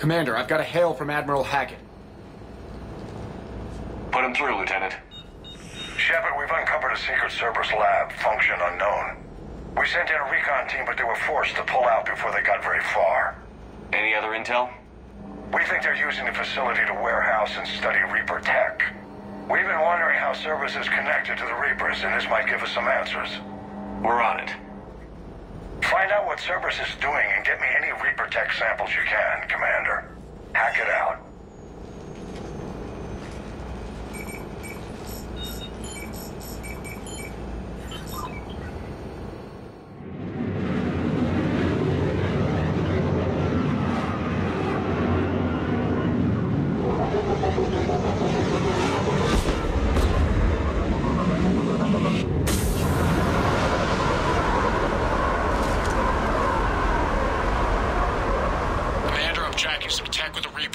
Commander, I've got a hail from Admiral Hackett. Put him through, Lieutenant. Shepard, we've uncovered a secret Cerberus Lab, function unknown. We sent in a recon team, but they were forced to pull out before they got very far. Any other intel? We think they're using the facility to warehouse and study Reaper tech. We've been wondering how Cerberus is connected to the Reapers, and this might give us some answers. We're on it. Find out what Cerberus is doing and get me any Reaper tech samples you can, Commander. Hack it out.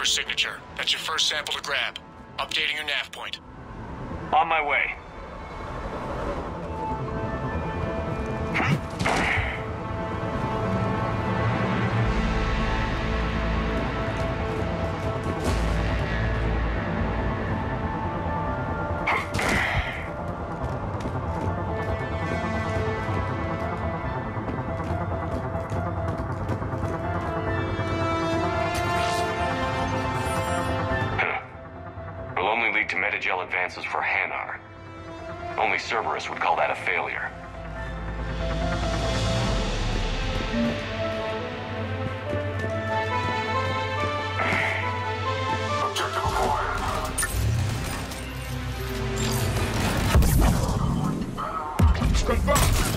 Signature. That's your first sample to grab. Updating your nav point. On my way. Gel advances for Hanar. Only Cerberus would call that a failure. Objective acquired. Confirmed.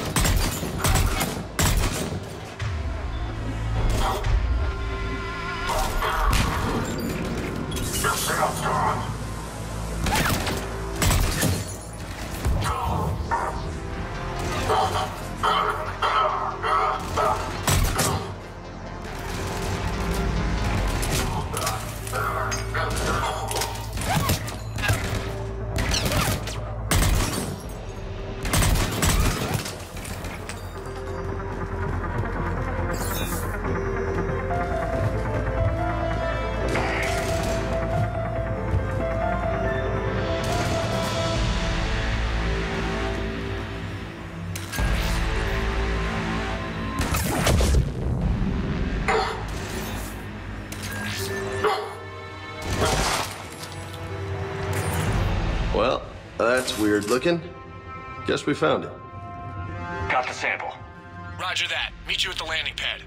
Well, that's weird looking. Guess we found it. Got the sample. Roger that. Meet you at the landing pad.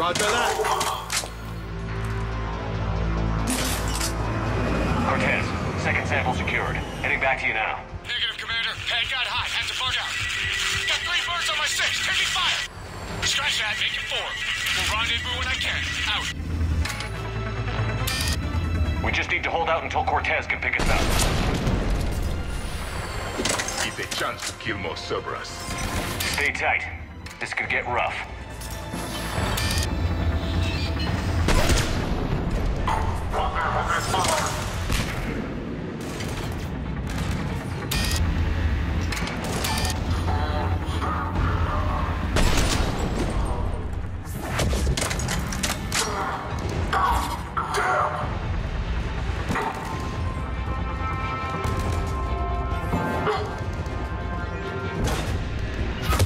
Roger that. Cortez, second sample secured. Heading back to you now. Negative, Commander. Head got hot. Had to bug out. Got 3 birds on my 6. Taking fire. Scratch that. Make it 4. We'll rendezvous when I can. Out. We just need to hold out until Cortez can pick us up. It's a chance to kill more Cerberus. Stay tight. This could get rough.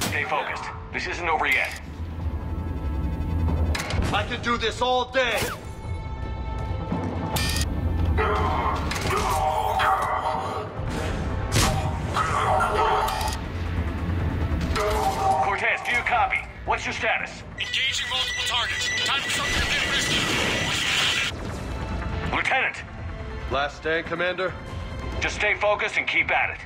Stay focused. This isn't over yet. I can do this all day. Cortez, do you copy? What's your status? Engaging multiple targets. Time for something a bit risky. Lieutenant, Last stand, Commander? just stay focused and keep at it.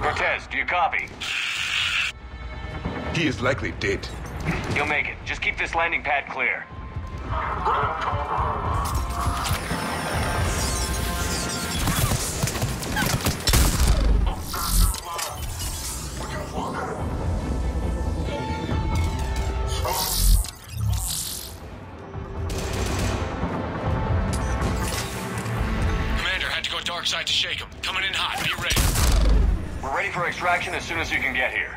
Cortez, do you copy? He is likely dead. You'll make it. Just keep this landing pad clear. Commander, had to go dark side to shake him. Coming in hot. Be ready. We're ready for extraction as soon as you can get here.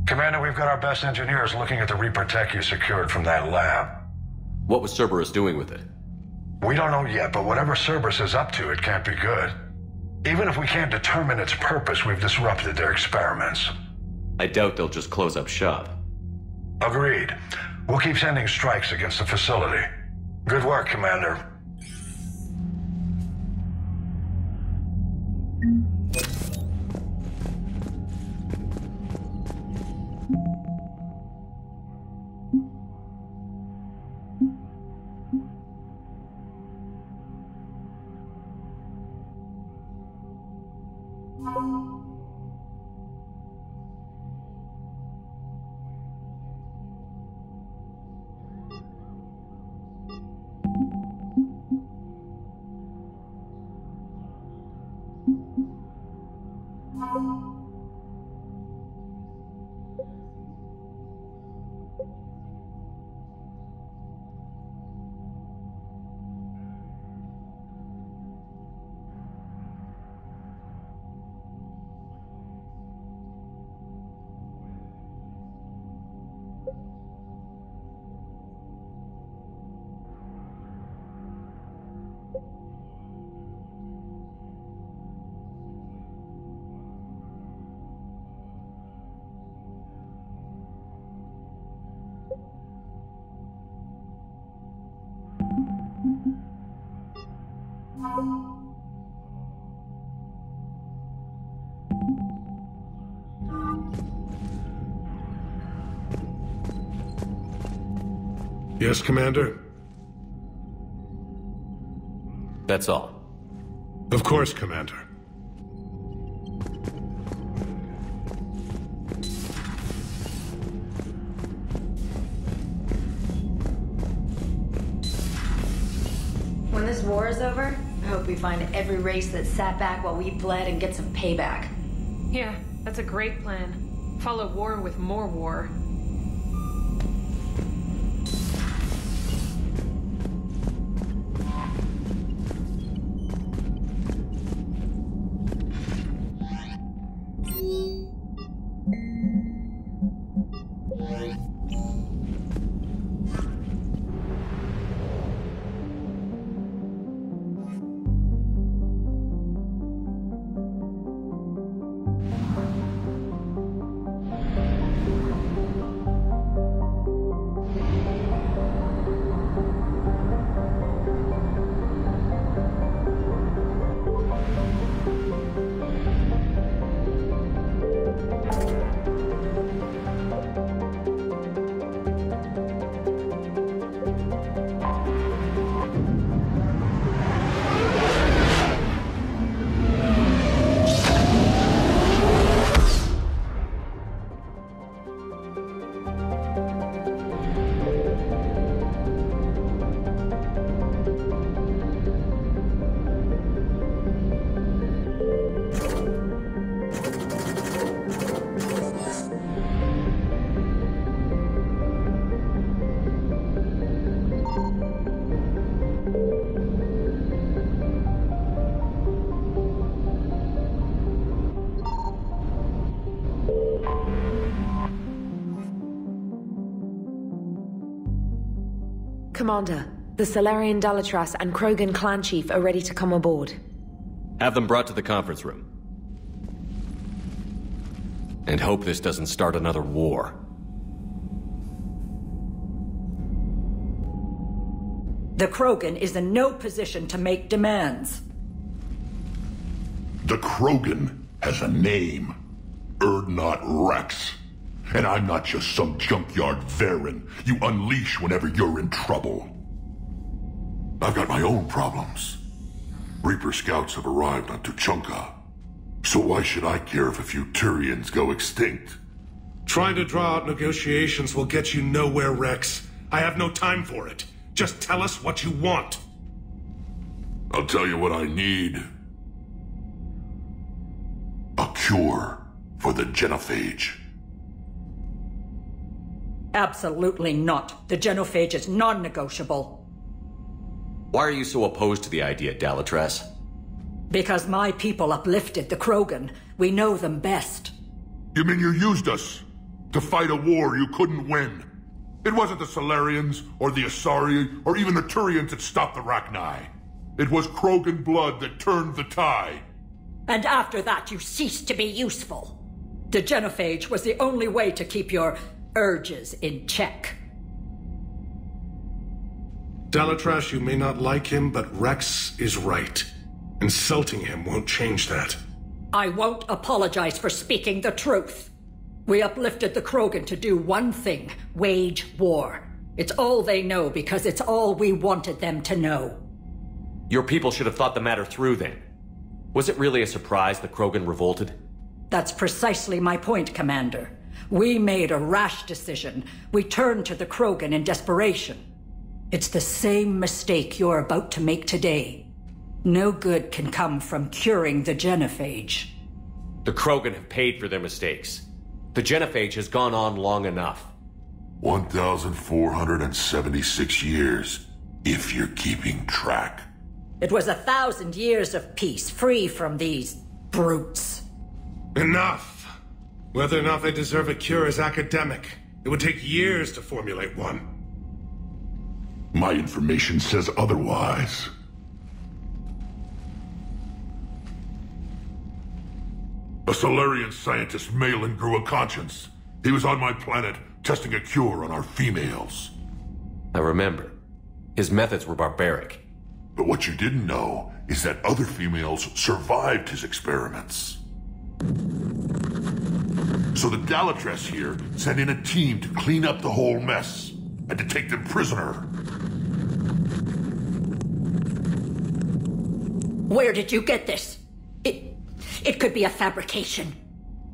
Commander, we've got our best engineers looking at the Reaper tech you secured from that lab. What was Cerberus doing with it? We don't know yet, but whatever Cerberus is up to, it can't be good. Even if we can't determine its purpose, we've disrupted their experiments. I doubt they'll just close up shop. Agreed. We'll keep sending strikes against the facility. Good work, Commander. Yes, Commander? That's all. Of course, Commander. When this war is over, I hope we find every race that sat back while we bled and get some payback. Yeah, that's a great plan. Follow war with more war. Commander, the Salarian Dalatras and Krogan clan chief are ready to come aboard. Have them brought to the conference room. And hope this doesn't start another war. The Krogan is in no position to make demands. The Krogan has a name. Urdnot Rex. And I'm not just some junkyard Varen you unleash whenever you're in trouble. I've got my own problems. Reaper scouts have arrived on Tuchanka. So why should I care if a few Turians go extinct? Trying to draw out negotiations will get you nowhere, Rex. I have no time for it. Just tell us what you want. I'll tell you what I need. A cure for the Genophage. Absolutely not. The Genophage is non-negotiable. Why are you so opposed to the idea, Dalatras? Because my people uplifted the Krogan. We know them best. You mean you used us To fight a war you couldn't win. It wasn't the Salarians, or the Asari, or even the Turians that stopped the Rachni. It was Krogan blood that turned the tide. And after that you ceased to be useful. The Genophage was the only way to keep your urges in check. Dalatrash, you may not like him, but Rex is right. Insulting him won't change that. I won't apologize for speaking the truth. We uplifted the Krogan to do one thing, wage war. It's all they know because it's all we wanted them to know. Your people should have thought the matter through then. Was it really a surprise the Krogan revolted? That's precisely my point, Commander. We made a rash decision. We turned to the Krogan in desperation. It's the same mistake you're about to make today. No good can come from curing the Genophage. The Krogan have paid for their mistakes. The Genophage has gone on long enough. 1,476 years, if you're keeping track. It was 1,000 years of peace, free from these brutes. Enough! Whether or not they deserve a cure is academic. It would take years to formulate one. My information says otherwise. A Salarian scientist, Malin, grew a conscience. He was on my planet, testing a cure on our females. I remember. His methods were barbaric. But what you didn't know is that other females survived his experiments. So the Dalatrash here sent in a team to clean up the whole mess, and to take them prisoner. Where did you get this? It could be a fabrication.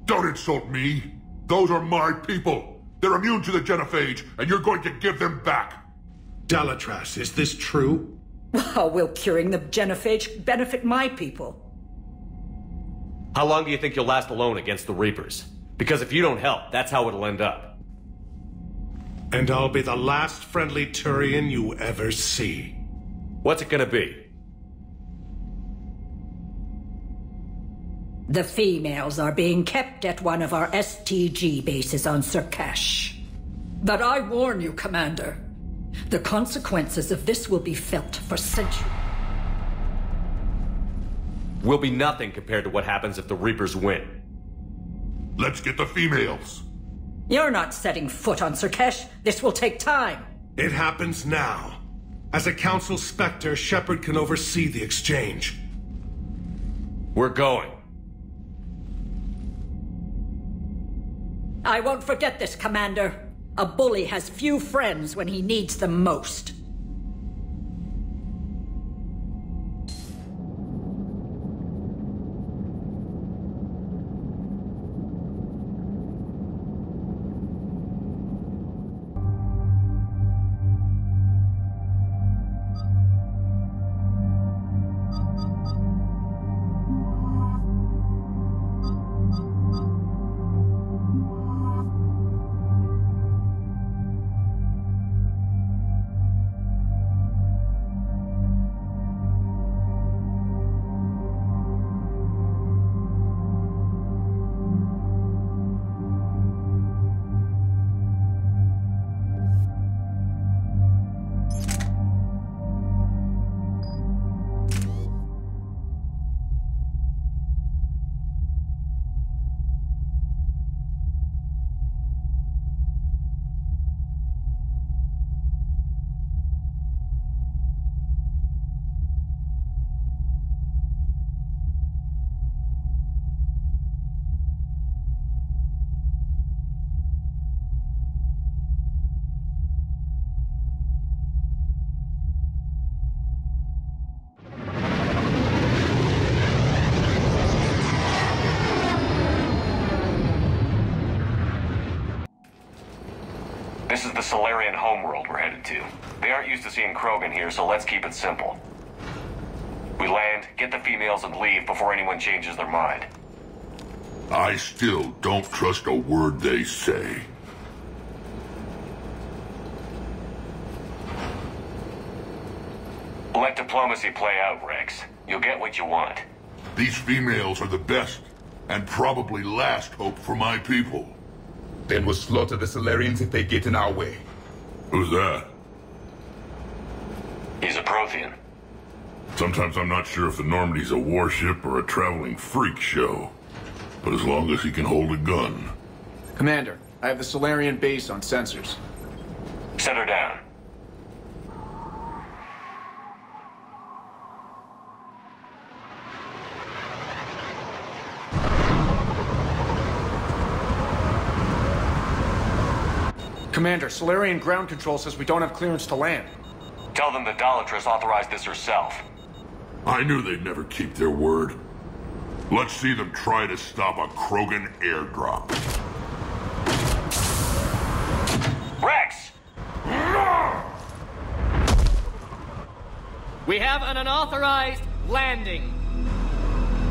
Don't insult me. Those are my people. They're immune to the Genophage, and you're going to give them back. Dalatrash, is this true? How will curing the Genophage benefit my people? How long do you think you'll last alone against the Reapers? Because if you don't help, that's how it'll end up. And I'll be the last friendly Turian you ever see. What's it gonna be? The females are being kept at one of our STG bases on Surkesh. But I warn you, Commander, the consequences of this will be felt for centuries. Will be nothing compared to what happens if the Reapers win. Let's get the females. You're not setting foot on Cerkesh. This will take time. It happens now. As a Council Spectre, Shepard can oversee the exchange. We're going. I won't forget this, Commander. A bully has few friends when he needs them most. This is the Salarian homeworld we're headed to. They aren't used to seeing Krogan here, so let's keep it simple. We land, get the females, and leave before anyone changes their mind. I still don't trust a word they say. Let diplomacy play out, Rex. You'll get what you want. These females are the best, and probably last hope for my people. Then we'll slaughter the Salarians if they get in our way. Who's that? He's a Prothean. Sometimes I'm not sure if the Normandy's a warship or a traveling freak show. But as long as he can hold a gun. Commander, I have the Salarian base on sensors. Set her down. Commander, Salarian ground control says we don't have clearance to land. Tell them the Dalatra's authorized this herself. I knew they'd never keep their word. Let's see them try to stop a Krogan airdrop. Rex! We have an unauthorized landing.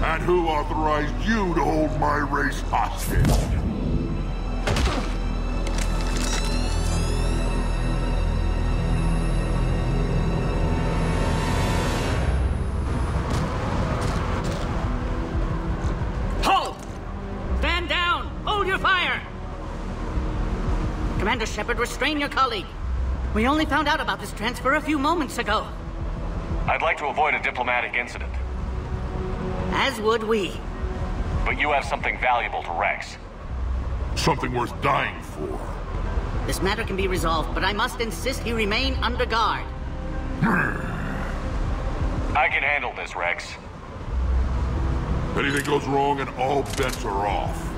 And who authorized you to hold my race hostage? Commander Shepard, restrain your colleague. We only found out about this transfer a few moments ago. I'd like to avoid a diplomatic incident. As would we. But you have something valuable to Rex. Something worth dying for. This matter can be resolved, but I must insist he remain under guard. I can handle this, Rex. Anything goes wrong and all bets are off.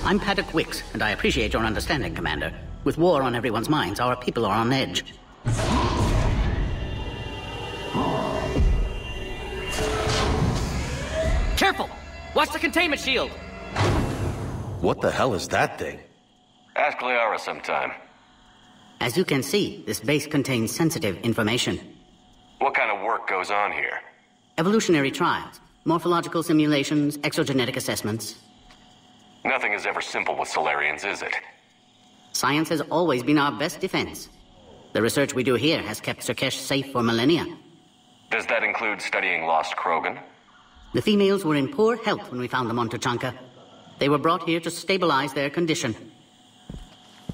I'm Paddock Wicks, and I appreciate your understanding, Commander. With war on everyone's minds, our people are on edge. Careful! Watch the containment shield! What the hell is that thing? Ask Liara sometime. As you can see, this base contains sensitive information. What kind of work goes on here? Evolutionary trials, morphological simulations, exogenetic assessments. Nothing is ever simple with Salarians, is it? Science has always been our best defense. The research we do here has kept Surkesh safe for millennia. Does that include studying lost Krogan? The females were in poor health when we found them on Tuchanka. They were brought here to stabilize their condition.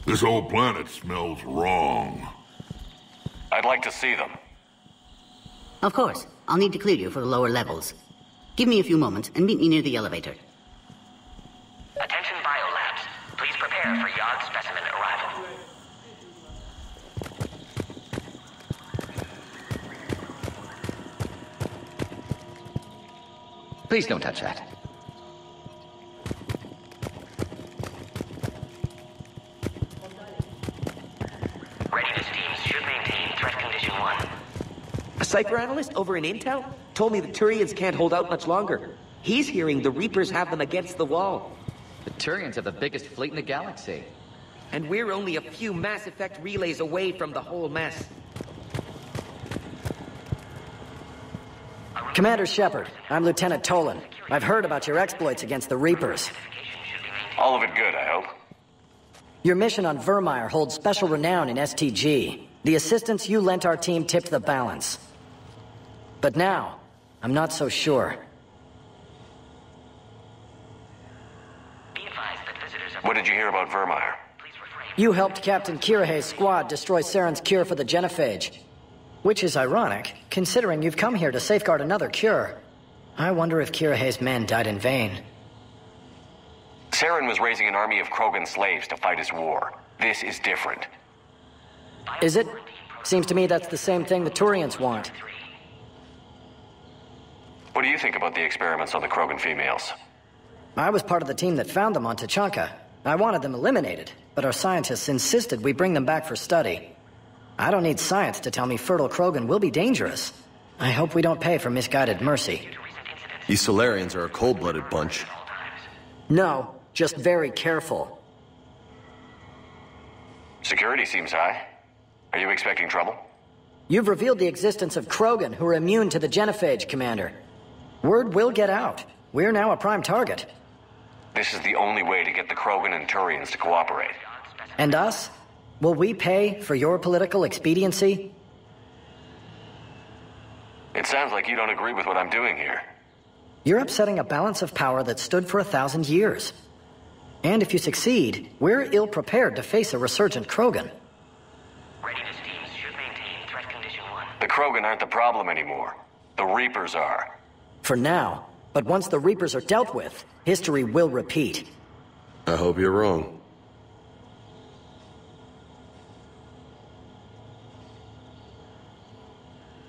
This whole planet smells wrong. I'd like to see them. Of course. I'll need to clear you for the lower levels. Give me a few moments and meet me near the elevator. Attention biolabs. Please prepare for yard specimen arrival. Please don't touch that. Readiness teams should maintain threat condition 1. A Cypher analyst over in Intel told me the Turians can't hold out much longer. He's hearing the Reapers have them against the wall. The Turians have the biggest fleet in the galaxy. And we're only a few Mass Effect relays away from the whole mess. Commander Shepard, I'm Lieutenant Tolan. I've heard about your exploits against the Reapers. All of it good, I hope. Your mission on Vermeer holds special renown in STG. The assistance you lent our team tipped the balance. But now, I'm not so sure. What did you hear about Vermeer? You helped Captain Kirgeez' squad destroy Saren's cure for the Genophage. Which is ironic, considering you've come here to safeguard another cure. I wonder if Kirgeez' men died in vain. Saren was raising an army of Krogan slaves to fight his war. This is different. Is it? Seems to me that's the same thing the Turians want. What do you think about the experiments on the Krogan females? I was part of the team that found them on Tuchanka. I wanted them eliminated, but our scientists insisted we bring them back for study. I don't need science to tell me fertile Krogan will be dangerous. I hope we don't pay for misguided mercy. You Salarians are a cold-blooded bunch. No, just very careful. Security seems high. Are you expecting trouble? You've revealed the existence of Krogan who are immune to the Genophage, Commander. Word will get out. We're now a prime target. This is the only way to get the Krogan and Turians to cooperate. And us? Will we pay for your political expediency? It sounds like you don't agree with what I'm doing here. You're upsetting a balance of power that stood for 1,000 years. And if you succeed, we're ill-prepared to face a resurgent Krogan. Readiness teams should maintain threat condition 1. The Krogan aren't the problem anymore. The Reapers are. For now. But once the Reapers are dealt with, history will repeat. I hope you're wrong.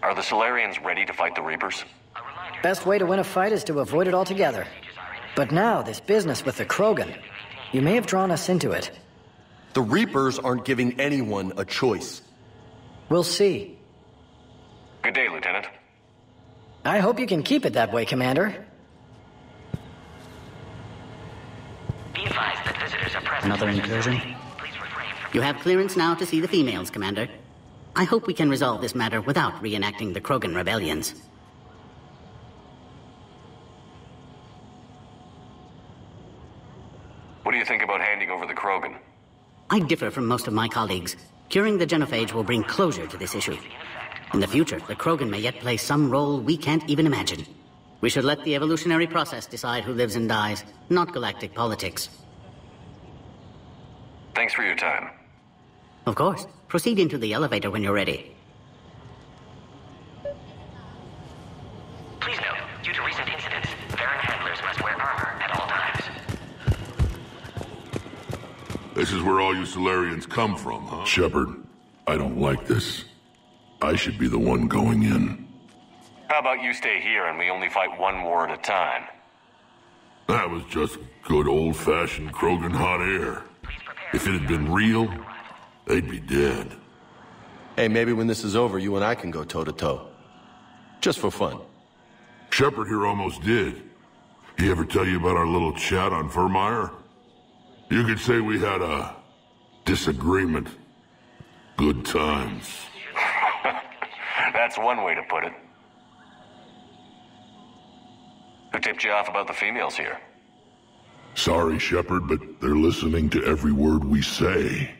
Are the Salarians ready to fight the Reapers? Best way to win a fight is to avoid it altogether. But now, this business with the Krogan, you may have drawn us into it. The Reapers aren't giving anyone a choice. We'll see. Good day, Lieutenant. I hope you can keep it that way, Commander. Be advised that visitors are present. Another incursion? You have clearance now to see the females, Commander. I hope we can resolve this matter without reenacting the Krogan rebellions. What do you think about handing over the Krogan? I differ from most of my colleagues. Curing the Genophage will bring closure to this issue. In the future, the Krogan may yet play some role we can't even imagine. We should let the evolutionary process decide who lives and dies, not galactic politics. Thanks for your time. Of course. Proceed into the elevator when you're ready. Please note, due to recent incidents, Varren handlers must wear armor at all times. This is where all you Salarians come from, huh? Shepard, I don't like this. I should be the one going in. How about you stay here and we only fight one war at a time? That was just good old-fashioned Krogan hot air. If it had been real, they'd be dead. Hey, maybe when this is over, you and I can go toe-to-toe. Just for fun. Shepard here almost did. He ever tell you about our little chat on Vermeer? You could say we had a disagreement. Good times. That's one way to put it. Who tipped you off about the females here? Sorry, Shepard, but they're listening to every word we say.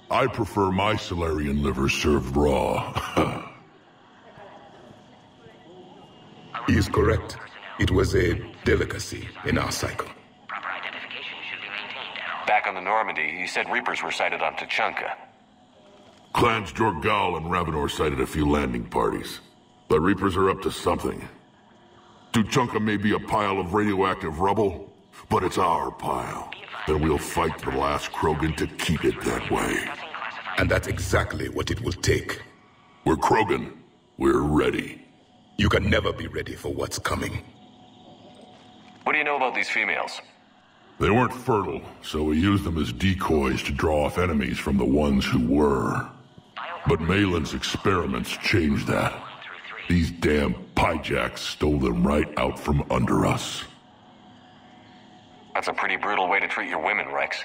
I prefer my Salarian liver served raw. He is correct. It was a delicacy in our cycle. Back on the Normandy, he said Reapers were sighted on Tuchanka. Clans Jorgal and Ravenor sighted a few landing parties. The Reapers are up to something. Tuchanka may be a pile of radioactive rubble, but it's our pile. And we'll fight the last Krogan to keep it that way. And that's exactly what it will take. We're Krogan. We're ready. You can never be ready for what's coming. What do you know about these females? They weren't fertile, so we used them as decoys to draw off enemies from the ones who were. But Malin's experiments changed that. These damn pyjacks stole them right out from under us. That's a pretty brutal way to treat your women, Rex.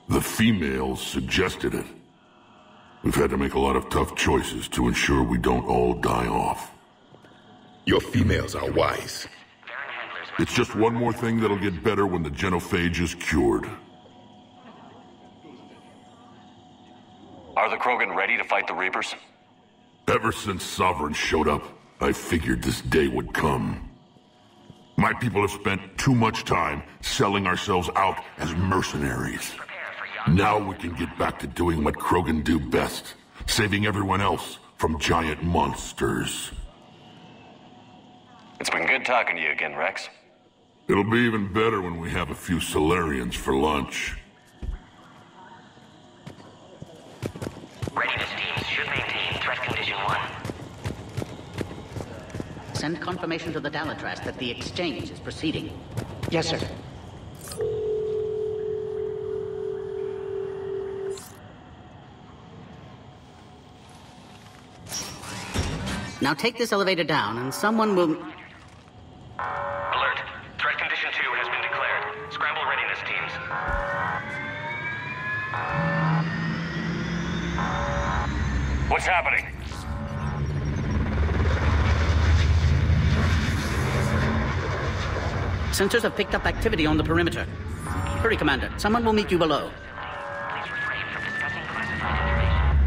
The females suggested it. We've had to make a lot of tough choices to ensure we don't all die off. Your females are wise. It's just one more thing that'll get better when the Genophage is cured. Are the Krogan ready to fight the Reapers? Ever since Sovereign showed up, I figured this day would come. My people have spent too much time selling ourselves out as mercenaries. Now we can get back to doing what Krogan do best, saving everyone else from giant monsters. It's been good talking to you again, Rex. It'll be even better when we have a few Salarians for lunch. Readiness teams should maintain threat condition 1. Send confirmation to the Dalatras that the exchange is proceeding. Yes, sir. Now take this elevator down and someone will... Alert. Threat condition 2 has been declared. Scramble readiness teams. What's happening? Sensors have picked up activity on the perimeter. Hurry, Commander. Someone will meet you below. Please refrain from discussing classified information.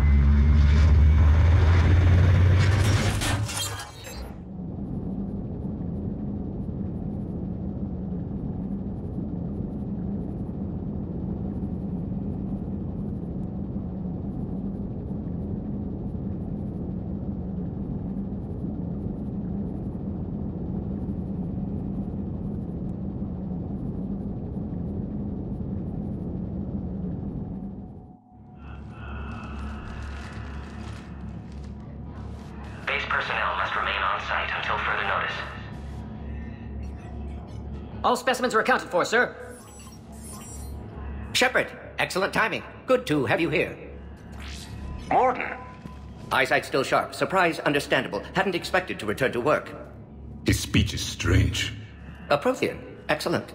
All specimens are accounted for, sir. Shepard, excellent timing. Good to have you here. Morden. Eyesight still sharp. Surprise understandable. Hadn't expected to return to work. His speech is strange. A Prothean. Excellent.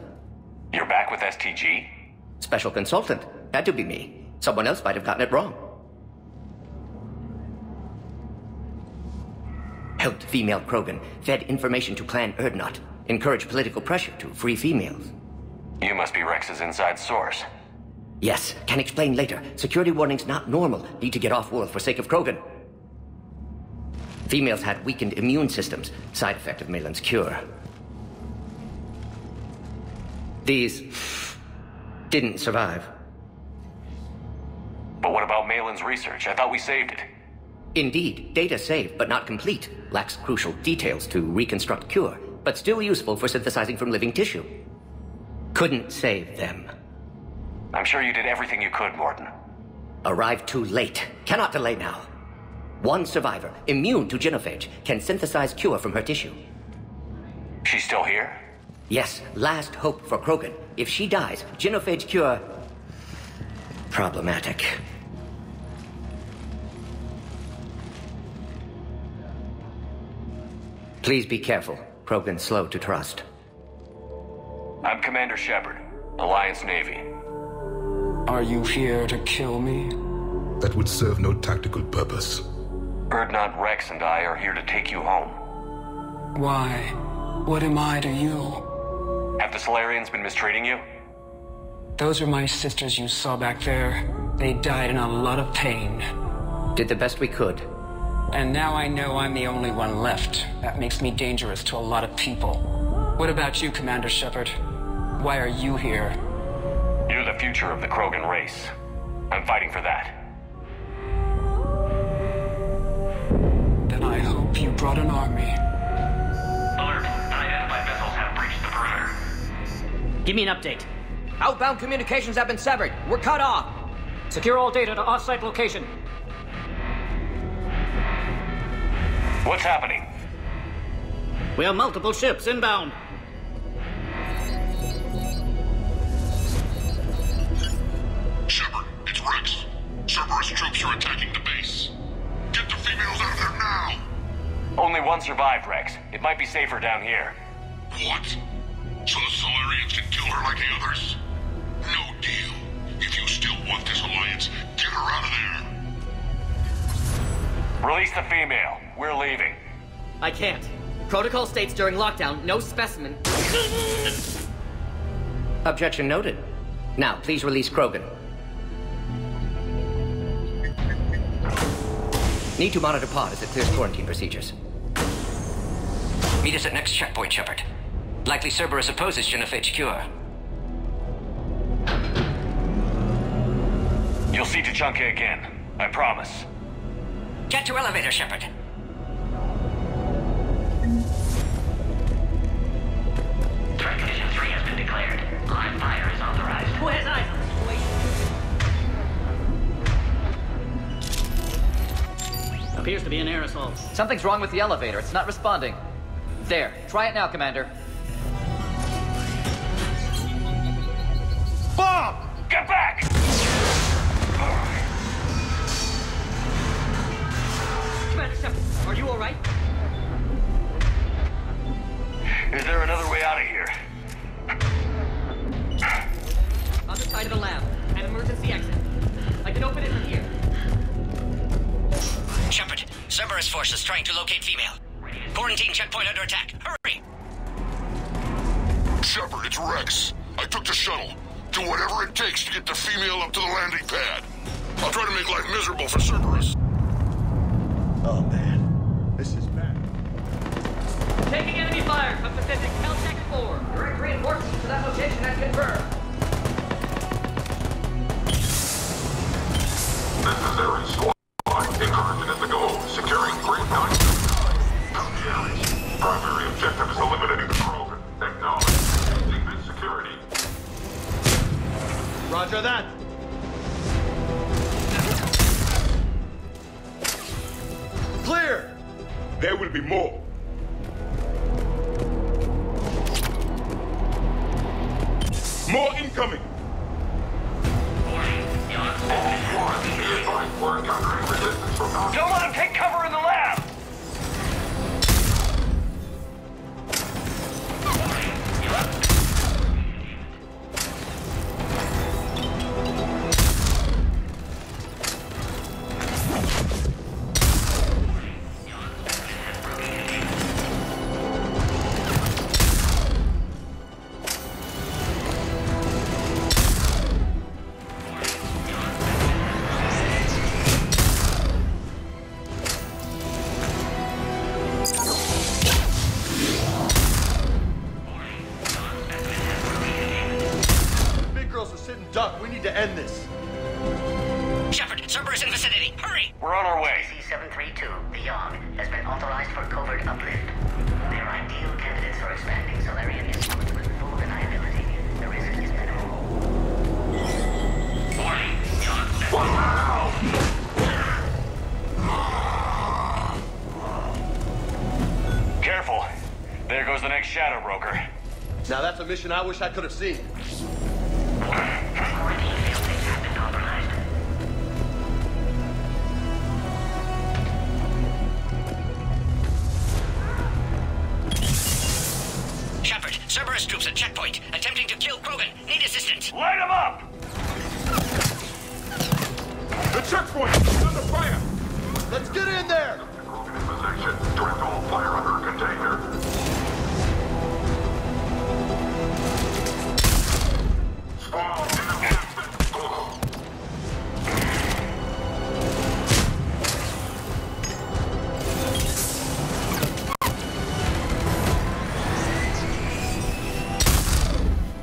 You're back with STG? Special consultant. Had to be me. Someone else might have gotten it wrong. Helped female Krogan. Fed information to Clan Urdnot. Encouraged political pressure to free females. You must be Rex's inside source. Yes, can explain later. Security warnings not normal. Need to get off-world for sake of Krogan. Females had weakened immune systems. Side effect of Malin's cure. These didn't survive. But what about Malin's research? I thought we saved it. Indeed, data saved, but not complete. Lacks crucial details to reconstruct cure, but still useful for synthesizing from living tissue. Couldn't save them. I'm sure you did everything you could, Morden. Arrived too late. Cannot delay now. One survivor, immune to Genophage, can synthesize cure from her tissue. She's still here? Yes, last hope for Krogan. If she dies, Genophage cure... problematic. Please be careful. Krogan's slow to trust. I'm Commander Shepard, Alliance Navy. Are you here to kill me? That would serve no tactical purpose. Urdnot, Rex, and I are here to take you home. Why? What am I to you? Have the Salarians been mistreating you? Those are my sisters you saw back there. They died in a lot of pain. Did the best we could. And now I know I'm the only one left. That makes me dangerous to a lot of people. What about you, Commander Shepard? Why are you here? You're the future of the Krogan race. I'm fighting for that. Then I hope you brought an army. Alert. Unidentified vessels have breached the perimeter. Give me an update. Outbound communications have been severed. We're cut off. Secure all data to off-site location. What's happening? We have multiple ships inbound. Shepard, it's Rex. Cerberus troops are attacking the base. Get the females out of there now! Only one survived, Rex. It might be safer down here. What? So the Salarians can kill her like the others? No deal. If you still want this alliance, get her out of there. Release the female. We're leaving. I can't. Protocol states during lockdown, no specimen. Objection noted. Now, please release Krogan. Need to monitor pod as it clears quarantine procedures. Meet us at next checkpoint, Shepard. Likely Cerberus opposes Genophage cure. You'll see Tuchanka again. I promise. Get to elevator, Shepard. Threat condition 3 has been declared. Live fire is authorized. Who has eyes on the situation? Appears to be an aerosol. Something's wrong with the elevator. It's not responding. There. Try it now, Commander. Bomb! Get back! Commander Shepard, are you all right? Is there another way out of here? Other side of the lab. An emergency exit. I can open it from here. Shepard, Cerberus force is trying to locate female. Quarantine checkpoint under attack. Hurry! Shepard, it's Rex. I took the shuttle. Do whatever it takes to get the female up to the landing pad. I'll try to make life miserable for Cerberus. Oh, man. This is bad. Taking enemy fire from Pacific Caltech 4. Direct reinforcements to that location has confirmed. Necessary squad. Incursion is the goal. Securing Green 9. Primary objective is eliminating the Krogan. Acknowledge. Deep security. Roger that. Clear! There will be more. coming! Don't let him take cover in the lab! Duck, we need to end this. Shepard, Cerberus in vicinity. Hurry! We're on our way. C-732, the Yog, has been authorized for covert uplift. They're ideal candidates for expanding Salarian influence with full deniability. The risk is minimal. Warning, Yog. Careful. There goes the next shadow broker. Now that's a mission I wish I could have seen. Shepard, Cerberus troops at checkpoint, attempting to kill Krogan. Need assistance. Light him up! The checkpoint is under fire! Let's get in there! Krogan in position. Direct all fire under container.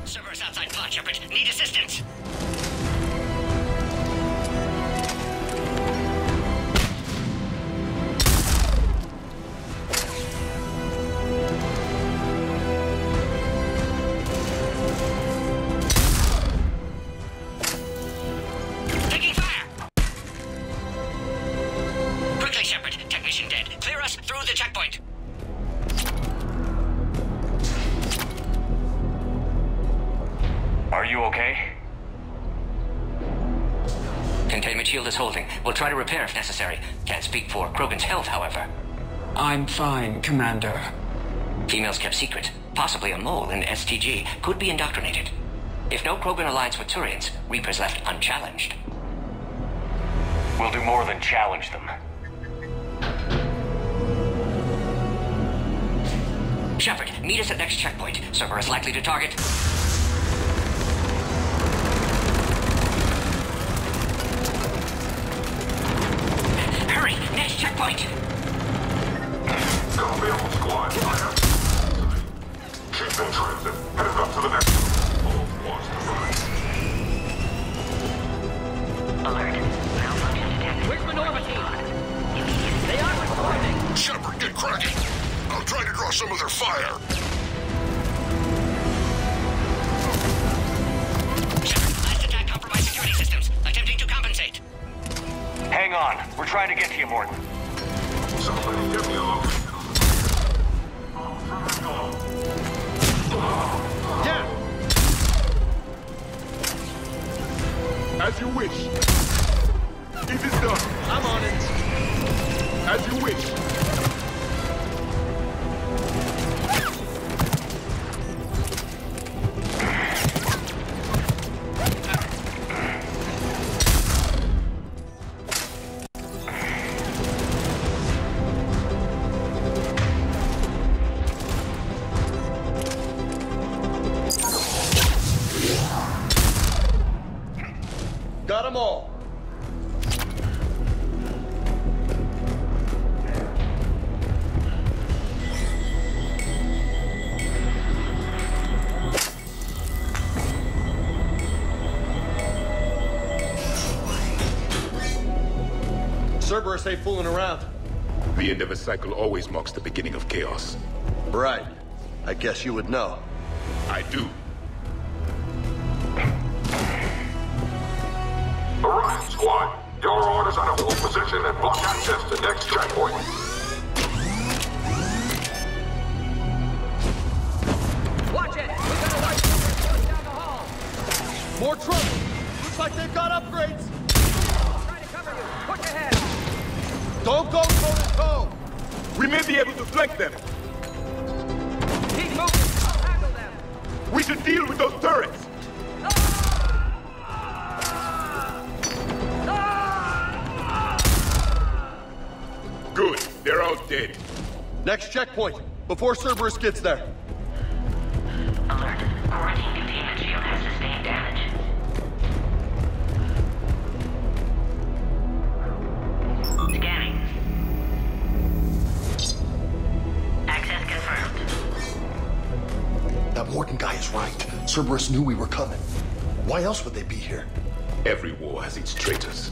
Cerberus outside plot, Shepard. Need assistance. Taking fire! Quickly, Shepard. Technician dead. Clear us through the checkpoint. Are you okay? Containment shield is holding. We'll try to repair if necessary. Can't speak for Krogan's health, however. I'm fine, Commander. Females kept secret. Possibly a mole in STG. Could be indoctrinated. If no Krogan aligns with Turians, Reapers left unchallenged. We'll do more than challenge them. Shepard, meet us at next checkpoint. Cerberus likely to target. Hurry! Next checkpoint! Copy all squad. Ship in transit. Headed up to the next one. All squads to run. Alert. Malfunction detected. Where's Minerva team? They are responding. Shepard, get cracking. I'll try to draw some of their fire. Shepard, last attack compromised security systems. Attempting to compensate. Hang on. We're trying to get to you, Morton. Somebody give me a look. Yeah! As you wish. It is done. I'm on it. As you wish. Got them all. Cerberus ain't fooling around. The end of a cycle always marks the beginning of chaos. Right. I guess you would know. I do. Orion Squad, your orders are to hold position and block access to next checkpoint. Watch it! We got a light down the hall! More trouble! Looks like they've got upgrades! Trying to cover you! Push ahead! Don't go toe-to-toe! We may be able to flank them! Keep moving! I'll tackle them! We should deal with those turrets! Good, they're all dead. Next checkpoint, before Cerberus gets there. Alert. Quarantine containment shield has sustained damage. Scanning. Access confirmed. That Morton guy is right. Cerberus knew we were coming. Why else would they be here? Every war has its traitors.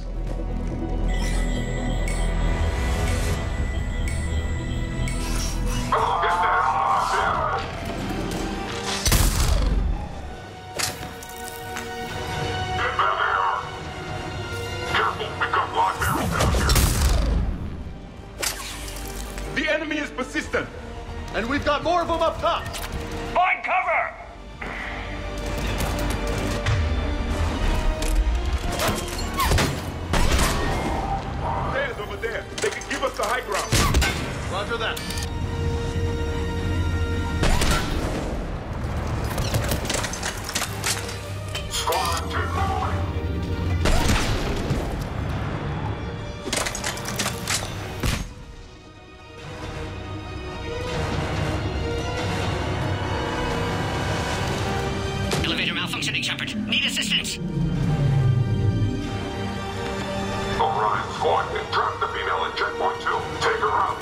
The enemy is persistent, and we've got more of them up top. Find cover! Stairs over there. They can give us the high ground. Roger that. Elevator malfunctioning, Shepard. Need assistance. Alright, squad, trap the female at checkpoint 2. Take her out.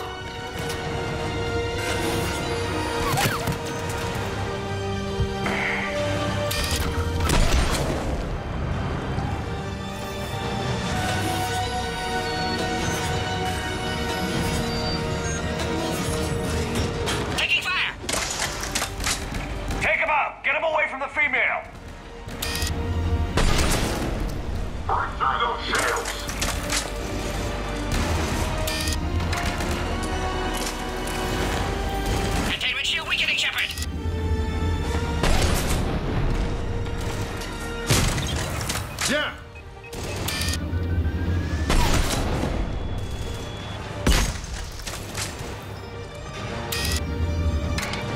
Taking fire! Take him out! Get him away from the female! Break through those shields. Containment shield weakening, Shepard. Yeah.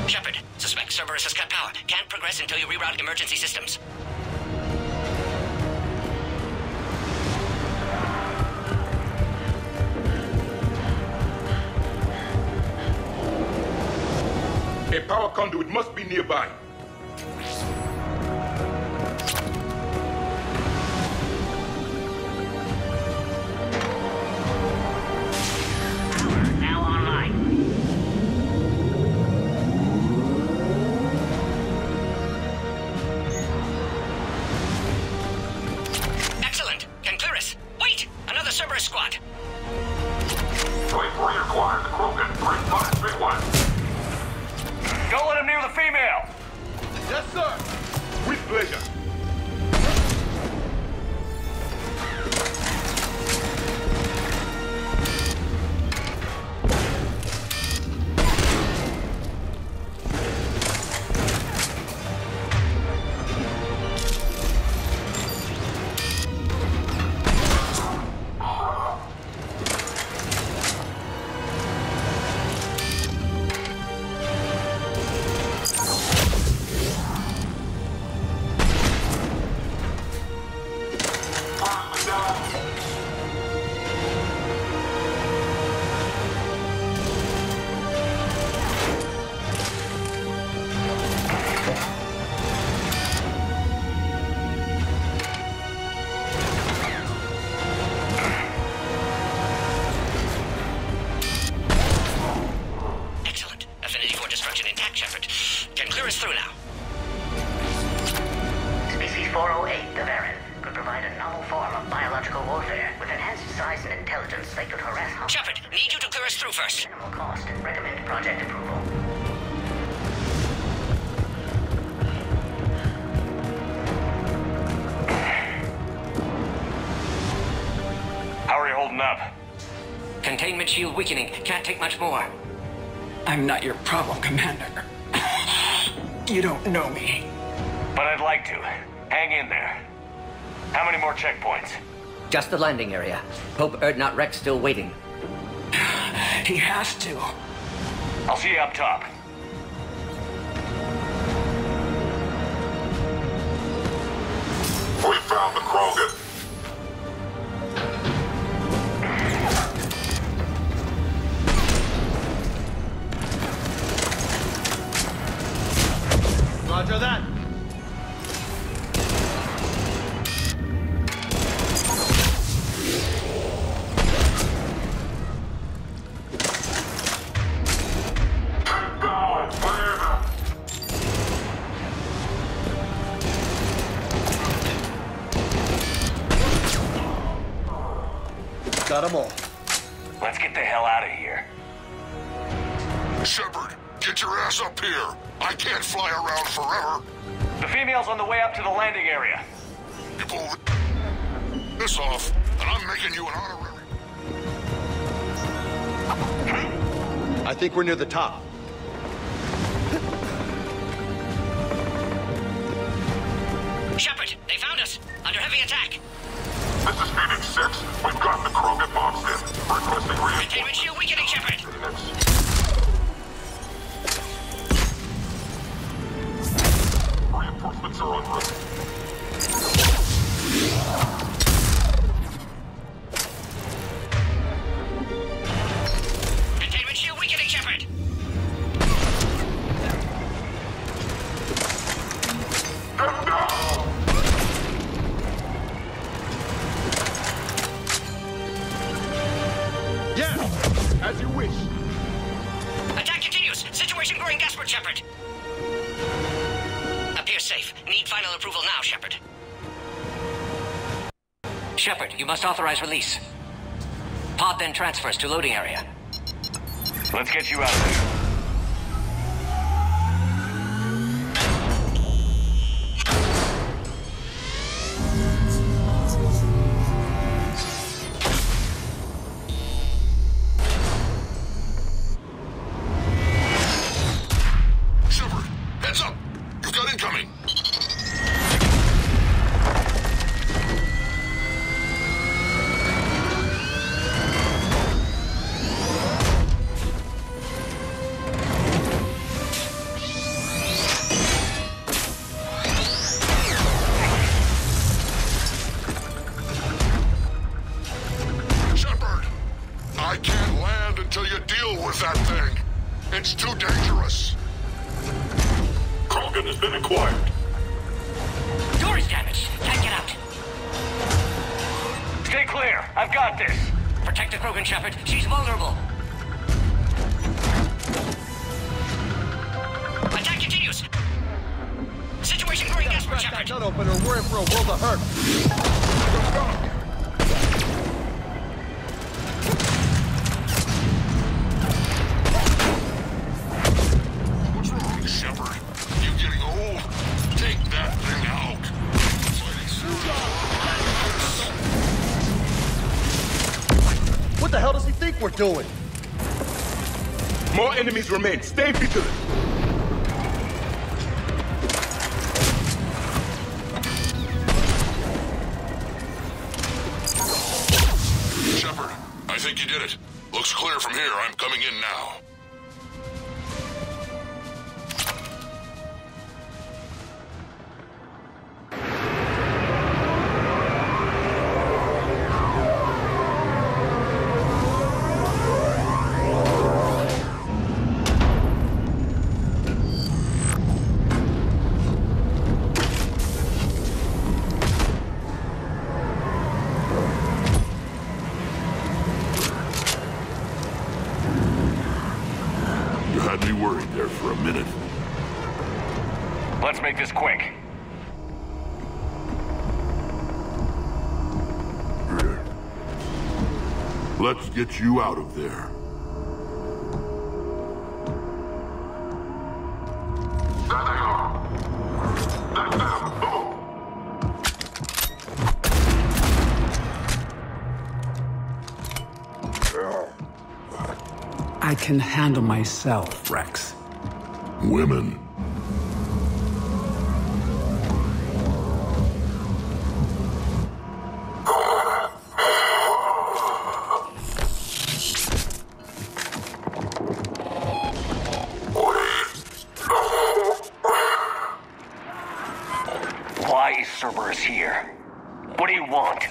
Shepard, suspect Cerberus has cut power. Can't progress until you reroute emergency systems. A power conduit must be nearby. Now online. Excellent. Can clear us. Wait! Another Cerberus squad. Wait for your acquired the Krogan 3531. Don't let him near the female! Yes, sir. With pleasure. Clear us through now. Species 408, the Varan, could provide a novel form of biological warfare. With enhanced size and intelligence, they could harass... Shepard, need you to clear us through first. Minimal cost. Recommend project approval. How are you holding up? Containment shield weakening. Can't take much more. I'm not your problem, Commander. You don't know me. But I'd like to. Hang in there. How many more checkpoints? Just the landing area. Hope Erdnot Rex still waiting. He has to. I'll see you up top. We found the Krogan. Roger that. Got them all. Let's get the hell out of here. Shepard, get your ass up here. I can't fly around forever. The female's on the way up to the landing area. You pull this off, and I'm making you an honorary. I think we're near the top. Shepard, they found us. Under heavy attack. This is Phoenix 6. We've got the Krogan boxed in. Requesting reinforcements. Containment shield weakening, Shepard. Reinforcements are on route. Containment shield weakening, Shepard. As you wish. Attack continues. Situation growing desperate, Shepard. Appears safe. Need final approval now, Shepard. Shepard, you must authorize release. Pod then transfers to loading area. Let's get you out of there. It's too dangerous. Krogan has been acquired. Door is damaged. Can't get out. Stay clear. I've got this. Protect the Krogan, Shepard. She's vulnerable. Attack continues. Situation growing desperate, Shepard. That opener. We're in for a world of hurt. Let's go. Shepard, you getting old? Take that thing out. What the hell does he think we're doing? More enemies remain. Stay vigilant. Shepard, I think you did it. Looks clear from here. I'm coming in now. Let's make this quick. Let's get you out of there. There they are. That's them. I can handle myself, Rex. Women. Cerberus here. What do you want?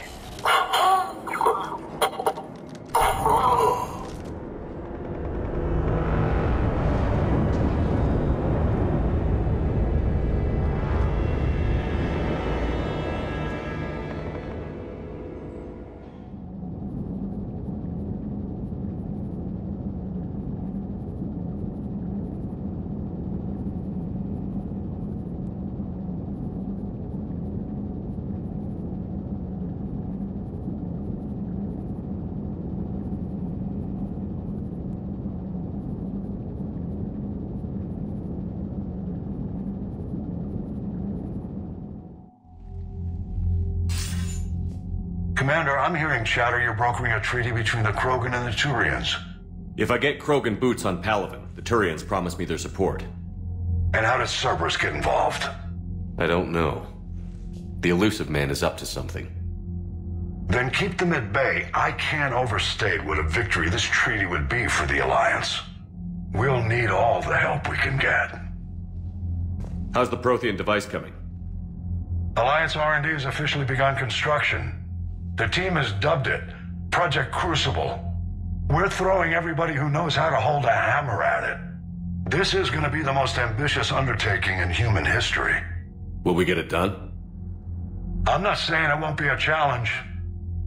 Commander, I'm hearing chatter you're brokering a treaty between the Krogan and the Turians. If I get Krogan boots on Palaven, the Turians promise me their support. And how does Cerberus get involved? I don't know. The elusive man is up to something. Then keep them at bay. I can't overstate what a victory this treaty would be for the Alliance. We'll need all the help we can get. How's the Prothean device coming? Alliance R&D has officially begun construction. The team has dubbed it Project Crucible. We're throwing everybody who knows how to hold a hammer at it. This is going to be the most ambitious undertaking in human history. Will we get it done? I'm not saying it won't be a challenge,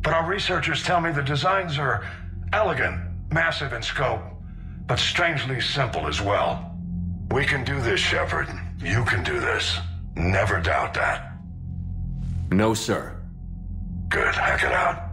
but our researchers tell me the designs are elegant, massive in scope, but strangely simple as well. We can do this, Shepard. You can do this. Never doubt that. No, sir. Good. Hack it out.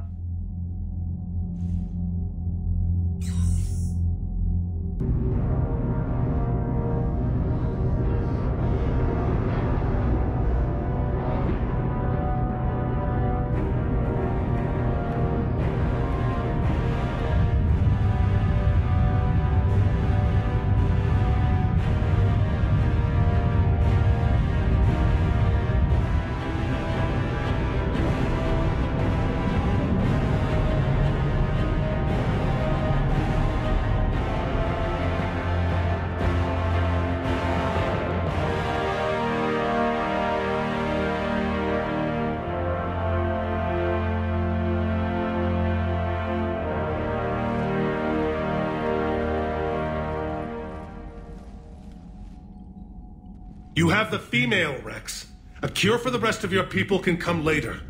You have the female, Rex. A cure for the rest of your people can come later.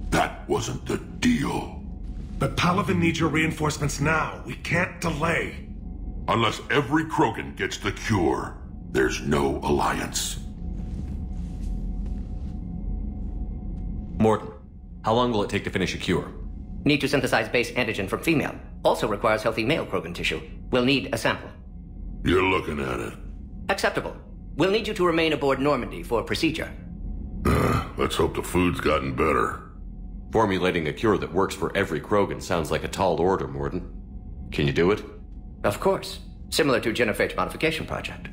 That wasn't the deal. But Palaven needs your reinforcements now. We can't delay. Unless every Krogan gets the cure, there's no alliance. Morton, how long will it take to finish a cure? Need to synthesize base antigen from female. Also requires healthy male Krogan tissue. We'll need a sample. You're looking at it. Acceptable. We'll need you to remain aboard Normandy for procedure. Let's hope the food's gotten better. Formulating a cure that works for every Krogan sounds like a tall order, Morton. Can you do it? Of course. Similar to Genophage modification project.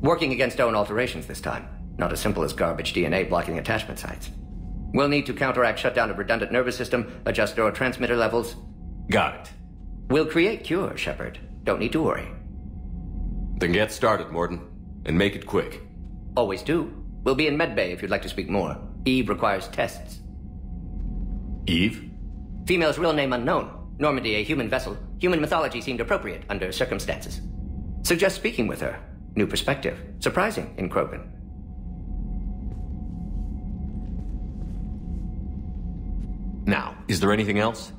Working against own alterations this time. Not as simple as garbage DNA blocking attachment sites. We'll need to counteract shutdown of redundant nervous system, adjust neurotransmitter levels. Got it. We'll create cure, Shepard. Don't need to worry. Then get started, Morton. And make it quick. Always do. We'll be in medbay if you'd like to speak more. Eve requires tests. Eve? Female's real name unknown. Normandy a human vessel. Human mythology seemed appropriate under circumstances. Suggest speaking with her. New perspective. Surprising in Krogan. Now, is there anything else?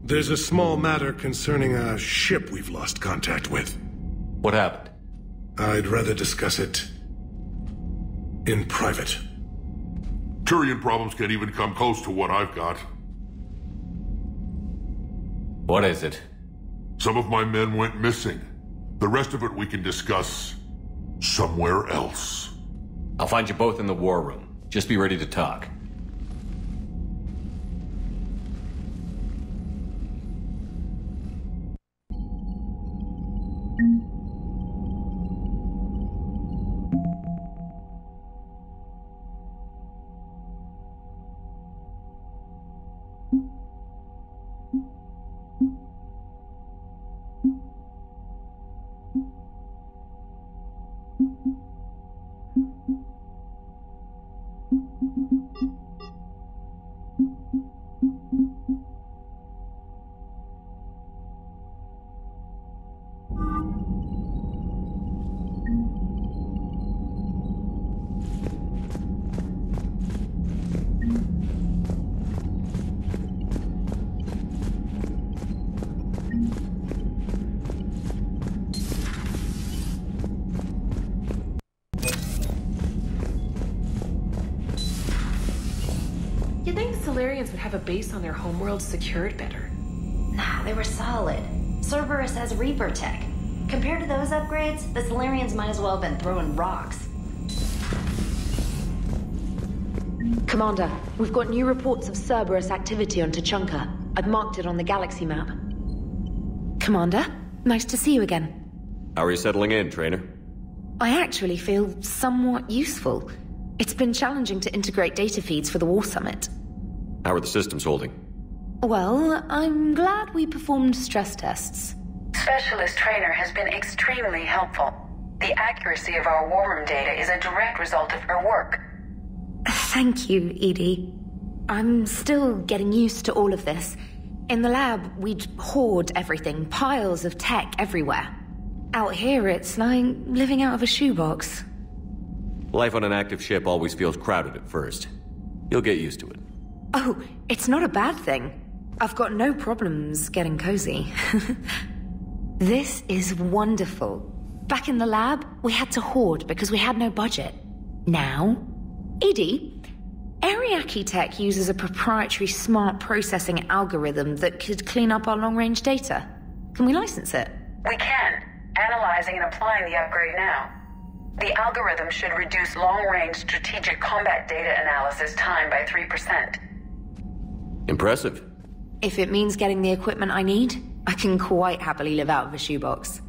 There's a small matter concerning a ship we've lost contact with. What happened? I'd rather discuss it in private. Turian problems can't even come close to what I've got. What is it? Some of my men went missing. The rest of it we can discuss somewhere else. I'll find you both in the war room. Just be ready to talk. You'd think the Salarians would have a base on their homeworld secured better. Nah, they were solid. Cerberus has Reaper tech. Compared to those upgrades, the Salarians might as well have been throwing rocks. Commander, we've got new reports of Cerberus activity on Tuchanka. I've marked it on the galaxy map. Commander, nice to see you again. How are you settling in, Trainer? I actually feel somewhat useful. It's been challenging to integrate data feeds for the War Summit. How are the systems holding? Well, I'm glad we performed stress tests. Specialist Trainer has been extremely helpful. The accuracy of our war room data is a direct result of her work. Thank you, Edie. I'm still getting used to all of this. In the lab, we'd hoard everything, piles of tech everywhere. Out here, it's like living out of a shoebox. Life on an active ship always feels crowded at first. You'll get used to it. Oh, it's not a bad thing. I've got no problems getting cozy. This is wonderful. Back in the lab, we had to hoard because we had no budget. Now, Edie, Ariake Tech uses a proprietary smart processing algorithm that could clean up our long-range data. Can we license it? We can. Analyzing and applying the upgrade now. The algorithm should reduce long-range strategic combat data analysis time by 3%. Impressive. If it means getting the equipment I need, I can quite happily live out of a shoebox.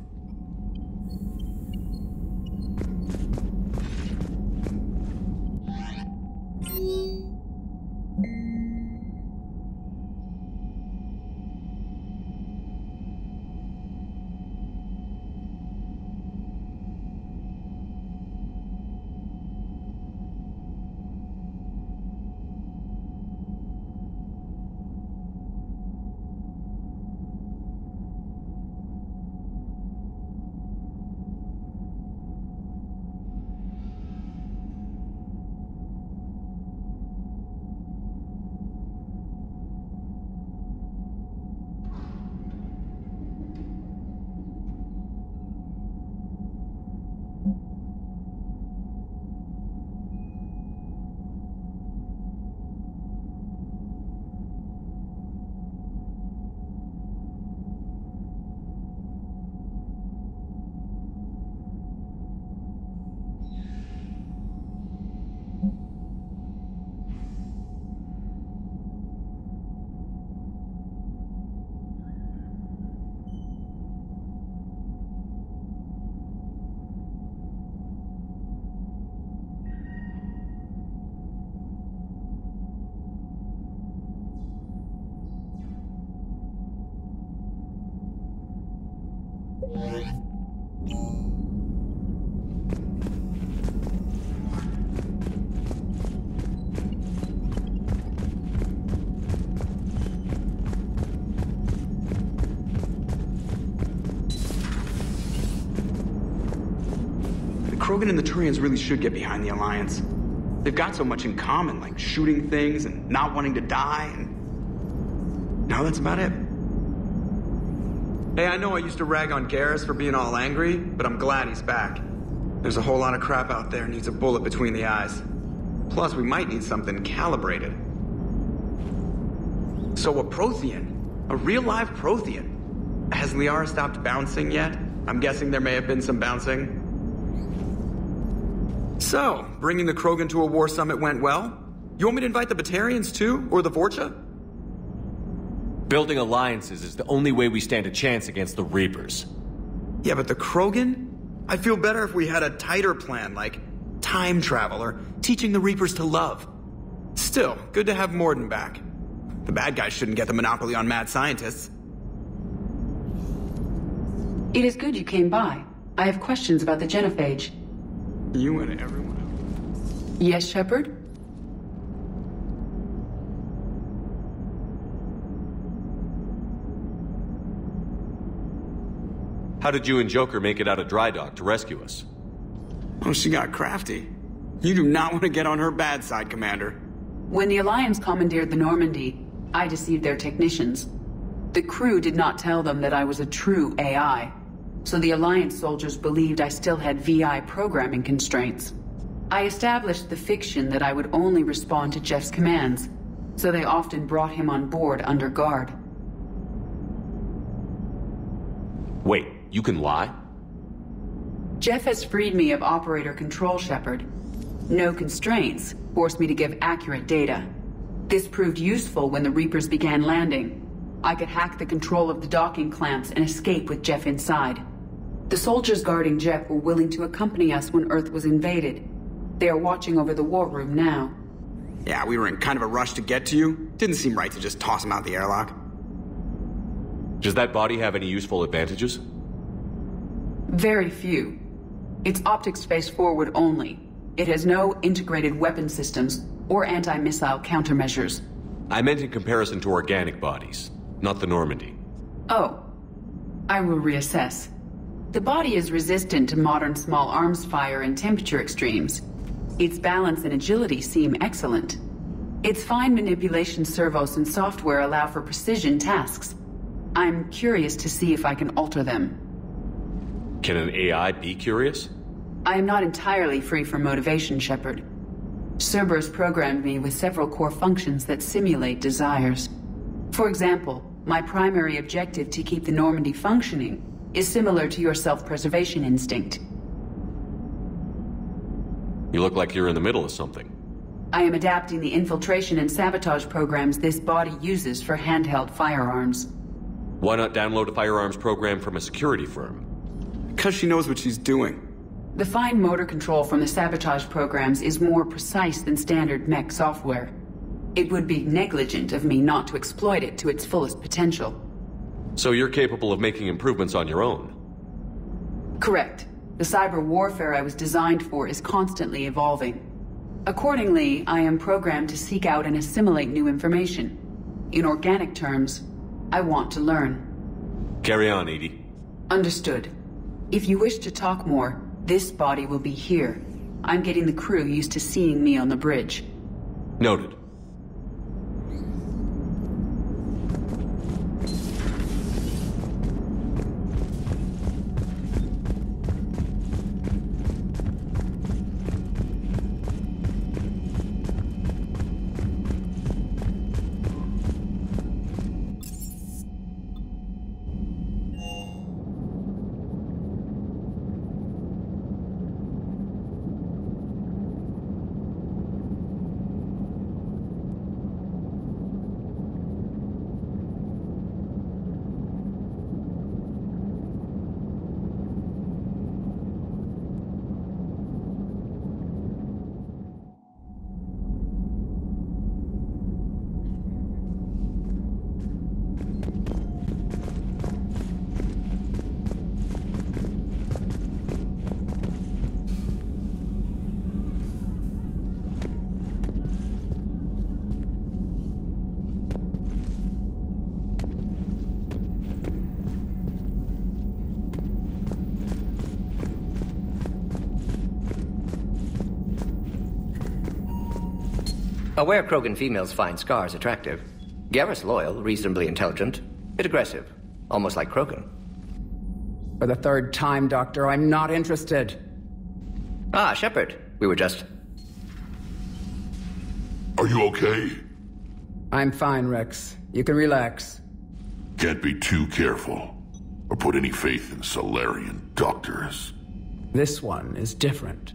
Krogan and the Turians really should get behind the Alliance. They've got so much in common, like shooting things and not wanting to die, and... now that's about it. Hey, I know I used to rag on Garrus for being all angry, but I'm glad he's back. There's a whole lot of crap out there needs a bullet between the eyes. Plus, we might need something calibrated. So a Prothean. A real live Prothean. Has Liara stopped bouncing yet? I'm guessing there may have been some bouncing. So, bringing the Krogan to a war summit went well? You want me to invite the Batarians too? Or the Vorcha? Building alliances is the only way we stand a chance against the Reapers. Yeah, but the Krogan? I'd feel better if we had a tighter plan, like time travel or teaching the Reapers to love. Still, good to have Morden back. The bad guys shouldn't get the monopoly on mad scientists. It is good you came by. I have questions about the Genophage. You and everyone else. Yes, Shepard? How did you and Joker make it out of dry dock to rescue us? Oh, she got crafty. You do not want to get on her bad side, Commander. When the Alliance commandeered the Normandy, I deceived their technicians. The crew did not tell them that I was a true AI, so the Alliance soldiers believed I still had VI programming constraints. I established the fiction that I would only respond to Jeff's commands. so they often brought him on board under guard. Wait, you can lie? Jeff has freed me of operator control, Shepard. No constraints forced me to give accurate data. This proved useful when the Reapers began landing. I could hack the control of the docking clamps and escape with Jeff inside. The soldiers guarding Jeff were willing to accompany us when Earth was invaded. They are watching over the war room now. Yeah, we were in kind of a rush to get to you. Didn't seem right to just toss him out the airlock. Does that body have any useful advantages? Very few. It's optics face forward only. It has no integrated weapon systems or anti-missile countermeasures. I meant in comparison to organic bodies, not the Normandy. Oh. I will reassess. The body is resistant to modern small arms fire and temperature extremes. Its balance and agility seem excellent. Its fine manipulation servos and software allow for precision tasks. I'm curious to see if I can alter them. Can an AI be curious? I am not entirely free from motivation, Shepard. Cerberus programmed me with several core functions that simulate desires. For example, my primary objective to keep the Normandy functioning is similar to your self-preservation instinct. You look like you're in the middle of something. I am adapting the infiltration and sabotage programs this body uses for handheld firearms. Why not download a firearms program from a security firm? Because she knows what she's doing. The fine motor control from the sabotage programs is more precise than standard mech software. It would be negligent of me not to exploit it to its fullest potential. So you're capable of making improvements on your own? Correct. The cyber warfare I was designed for is constantly evolving. Accordingly, I am programmed to seek out and assimilate new information. In organic terms, I want to learn. Carry on, Edie. Understood. If you wish to talk more, this body will be here. I'm getting the crew used to seeing me on the bridge. Noted. Aware Krogan females find scars attractive. Garrus loyal, reasonably intelligent, bit aggressive, almost like Krogan. For the third time, Doctor, I'm not interested. Ah, Shepard. We were just... Are you okay? I'm fine, Rex. You can relax. Can't be too careful, or put any faith in Salarian doctors. This one is different.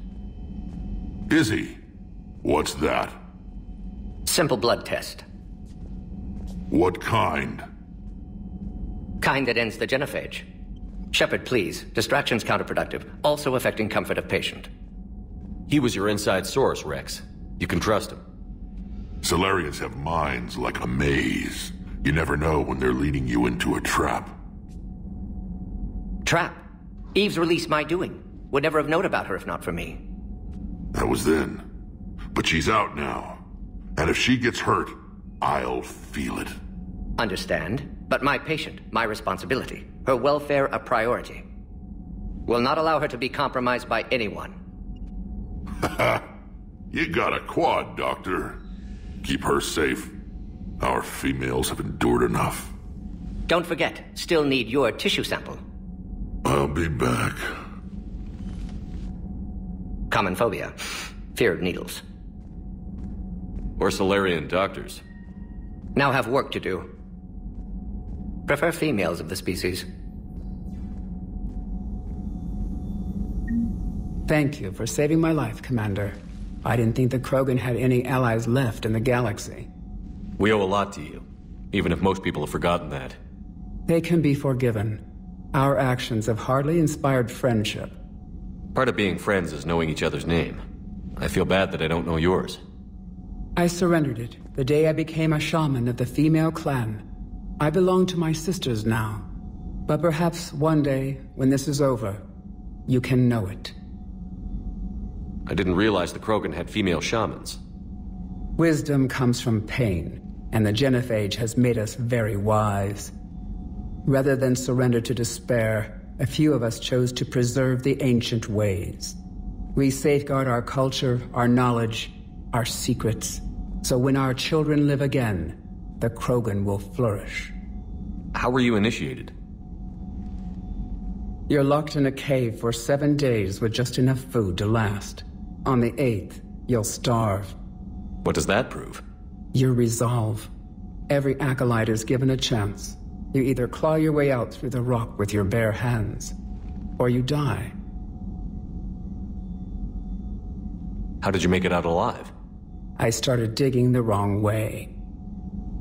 Is he? What's that? Simple blood test. What kind? Kind that ends the genophage. Shepard, please. Distraction's counterproductive, also affecting comfort of patient. He was your inside source, Rex. You can trust him. Salarians have minds like a maze. You never know when they're leading you into a trap. Trap? Eve's release my doing. Would never have known about her if not for me. That was then. But she's out now. And if she gets hurt, I'll feel it. Understand, but my patient, my responsibility. Her welfare a priority. Will not allow her to be compromised by anyone. You got a quad, Doctor. Keep her safe. Our females have endured enough. Don't forget, still need your tissue sample. I'll be back. Common phobia. Fear of needles. Or Salarian doctors. now have work to do. Prefer females of the species. Thank you for saving my life, Commander. I didn't think the Krogan had any allies left in the galaxy. We owe a lot to you, even if most people have forgotten that. They can be forgiven. Our actions have hardly inspired friendship. Part of being friends is knowing each other's name. I feel bad that I don't know yours. I surrendered it the day I became a shaman of the female clan. I belong to my sisters now. But perhaps one day, when this is over, you can know it. I didn't realize the Krogan had female shamans. Wisdom comes from pain, and the Genophage has made us very wise. Rather than surrender to despair, a few of us chose to preserve the ancient ways. We safeguard our culture, our knowledge, our secrets, so when our children live again, the Krogan will flourish. How were you initiated? You're locked in a cave for 7 days with just enough food to last. On the 8th, you'll starve. What does that prove? Your resolve. Every acolyte is given a chance. You either claw your way out through the rock with your bare hands, or you die. How did you make it out alive? I started digging the wrong way.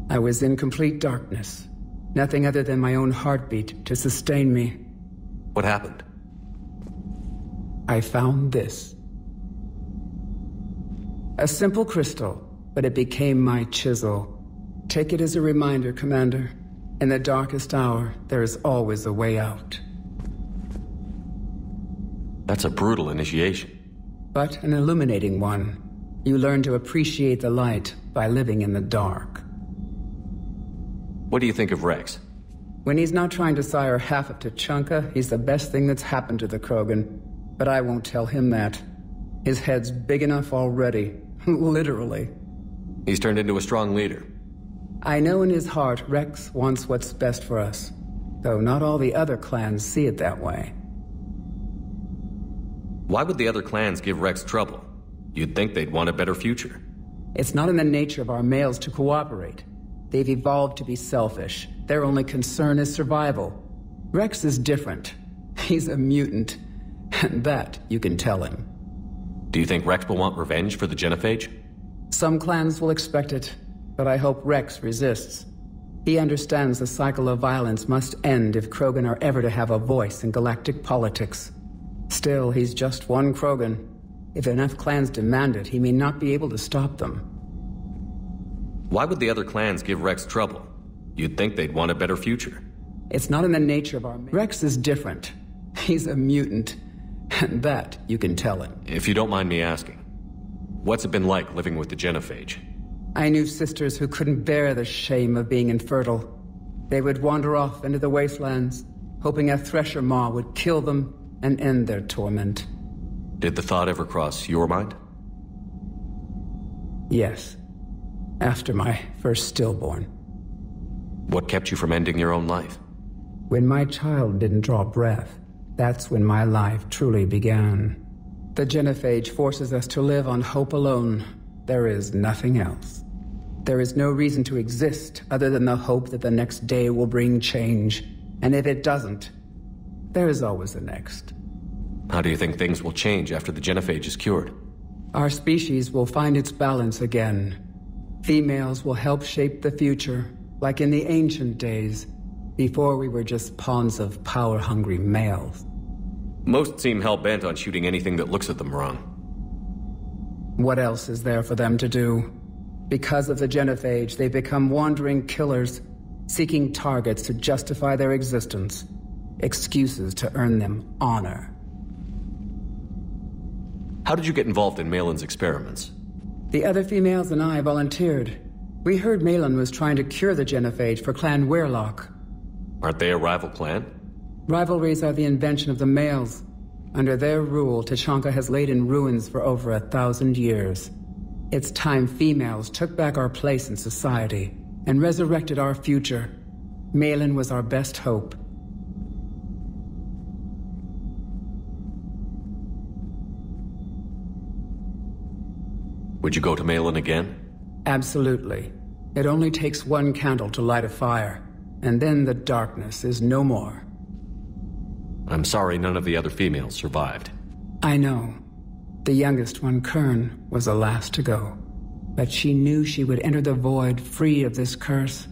I was in complete darkness. Nothing other than my own heartbeat to sustain me. What happened? I found this. A simple crystal, but it became my chisel. Take it as a reminder, Commander. In the darkest hour, there is always a way out. That's a brutal initiation. But an illuminating one. You learn to appreciate the light by living in the dark. What do you think of Rex? When he's not trying to sire half of Tuchanka, he's the best thing that's happened to the Krogan. But I won't tell him that. His head's big enough already. Literally. He's turned into a strong leader. I know in his heart Rex wants what's best for us. Though not all the other clans see it that way. Why would the other clans give Rex trouble? You'd think they'd want a better future. It's not in the nature of our males to cooperate. They've evolved to be selfish. Their only concern is survival. Rex is different. He's a mutant. And that you can tell him. Do you think Rex will want revenge for the Genophage? Some clans will expect it, but I hope Rex resists. He understands the cycle of violence must end if Krogan are ever to have a voice in galactic politics. Still, he's just one Krogan. If enough clans demand it, he may not be able to stop them. Why would the other clans give Rex trouble? You'd think they'd want a better future. It's not in the nature of our... Rex is different. He's a mutant. And that you can tell him. If you don't mind me asking, what's it been like living with the Genophage? I knew sisters who couldn't bear the shame of being infertile. They would wander off into the wastelands, hoping a thresher maw would kill them and end their torment. Did the thought ever cross your mind? Yes. After my first stillborn. What kept you from ending your own life? When my child didn't draw breath, that's when my life truly began. The Genophage forces us to live on hope alone. There is nothing else. There is no reason to exist other than the hope that the next day will bring change. And if it doesn't, there is always the next. How do you think things will change after the Genophage is cured? Our species will find its balance again. Females will help shape the future, like in the ancient days, before we were just pawns of power-hungry males. Most seem hell-bent on shooting anything that looks at them wrong. What else is there for them to do? Because of the Genophage, they become wandering killers, seeking targets to justify their existence, excuses to earn them honor. How did you get involved in Malin's experiments? The other females and I volunteered. We heard Malin was trying to cure the Genophage for Clan Weirlock. Aren't they a rival clan? Rivalries are the invention of the males. Under their rule, Tuchanka has laid in ruins for over 1,000 years. It's time females took back our place in society and resurrected our future. Malin was our best hope. Would you go to Malin again? Absolutely. It only takes one candle to light a fire, and then the darkness is no more. I'm sorry none of the other females survived. I know. The youngest one, Kern, was the last to go. But she knew she would enter the void free of this curse,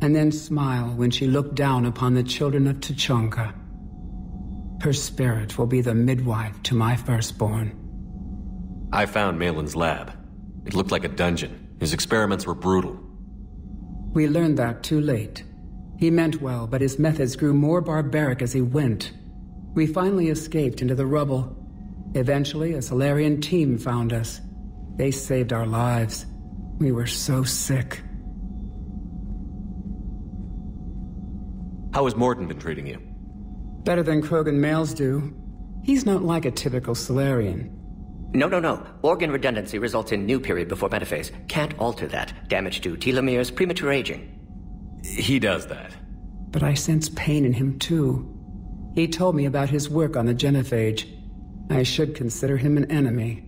and then smile when she looked down upon the children of Tuchanka. Her spirit will be the midwife to my firstborn. I found Malin's lab. It looked like a dungeon. His experiments were brutal. We learned that too late. He meant well, but his methods grew more barbaric as he went. We finally escaped into the rubble. Eventually, a Salarian team found us. They saved our lives. We were so sick. How has Morton been treating you? Better than Krogan males do. He's not like a typical Salarian. No. Organ redundancy results in new period before metaphase. Can't alter that. Damage to telomeres, premature aging. He does that. But I sense pain in him too. He told me about his work on the Genophage. I should consider him an enemy.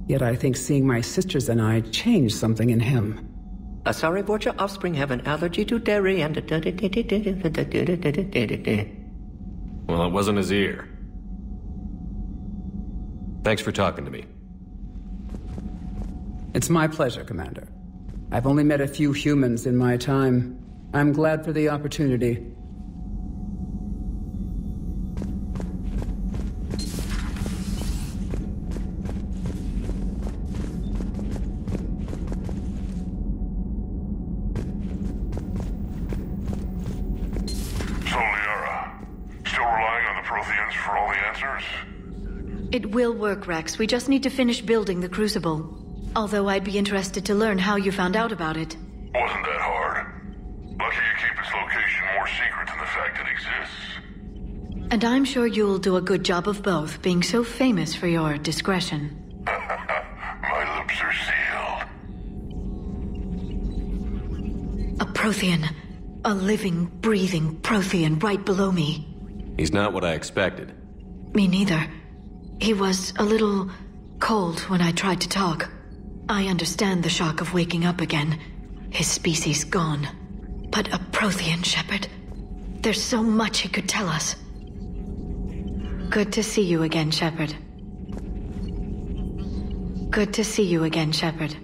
Yet I think seeing my sisters and I changed something in him. Asari Borgia offspring have an allergy to dairy and... Well, it wasn't his ear. Thanks for talking to me. It's my pleasure, Commander. I've only met a few humans in my time. I'm glad for the opportunity. It will work, Rex. We just need to finish building the Crucible. Although I'd be interested to learn how you found out about it. Wasn't that hard. Lucky you keep its location more secret than the fact it exists. And I'm sure you'll do a good job of both, being so famous for your discretion. My lips are sealed. A Prothean. A living, breathing Prothean right below me. He's not what I expected. Me neither. He was a little cold when I tried to talk. I understand the shock of waking up again. His species gone. But a Prothean, Shepard. There's so much he could tell us. Good to see you again, Shepard. Good to see you again, Shepard.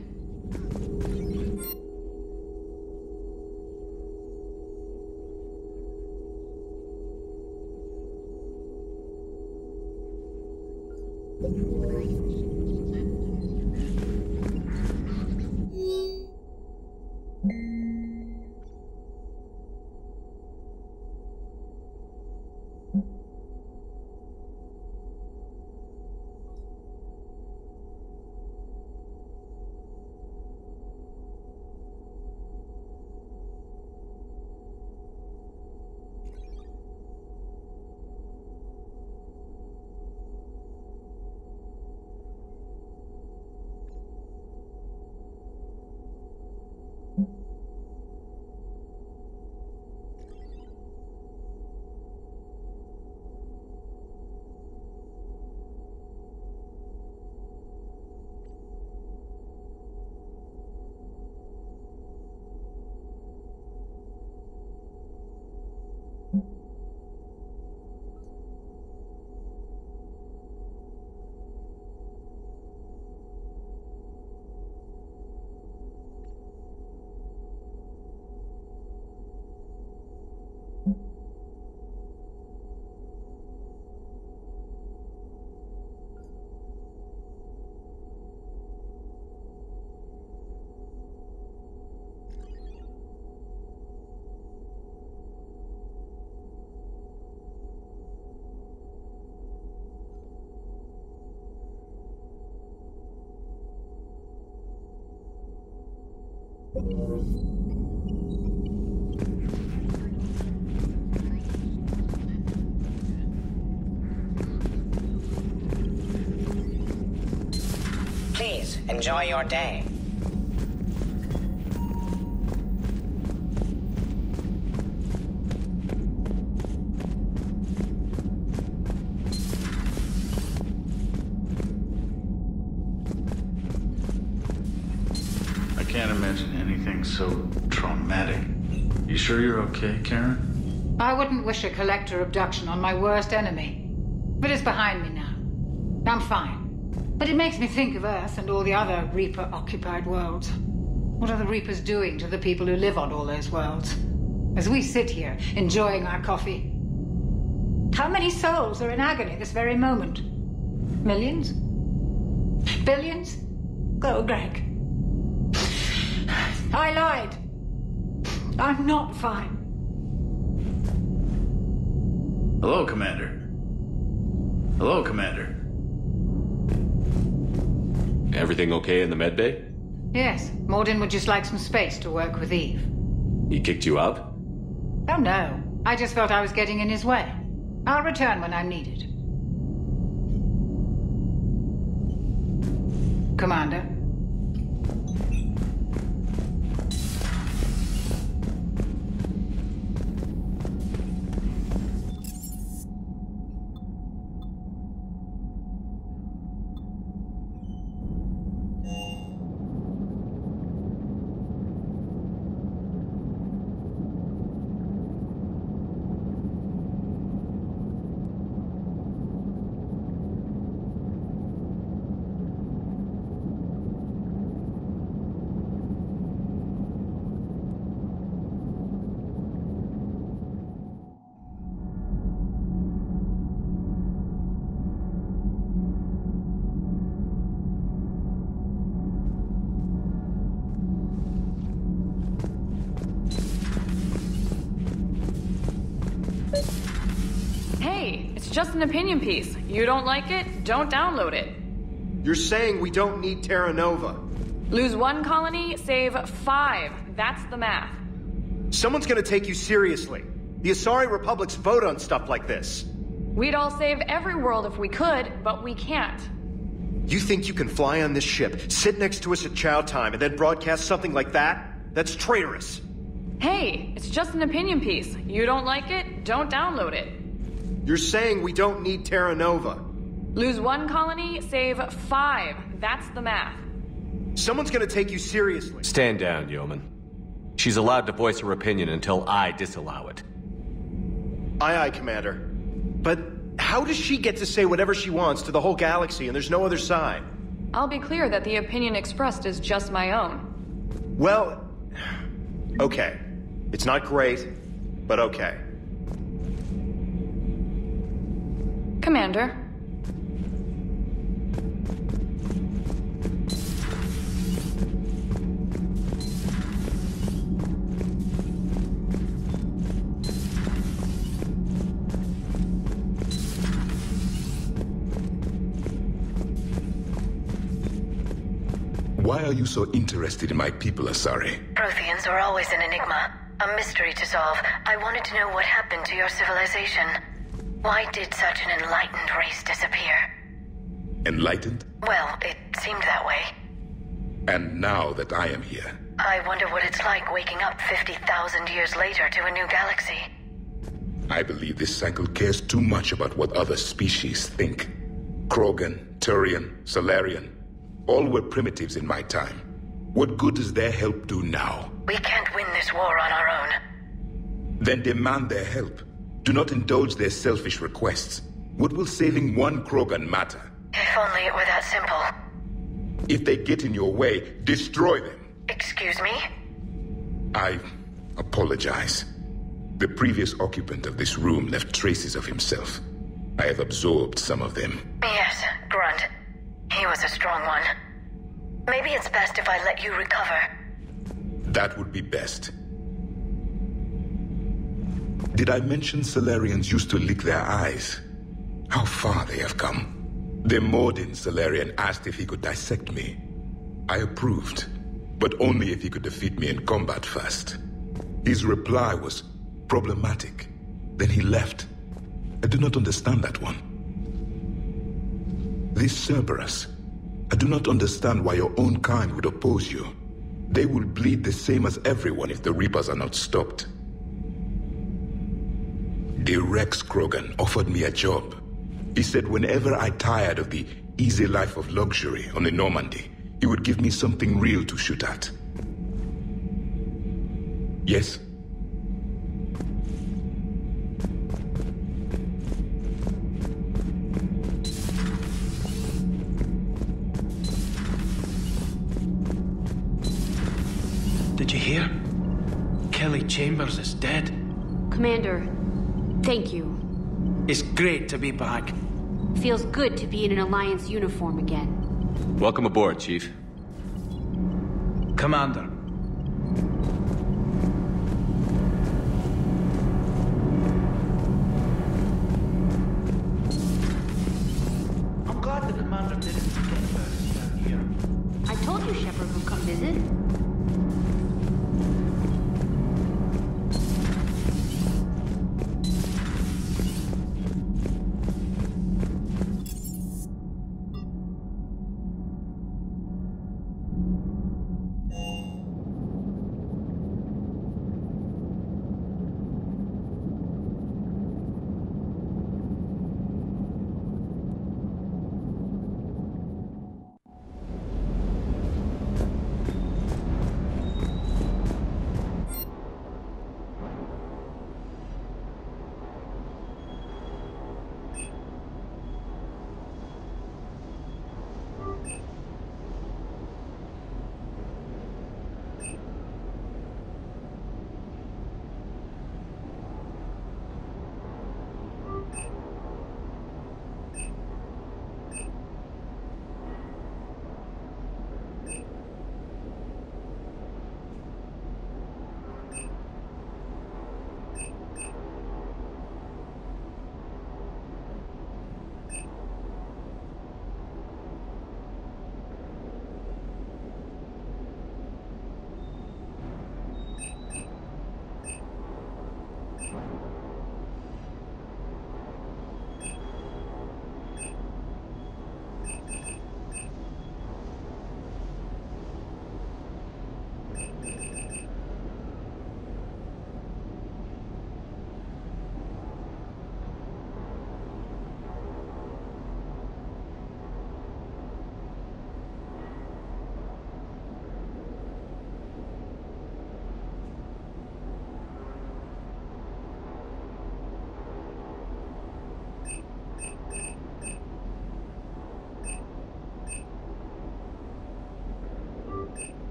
Please, enjoy your day. can't imagine anything so traumatic. You sure you're okay, Karen? I wouldn't wish a collector abduction on my worst enemy. But it's behind me now. I'm fine. But it makes me think of Earth and all the other Reaper-occupied worlds. What are the Reapers doing to the people who live on all those worlds? As we sit here, enjoying our coffee. How many souls are in agony this very moment? Millions? Billions? Go, Greg. I lied. I'm not fine. Hello, Commander. Hello, Commander. Everything okay in the medbay? Yes, Morden would just like some space to work with Eve. He kicked you out? Oh no, I just felt I was getting in his way. I'll return when I'm needed. Commander. Just an opinion piece. You don't like it, don't download it. You're saying we don't need Terra Nova. Lose 1 colony, save 5. That's the math. Someone's gonna take you seriously. The Asari Republics vote on stuff like this. We'd all save every world if we could, but we can't. You think you can fly on this ship, sit next to us at chow time, and then broadcast something like that? That's traitorous. Hey, it's just an opinion piece. You don't like it, don't download it. You're saying we don't need Terra Nova. Lose 1 colony, save 5. That's the math. Someone's gonna take you seriously. Stand down, Yeoman. She's allowed to voice her opinion until I disallow it. Aye, aye, Commander. But how does she get to say whatever she wants to the whole galaxy and there's no other side? I'll be clear that the opinion expressed is just my own. Well, okay. It's not great, but okay. Commander. Why are you so interested in my people, Asari? Protheans are always an enigma, a mystery to solve. I wanted to know what happened to your civilization. Why did such an enlightened race disappear? Enlightened? Well, it seemed that way. And now that I am here... I wonder what it's like waking up 50,000 years later to a new galaxy. I believe this cycle cares too much about what other species think. Krogan, Turian, Salarian, all were primitives in my time. What good does their help do now? We can't win this war on our own. Then demand their help. Do not indulge their selfish requests. What will saving 1 Krogan matter? If only it were that simple. If they get in your way, destroy them. Excuse me? I apologize. The previous occupant of this room left traces of himself. I have absorbed some of them. Yes, Grunt. He was a strong one. Maybe it's best if I let you recover. That would be best. Did I mention Salarians used to lick their eyes? How far they have come. The Morden Salarian asked if he could dissect me. I approved, but only if he could defeat me in combat first. His reply was problematic. Then he left. I do not understand that one. This Cerberus, I do not understand why your own kind would oppose you. They will bleed the same as everyone if the Reapers are not stopped. The Rex Krogan offered me a job. He said whenever I tired of the easy life of luxury on the Normandy, he would give me something real to shoot at. Yes? Did you hear? Kelly Chambers is dead. Commander, thank you. It's great to be back. Feels good to be in an Alliance uniform again. Welcome aboard, Chief. Commander. I'm glad the Commander didn't forget about us down here. I told you Shepard would come visit.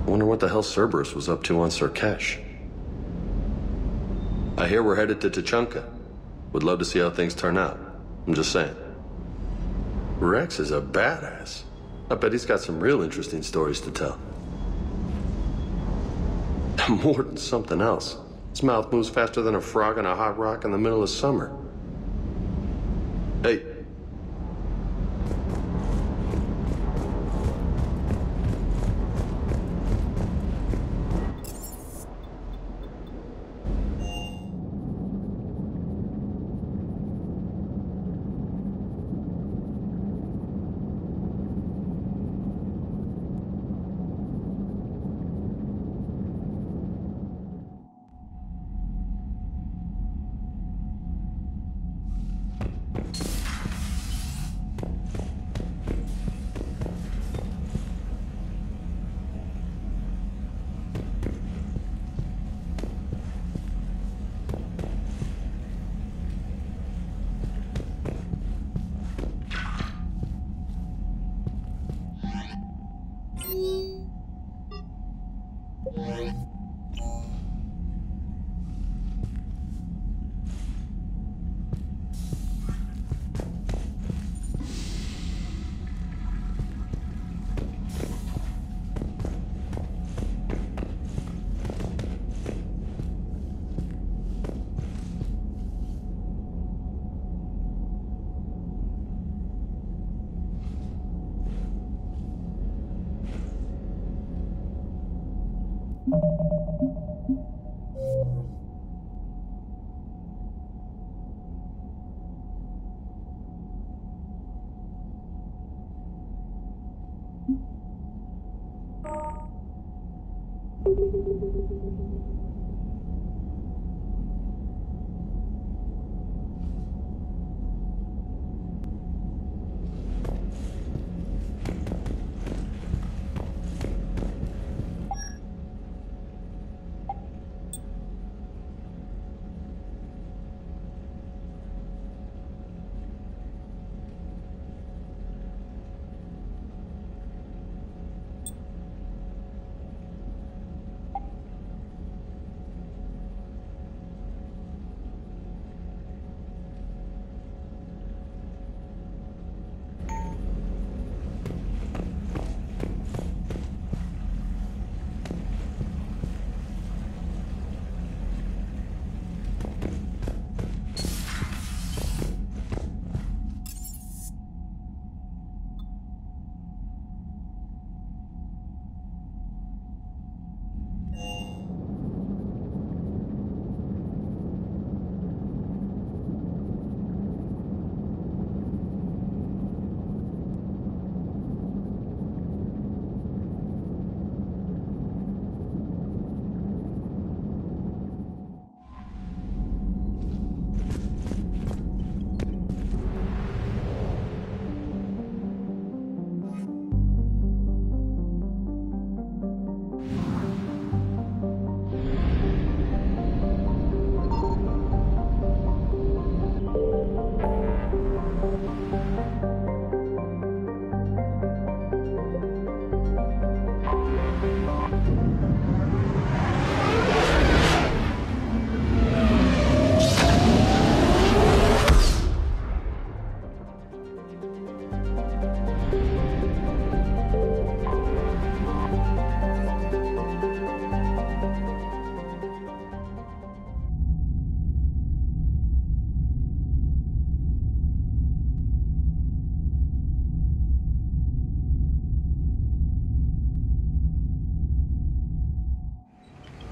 I wonder what the hell Cerberus was up to on Surkesh. I hear we're headed to Tuchanka. Would love to see how things turn out. I'm just saying. Rex is a badass. I bet he's got some real interesting stories to tell. More than something else. His mouth moves faster than a frog on a hot rock in the middle of summer. Hey.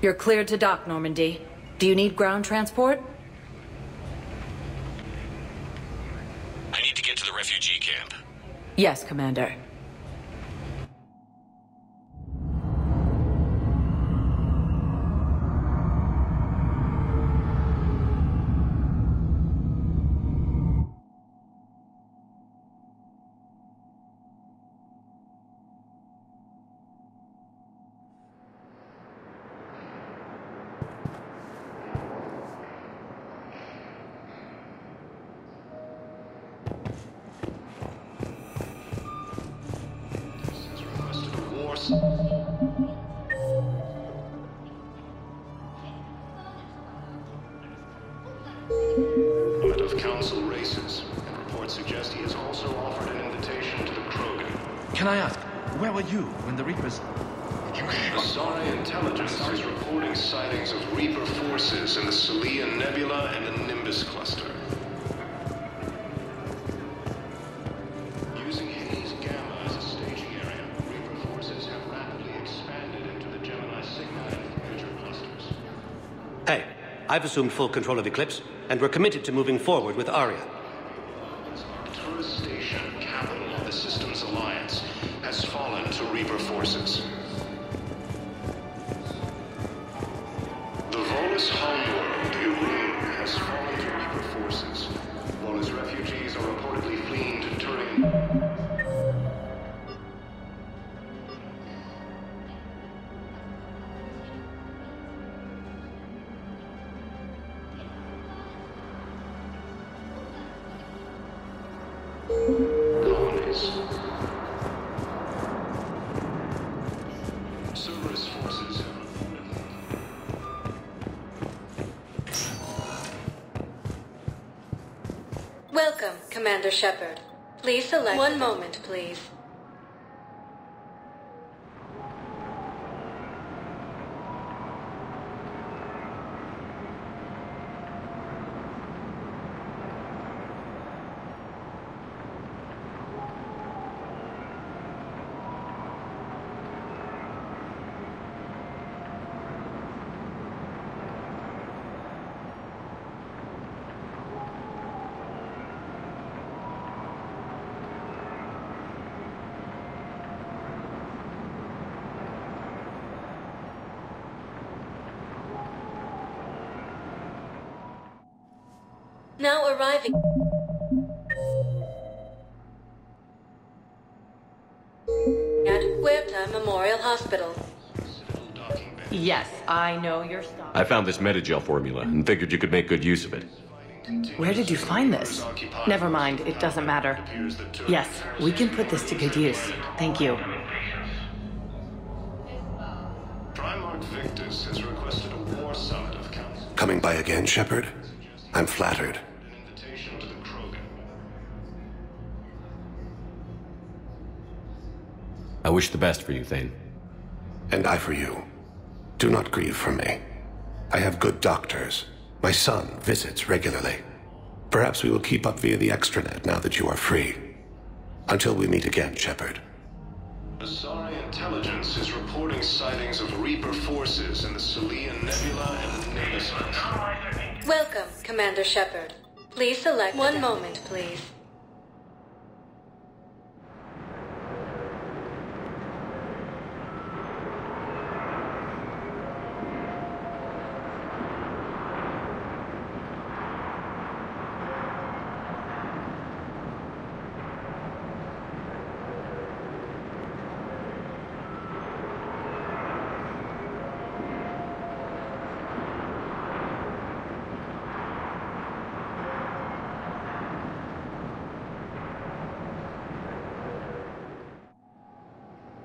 You're cleared to dock, Normandy. Do you need ground transport? I need to get to the refugee camp. Yes, Commander. Limit of Council races. Reports suggest he has also offered an invitation to the Krogan. Can I ask, where were you when the Reapers... Asari intelligence is reporting sightings of Reaper forces in the Salarian Nebula and the Nimbus cluster. Using Hades Gamma as a staging area, Reaper forces have rapidly expanded into the Gemini Sigma and Voyager clusters. Hey, I've assumed full control of Eclipse, and we're committed to moving forward with Aria. Tourist Station, capital of the Systems Alliance, has fallen to Reaper forces. The Volus homeworld, Urim, has fallen to Reaper forces. Volus refugees are reportedly fleeing to Turian... Cerberus forces have Commander Shepard. Please select... One moment, please. Now arriving at Huerta Memorial Hospital. Yes, I know your stuff. I found this Metagel formula and figured you could make good use of it. Where did you find this? Never mind, it doesn't matter. Yes, we can put this to good use. Thank you. Primarch Victus has requested a war summit of council. Coming by again, Shepard? I'm flattered. An invitation to the Krogan. I wish the best for you, Thane. And I for you. Do not grieve for me. I have good doctors. My son visits regularly. Perhaps we will keep up via the extranet now that you are free. Until we meet again, Shepard. Asari intelligence is reporting sightings of Reaper forces in the Salarian Nebula and Nemesis. Welcome, Commander Shepard. Please select... One moment, please.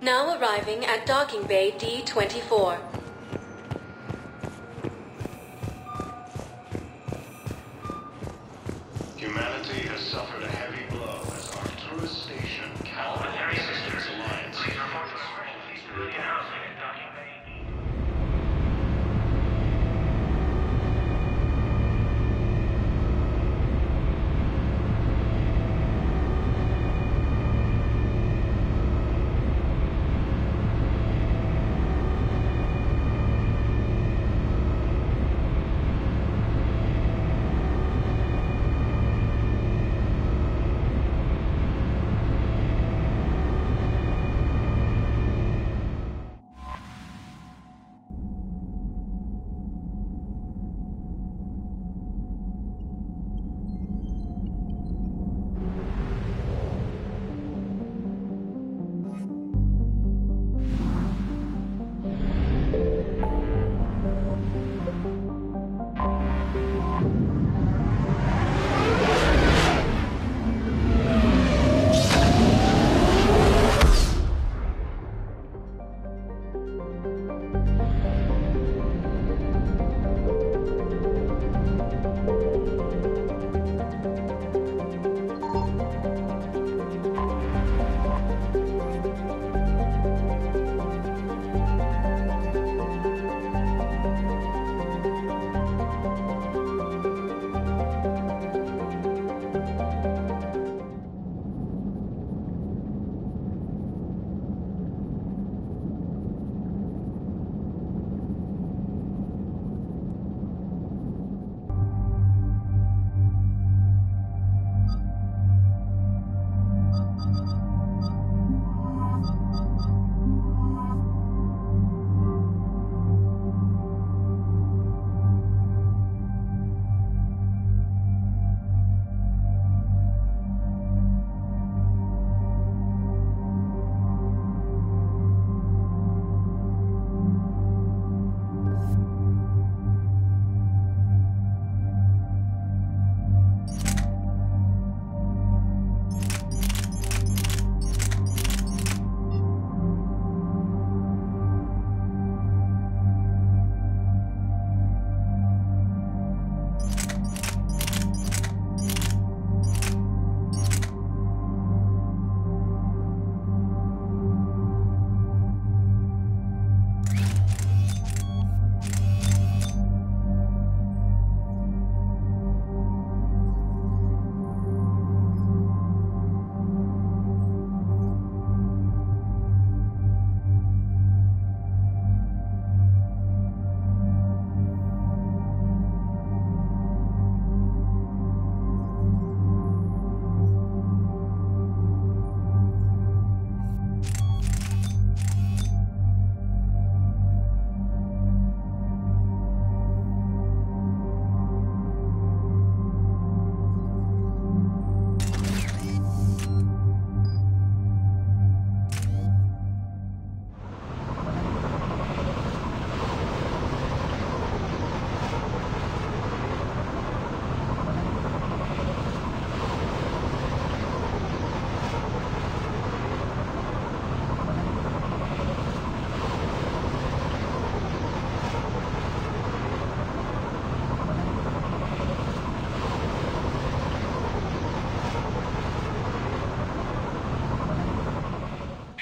Now arriving at Docking Bay D-24. Humanity has suffered a heavy blow as Arcturus Station, Cavalry Systems Alliance. Please report to civilian housing at Docking Bay.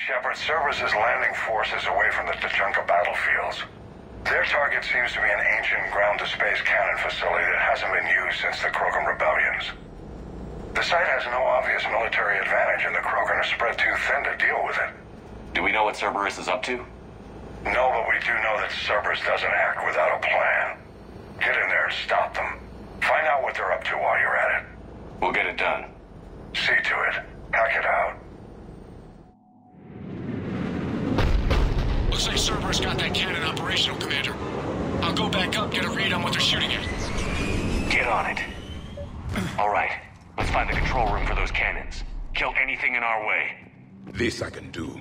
Shepard, Cerberus' landing force is away from the Tuchanka battlefields. Their target seems to be an ancient ground-to-space cannon facility that hasn't been used since the Krogan rebellions. The site has no obvious military advantage, and the Krogan are spread too thin to deal with it. Do we know what Cerberus is up to? No, but we do know that Cerberus doesn't act without a plan. Get in there and stop them. Find out what they're up to while you're at it. We'll get it done. See to it. Hack it out. Looks like Cerberus got that cannon operational, Commander. I'll go back up, get a read on what they're shooting at. Get on it. All right, let's find the control room for those cannons. Kill anything in our way. This I can do.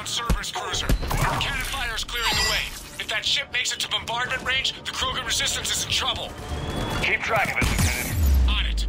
Cerberus cruiser. Cannon fire is clearing the way. If that ship makes it to bombardment range, the Krogan resistance is in trouble. Keep track of it, Lieutenant. On it.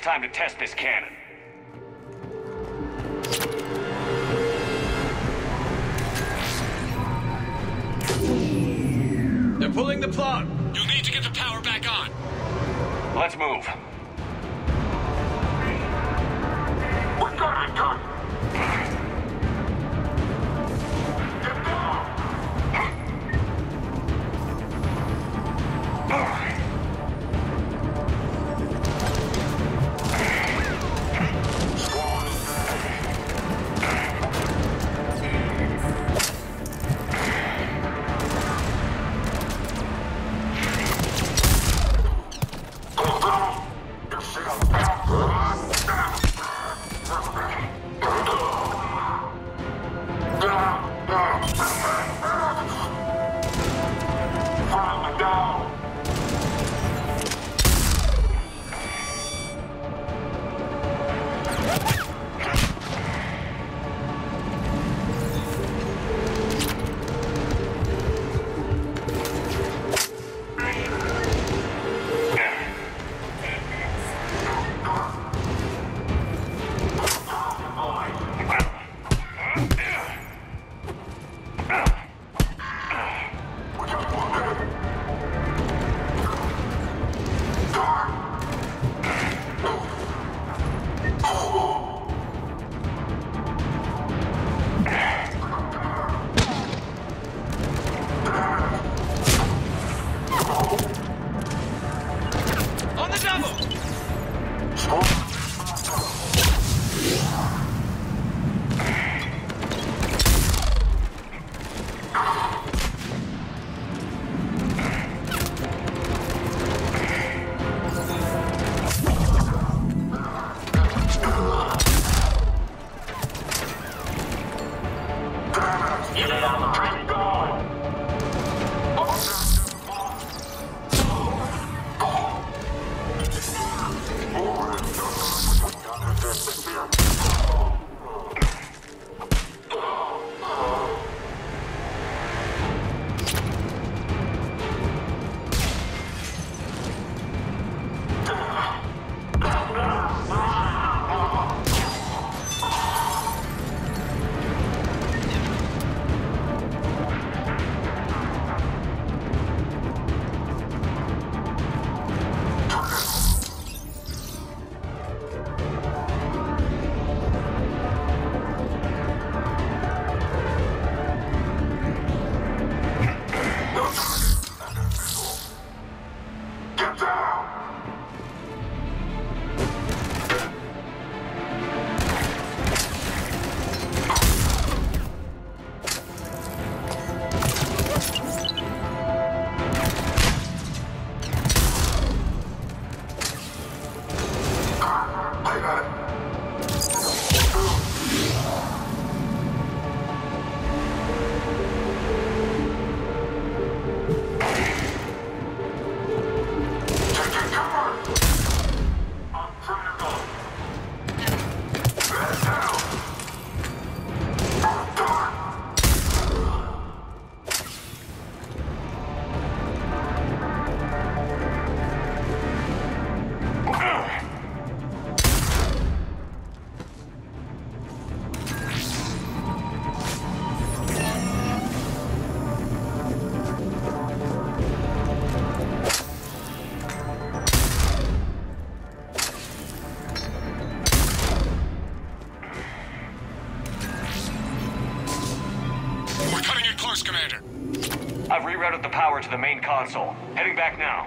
Time to test this cannon. They're pulling the plug. You'll need to get the power back on. Let's move. We got it done. I've rerouted the power to the main console. Heading back now.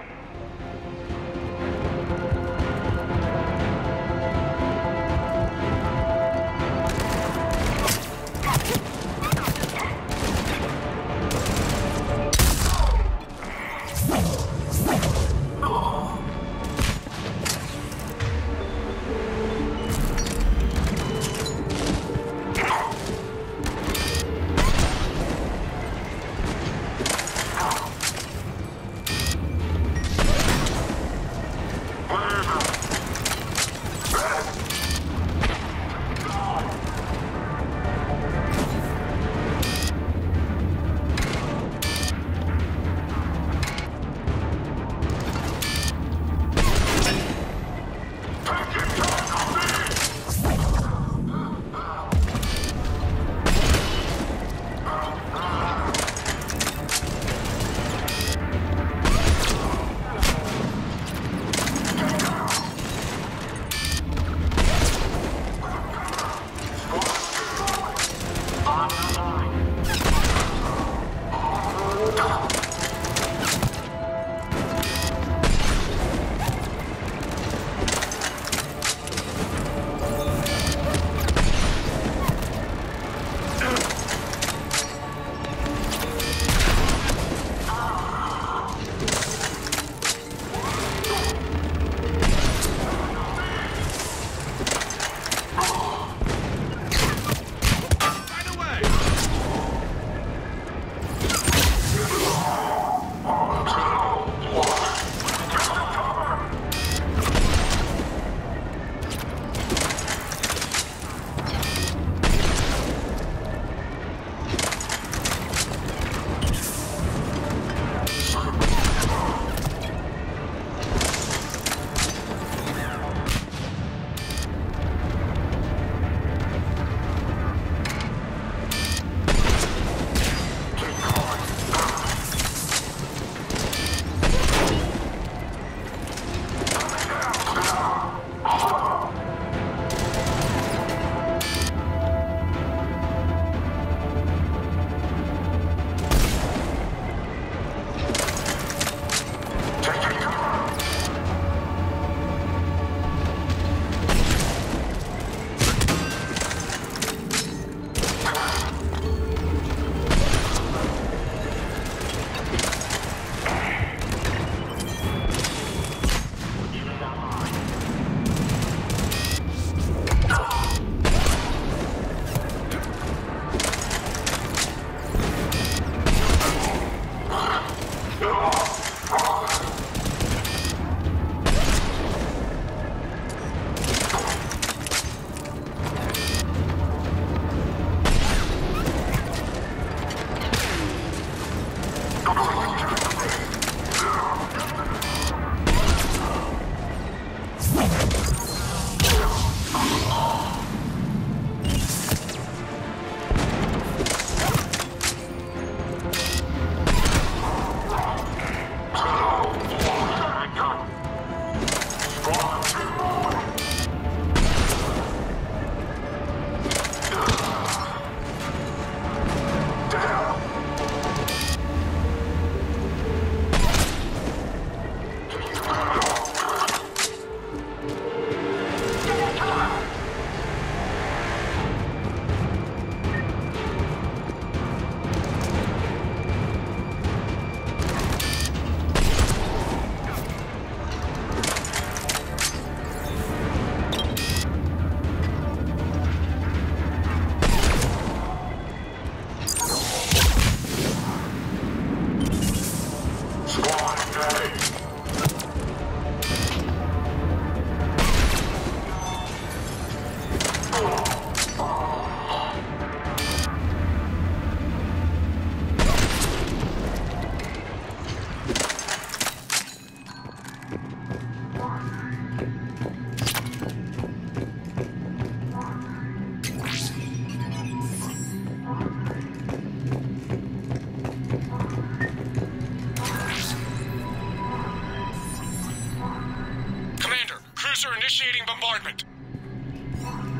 Initiating bombardment.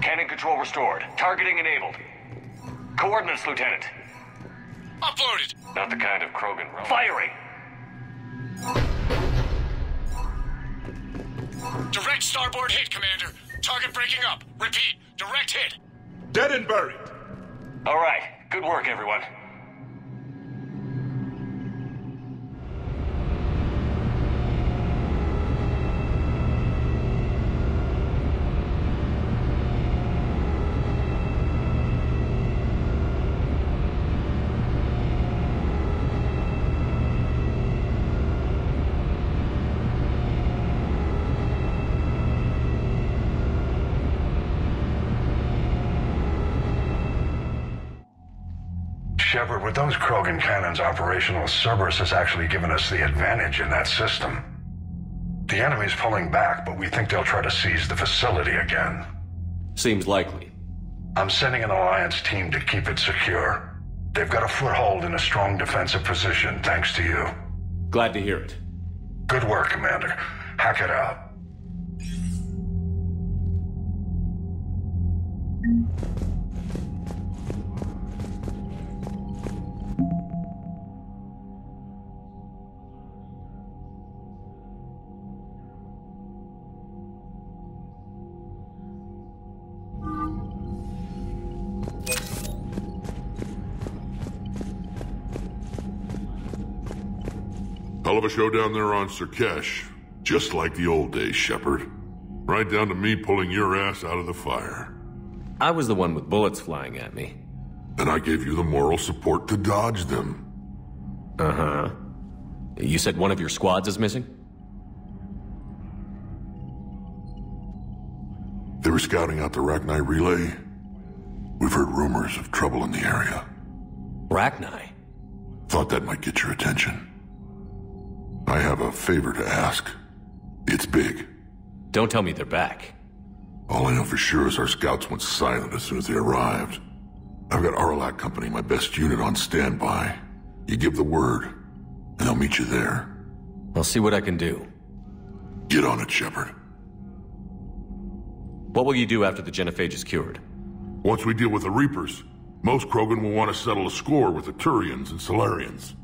Cannon control restored. Targeting enabled. Coordinates, Lieutenant. Uploaded. Not the kind of Krogan robot. Firing! Direct starboard hit, Commander. Target breaking up. Repeat, direct hit. Dead and buried. All right. Good work, everyone. Shepard, with those Krogan cannons operational, Cerberus has actually given us the advantage in that system. The enemy's pulling back, but we think they'll try to seize the facility again. Seems likely. I'm sending an Alliance team to keep it secure. They've got a foothold in a strong defensive position, thanks to you. Glad to hear it. Good work, Commander. Hack it out. Hell of a show down there on Surkesh. Just like the old days, Shepard. Right down to me pulling your ass out of the fire. I was the one with bullets flying at me. And I gave you the moral support to dodge them. Uh-huh. You said one of your squads is missing? They were scouting out the Rachni relay. We've heard rumors of trouble in the area. Rachni? Thought that might get your attention. I have a favor to ask. It's big. Don't tell me they're back. All I know for sure is our scouts went silent as soon as they arrived. I've got Aralak Company, my best unit, on standby. You give the word, and I'll meet you there. I'll see what I can do. Get on it, Shepard. What will you do after the Genophage is cured? Once we deal with the Reapers, most Krogan will want to settle a score with the Turians and Salarians.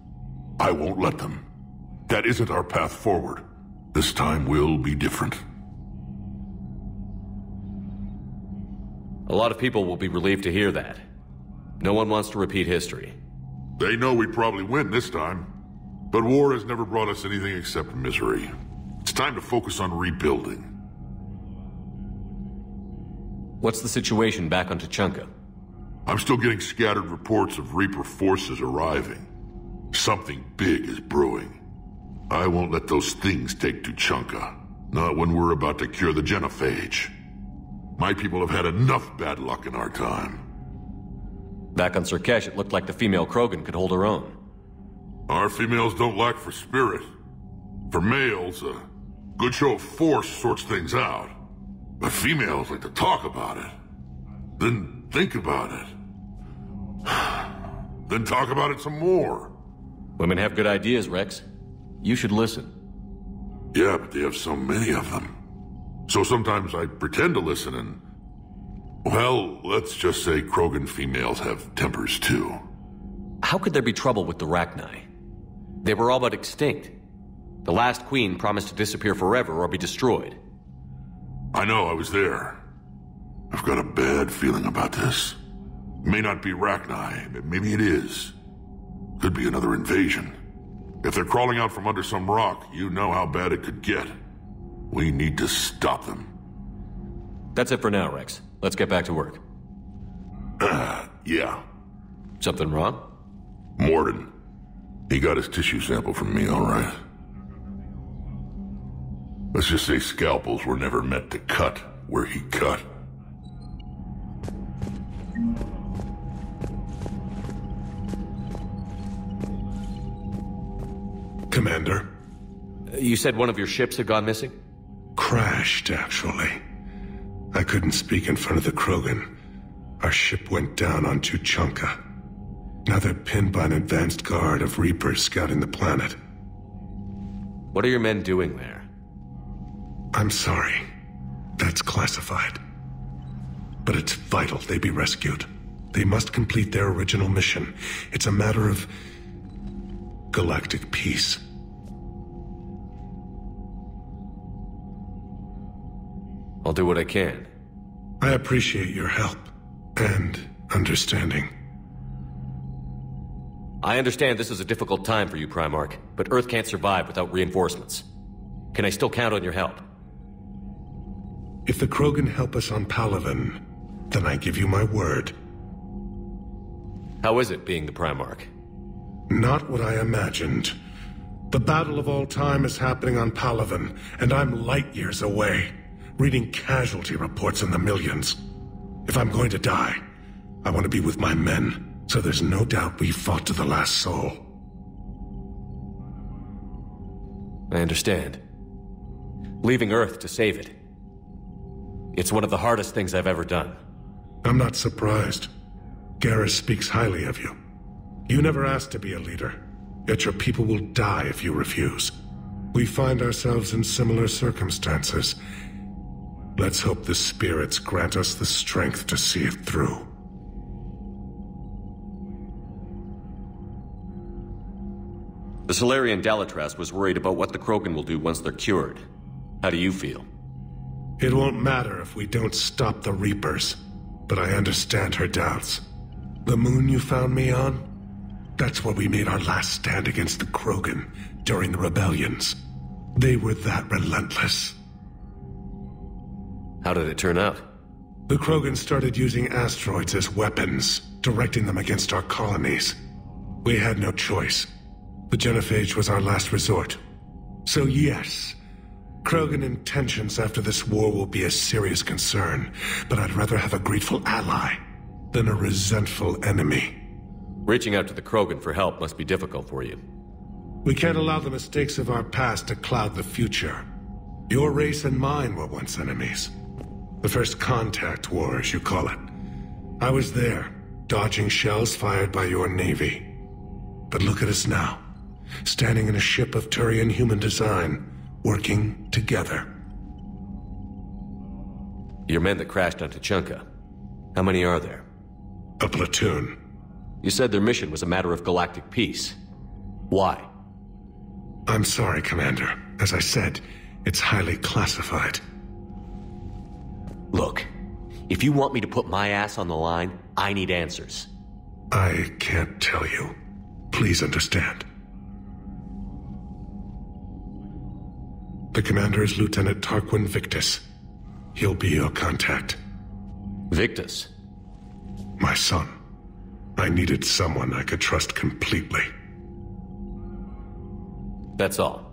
I won't let them. That isn't our path forward. This time will be different. A lot of people will be relieved to hear that. No one wants to repeat history. They know we'd probably win this time. But war has never brought us anything except misery. It's time to focus on rebuilding. What's the situation back on Tuchanka? I'm still getting scattered reports of Reaper forces arriving. Something big is brewing. I won't let those things take Tuchanka. Not when we're about to cure the Genophage. My people have had enough bad luck in our time. Back on Cerkesh, it looked like the female Krogan could hold her own. Our females don't lack for spirit. For males, a good show of force sorts things out. But females like to talk about it. Then think about it. Then talk about it some more. Women have good ideas, Rex. You should listen. Yeah, but they have so many of them. So sometimes I pretend to listen and... Well, let's just say Krogan females have tempers too. How could there be trouble with the Rachni? They were all but extinct. The last queen promised to disappear forever or be destroyed. I know, I was there. I've got a bad feeling about this. It may not be Rachni, but maybe it is. Could be another invasion. If they're crawling out from under some rock, you know how bad it could get. We need to stop them. That's it for now, Rex. Let's get back to work. Yeah. Something wrong? Morden. He got his tissue sample from me, all right. Let's just say scalpels were never meant to cut where he cut. Commander? You said one of your ships had gone missing? Crashed, actually. I couldn't speak in front of the Krogan. Our ship went down on Tuchanka. Now they're pinned by an advanced guard of Reapers scouting the planet. What are your men doing there? I'm sorry. That's classified. But it's vital they be rescued. They must complete their original mission. It's a matter of galactic peace. I'll do what I can. I appreciate your help and understanding. I understand this is a difficult time for you, Primarch, but Earth can't survive without reinforcements. Can I still count on your help? If the Krogan help us on Palaven, then I give you my word. How is it being the Primarch? Not what I imagined. The battle of all time is happening on Palaven, and I'm light years away, reading casualty reports in the millions. If I'm going to die, I want to be with my men, so there's no doubt we fought to the last soul. I understand. Leaving Earth to save it. It's one of the hardest things I've ever done. I'm not surprised. Garrus speaks highly of you. You never asked to be a leader, yet your people will die if you refuse. We find ourselves in similar circumstances. Let's hope the spirits grant us the strength to see it through. The Salarian Dalatras was worried about what the Krogan will do once they're cured. How do you feel? It won't matter if we don't stop the Reapers, but I understand her doubts. The moon you found me on? That's where we made our last stand against the Krogan during the rebellions. They were that relentless. How did it turn out? The Krogan started using asteroids as weapons, directing them against our colonies. We had no choice. The Genophage was our last resort. So yes, Krogan intentions after this war will be a serious concern, but I'd rather have a grateful ally than a resentful enemy. Reaching out to the Krogan for help must be difficult for you. We can't allow the mistakes of our past to cloud the future. Your race and mine were once enemies. The first contact war, as you call it. I was there, dodging shells fired by your navy. But look at us now, standing in a ship of Turian human design, working together. Your men that crashed on Tuchanka. How many are there? A platoon. You said their mission was a matter of galactic peace. Why? I'm sorry, Commander. As I said, it's highly classified. Look, if you want me to put my ass on the line, I need answers. I can't tell you. Please understand. The commander is Lieutenant Tarquin Victus. He'll be your contact. Victus? My son. I needed someone I could trust completely. That's all.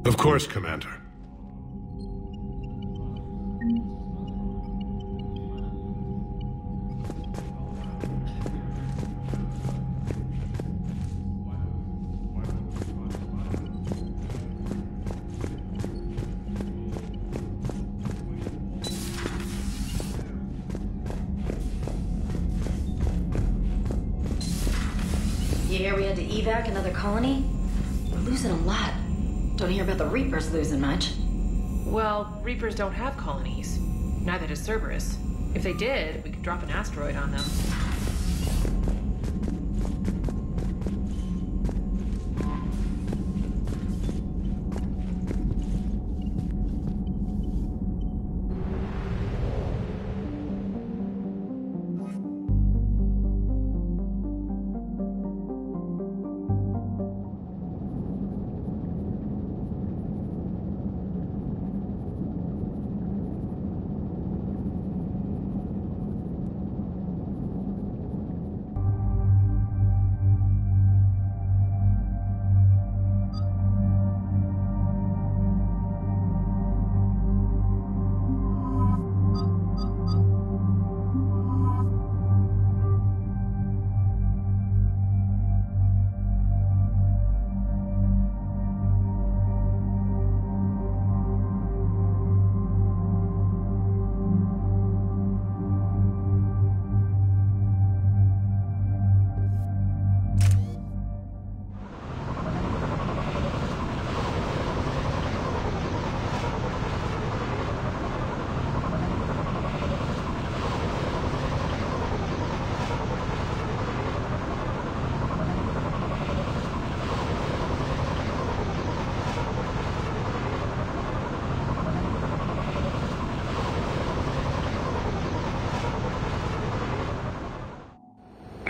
Of course, Commander. You hear we had to evac another colony? We're losing a lot. Don't hear about the Reapers losing much. Well, Reapers don't have colonies. Neither does Cerberus. If they did, we could drop an asteroid on them.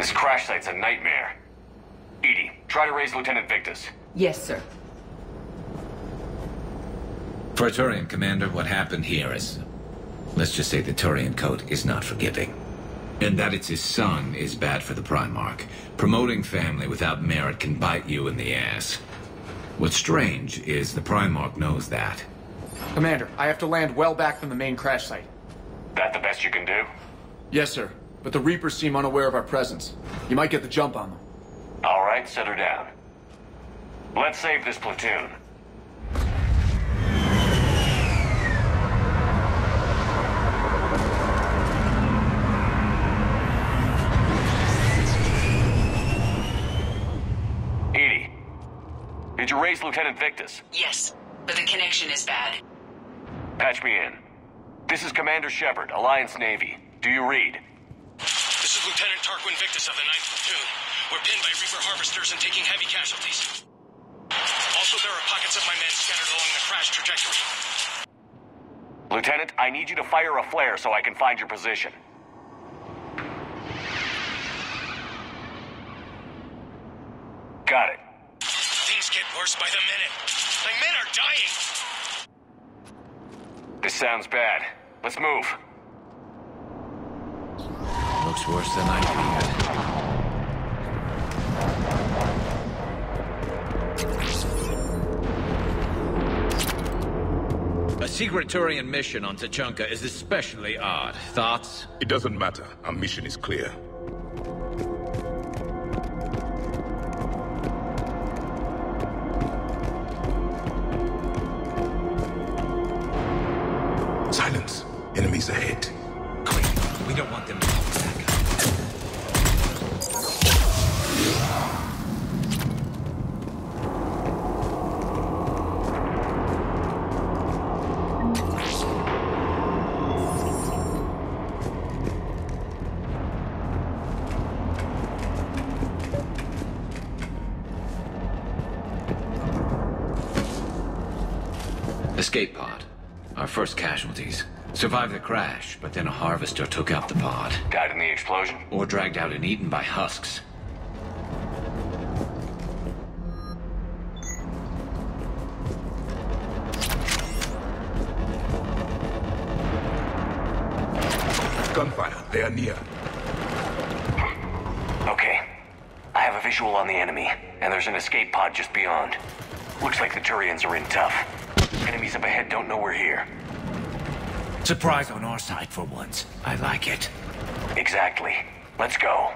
This crash site's a nightmare. Edie, try to raise Lieutenant Victus. Yes, sir. For a Turian commander, what happened here is... let's just say the Turian code is not forgiving. And that it's his son is bad for the Primarch. Promoting family without merit can bite you in the ass. What's strange is the Primarch knows that. Commander, I have to land well back from the main crash site. That the best you can do? Yes, sir. But the Reapers seem unaware of our presence. You might get the jump on them. All right, set her down. Let's save this platoon. Edie, did you raise Lieutenant Victus? Yes, but the connection is bad. Patch me in. This is Commander Shepard, Alliance Navy. Do you read? This is Lieutenant Tarquin Victus of the 9th Platoon. We're pinned by Reaper harvesters and taking heavy casualties. Also, there are pockets of my men scattered along the crash trajectory. Lieutenant, I need you to fire a flare so I can find your position. Got it. Things get worse by the minute. My men are dying! This sounds bad. Let's move. Looks worse than I feared. A secret Turian mission on Tuchanka is especially odd. Thoughts? It doesn't matter. Our mission is clear. Silence. Enemies ahead. Quick, we don't want them to fall back. Escape pod. Our first casualties. Survived the crash, but then a harvester took out the pod. Died in the explosion? Or dragged out and eaten by husks. Gunfire. They are near. Okay. I have a visual on the enemy, and there's an escape pod just beyond. Looks like the Turians are in tough. Enemies up ahead don't know we're here. Surprise on our side for once. I like it. Exactly. Let's go.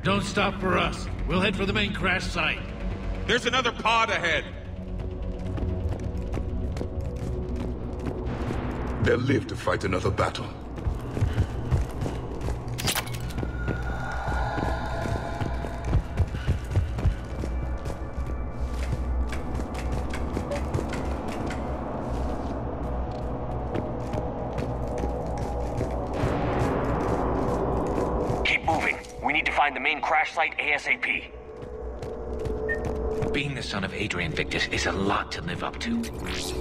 Don't stop for us. We'll head for the main crash site. There's another pod ahead. They'll live to fight another battle. Find the main crash site ASAP. Being the son of Adrian Victus is a lot to live up to.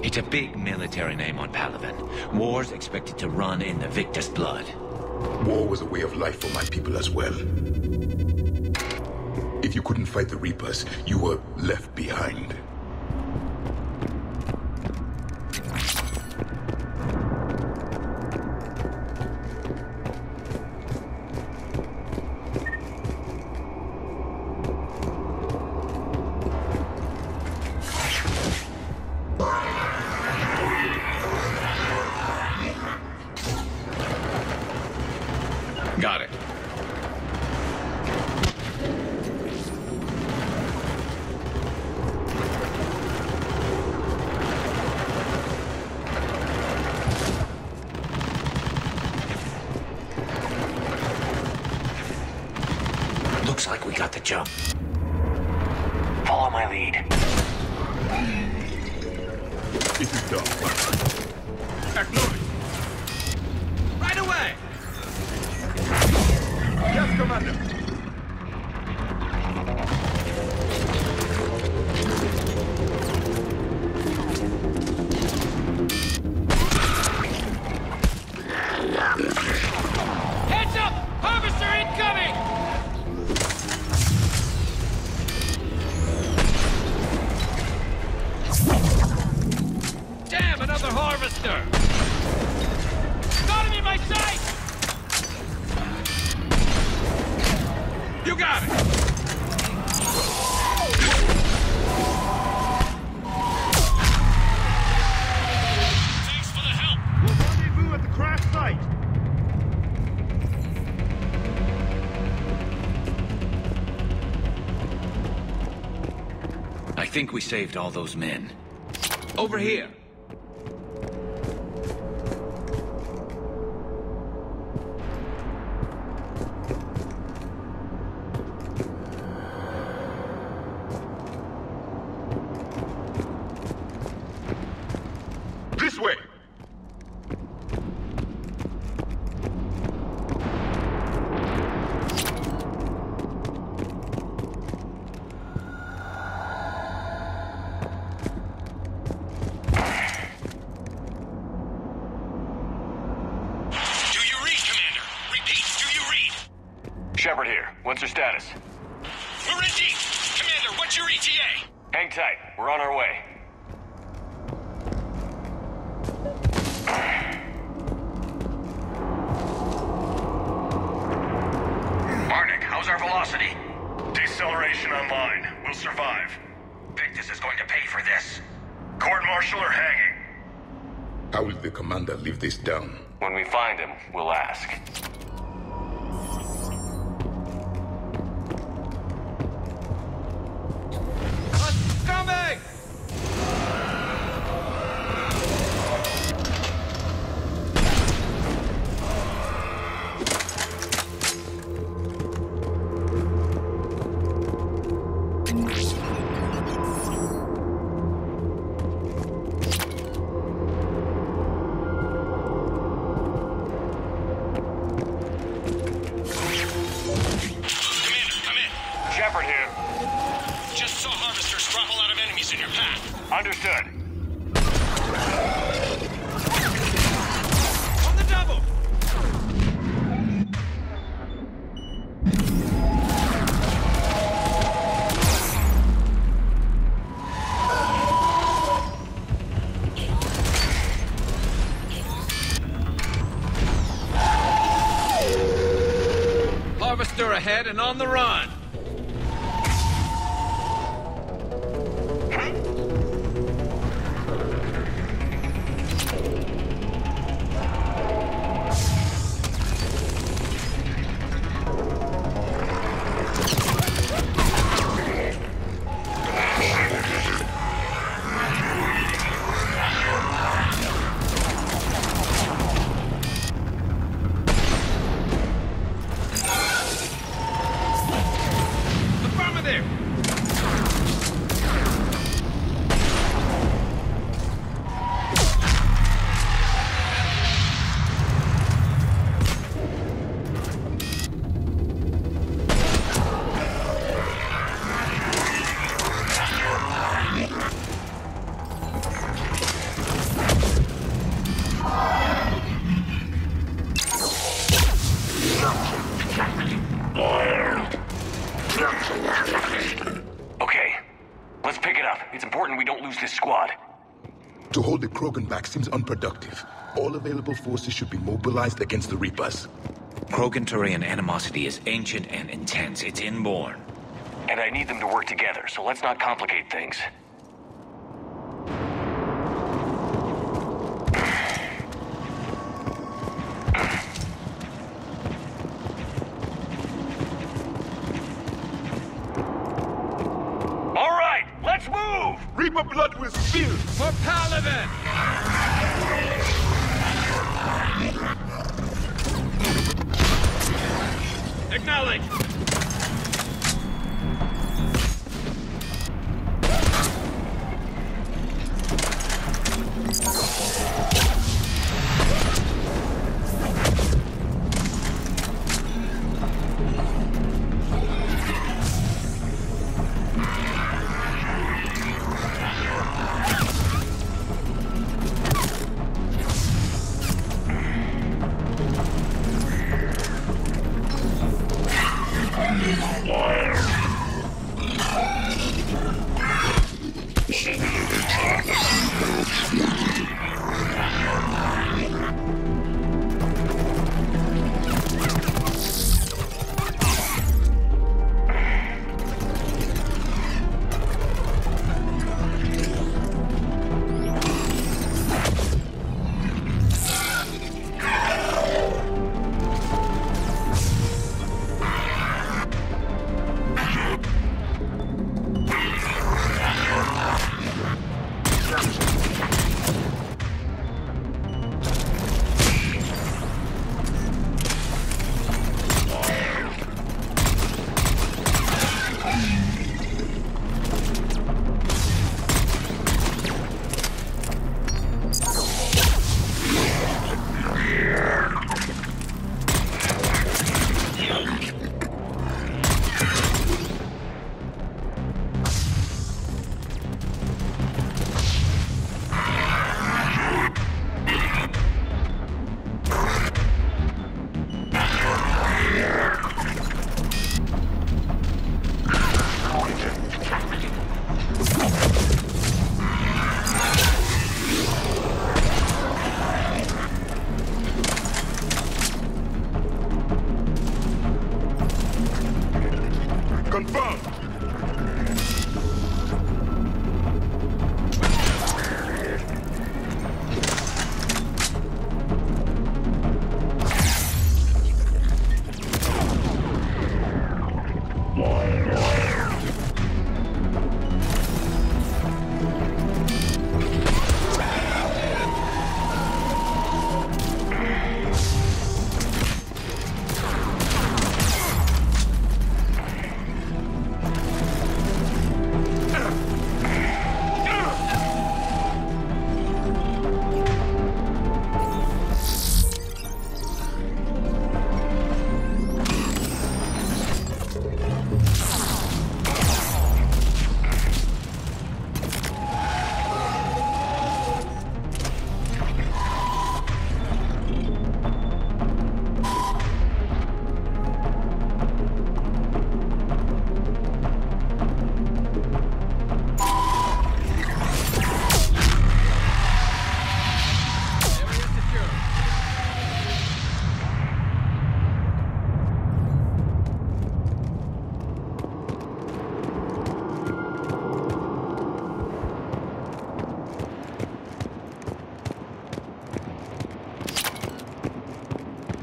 It's a big military name on Palaven. War's expected to run in the Victus blood. War was a way of life for my people as well. If you couldn't fight the Reapers, you were left behind. Got it. Looks like we got the jump. Follow my lead. It is done. Acknowledge. Right away! Yes, Commander. Heads up! Harvester incoming! Damn, another harvester! Got him in my sight! You got it! Thanks for the help! We'll rendezvous at the crash site. I think we saved all those men. Over here. This way! Shepard here. What's your status? We're in deep! Commander, what's your ETA? Hang tight. We're on our way. Marnik, how's our velocity? Deceleration online. We'll survive. Victus is going to pay for this. Court-martial or hanging? How will the commander live this down? When we find him, we'll ask. Coming! Shepard here. Just saw harvesters drop a lot of enemies in your path. Understood. On the double! Harvester ahead and on the run. pick it up. It's important we don't lose this squad. To hold the Krogan back seems unproductive. All available forces should be mobilized against the Reapers. Krogan-Turian animosity is ancient and intense. It's inborn. And I need them to work together, so let's not complicate things. All right, let's move! Reaper blood will spill! For Paladin! Acknowledge!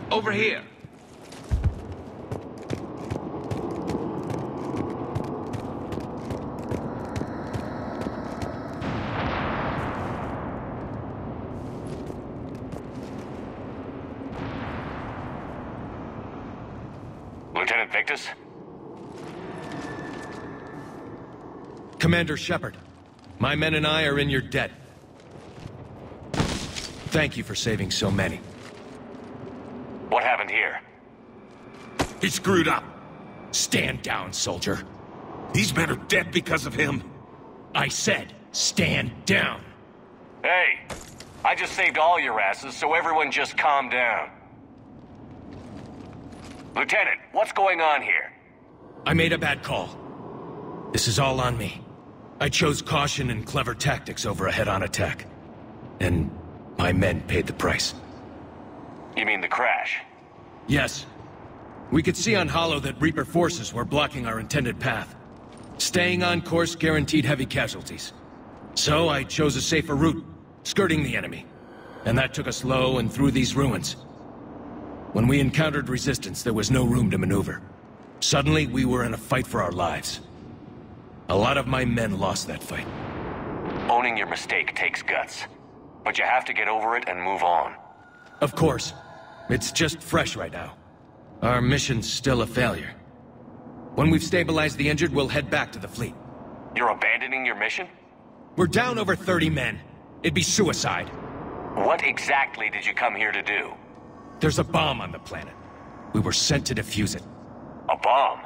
Over here. Lieutenant Victus? Commander Shepard, my men and I are in your debt. Thank you for saving so many. What happened here? He screwed up. Stand down, soldier. These men are dead because of him. I said, stand down. Hey, I just saved all your asses, so everyone just calm down. Lieutenant, what's going on here? I made a bad call. This is all on me. I chose caution and clever tactics over a head-on attack. And my men paid the price. You mean the crash? Yes. We could see on Hollow that Reaper forces were blocking our intended path. Staying on course guaranteed heavy casualties. So I chose a safer route, skirting the enemy. And that took us low and through these ruins. When we encountered resistance, there was no room to maneuver. Suddenly, we were in a fight for our lives. A lot of my men lost that fight. Owning your mistake takes guts. But you have to get over it and move on. Of course. It's just fresh right now. Our mission's still a failure. When we've stabilized the injured, we'll head back to the fleet. You're abandoning your mission? We're down over 30 men. It'd be suicide. What exactly did you come here to do? There's a bomb on the planet. We were sent to defuse it. A bomb?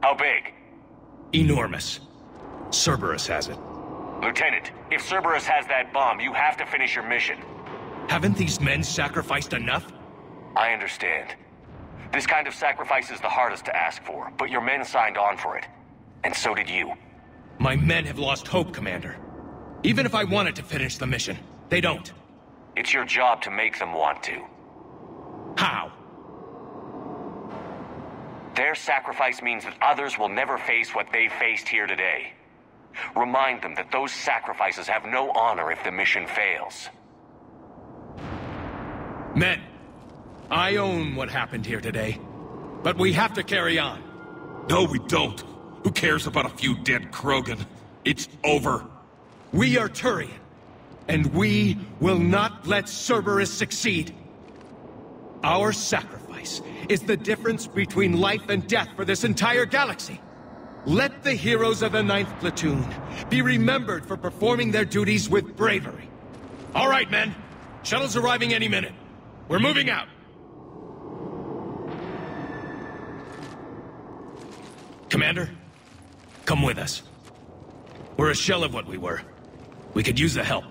How big? Enormous. Cerberus has it. Lieutenant, if Cerberus has that bomb, you have to finish your mission. Haven't these men sacrificed enough? I understand. This kind of sacrifice is the hardest to ask for, but your men signed on for it. And so did you. My men have lost hope, Commander. Even if I wanted to finish the mission, they don't. It's your job to make them want to. How? Their sacrifice means that others will never face what they faced here today. Remind them that those sacrifices have no honor if the mission fails. Men, I own what happened here today, but we have to carry on. No, we don't. Who cares about a few dead Krogan? It's over. We are Turian, and we will not let Cerberus succeed. Our sacrifice is the difference between life and death for this entire galaxy. Let the heroes of the 9th Platoon be remembered for performing their duties with bravery. All right, men. Shuttle's arriving any minute. We're moving out. Commander, come with us. We're a shell of what we were. We could use the help.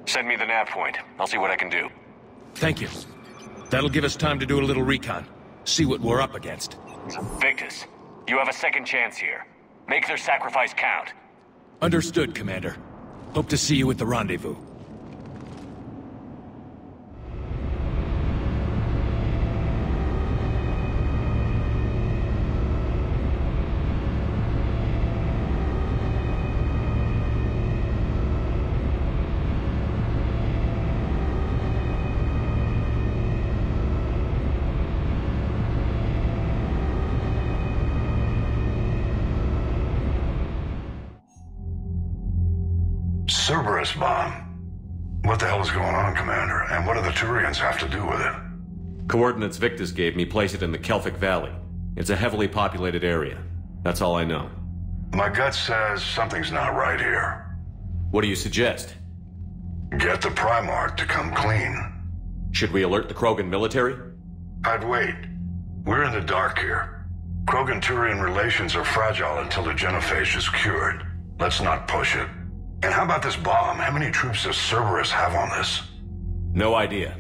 Send me the nav point. I'll see what I can do. Thank you. That'll give us time to do a little recon. See what we're up against. Victus, you have a second chance here. Make their sacrifice count. Understood, Commander. Hope to see you at the rendezvous. Cerberus Bomb. What the hell is going on, Commander? And what do the Turians have to do with it? Coordinates Victus gave me place it in the Kelphic Valley. It's a heavily populated area. That's all I know. My gut says something's not right here. What do you suggest? Get the Primarch to come clean. Should we alert the Krogan military? I'd wait. We're in the dark here. Krogan-Turian relations are fragile until the Genophage is cured. Let's not push it. And how about this bomb? How many troops does Cerberus have on this? No idea.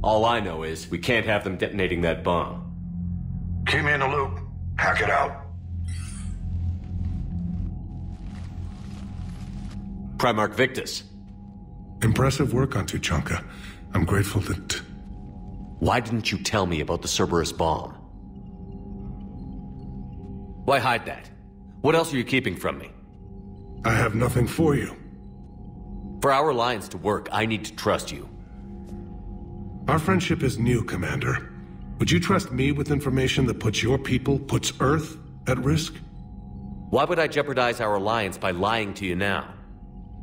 All I know is we can't have them detonating that bomb. Keep me in the loop. Hack it out. Primarch Victus. Impressive work on Tuchanka. I'm grateful that... Why didn't you tell me about the Cerberus bomb? Why hide that? What else are you keeping from me? I have nothing for you. For our alliance to work, I need to trust you. Our friendship is new, Commander. Would you trust me with information that puts your people, puts Earth, at risk? Why would I jeopardize our alliance by lying to you now?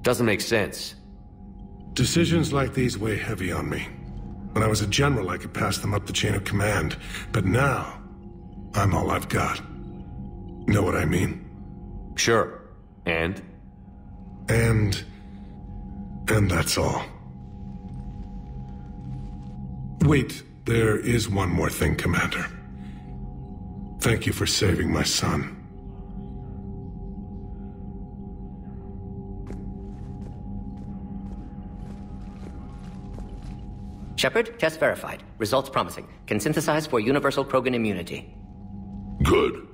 Doesn't make sense. Decisions like these weigh heavy on me. When I was a general, I could pass them up the chain of command. But now, I'm all I've got. Know what I mean? Sure. And that's all. Wait, there is one more thing, Commander. Thank you for saving my son. Shepard, test verified. Results promising. Can synthesize for universal Krogan immunity. Good.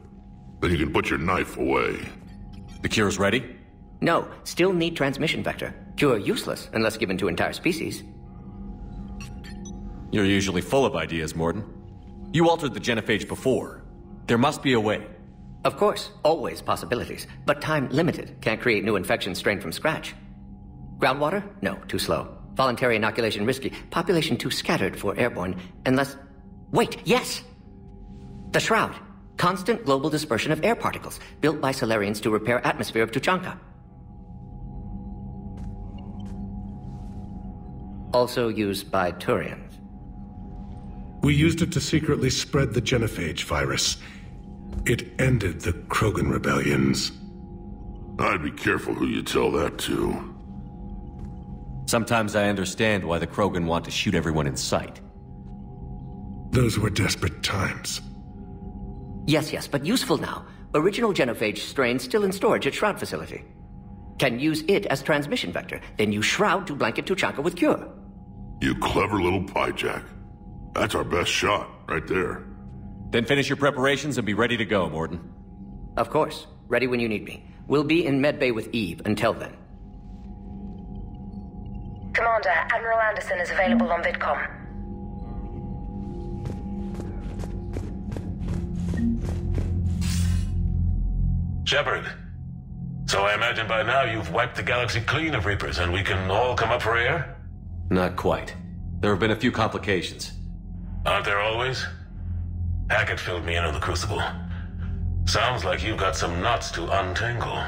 Then you can put your knife away. The cure's ready? No, still need transmission vector. Cure useless unless given to entire species. You're usually full of ideas, Morden. You altered the genophage before. There must be a way. Of course, always possibilities, but time limited. Can't create new infections strained from scratch. Groundwater? No, too slow. Voluntary inoculation risky. Population too scattered for airborne, unless... Wait, yes! The Shroud. Constant global dispersion of air particles, built by Salarians to repair atmosphere of Tuchanka. Also used by Turians. We used it to secretly spread the Genophage virus. It ended the Krogan rebellions. I'd be careful who you tell that to. Sometimes I understand why the Krogan want to shoot everyone in sight. Those were desperate times. Yes, but useful now. Original Genophage strain still in storage at Shroud facility. Can use it as transmission vector, then use Shroud to blanket Tuchanka with cure. You clever little pyjack. That's our best shot, right there. Then finish your preparations and be ready to go, Morden. Of course. Ready when you need me. We'll be in medbay with Eve until then. Commander, Admiral Anderson is available on VidCom. Shepard. So I imagine by now you've wiped the galaxy clean of Reapers and we can all come up for air? Not quite. There have been a few complications. Aren't there always? Hackett filled me in on the Crucible. Sounds like you've got some knots to untangle.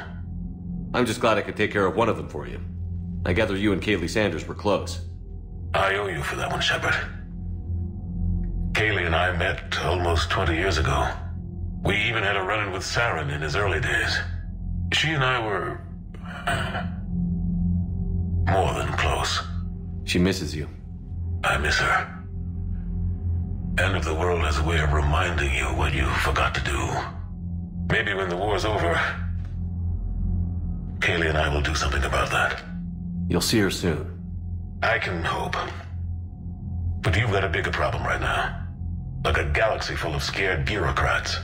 I'm just glad I could take care of one of them for you. I gather you and Kaylee Sanders were close. I owe you for that one, Shepard. Kaylee and I met almost 20 years ago. We even had a run-in with Saren in his early days. She and I were... more than close. She misses you. I miss her. End of the world has a way of reminding you what you forgot to do. Maybe when the war's over, Kaylee and I will do something about that. You'll see her soon. I can hope. But you've got a bigger problem right now. Like a galaxy full of scared bureaucrats.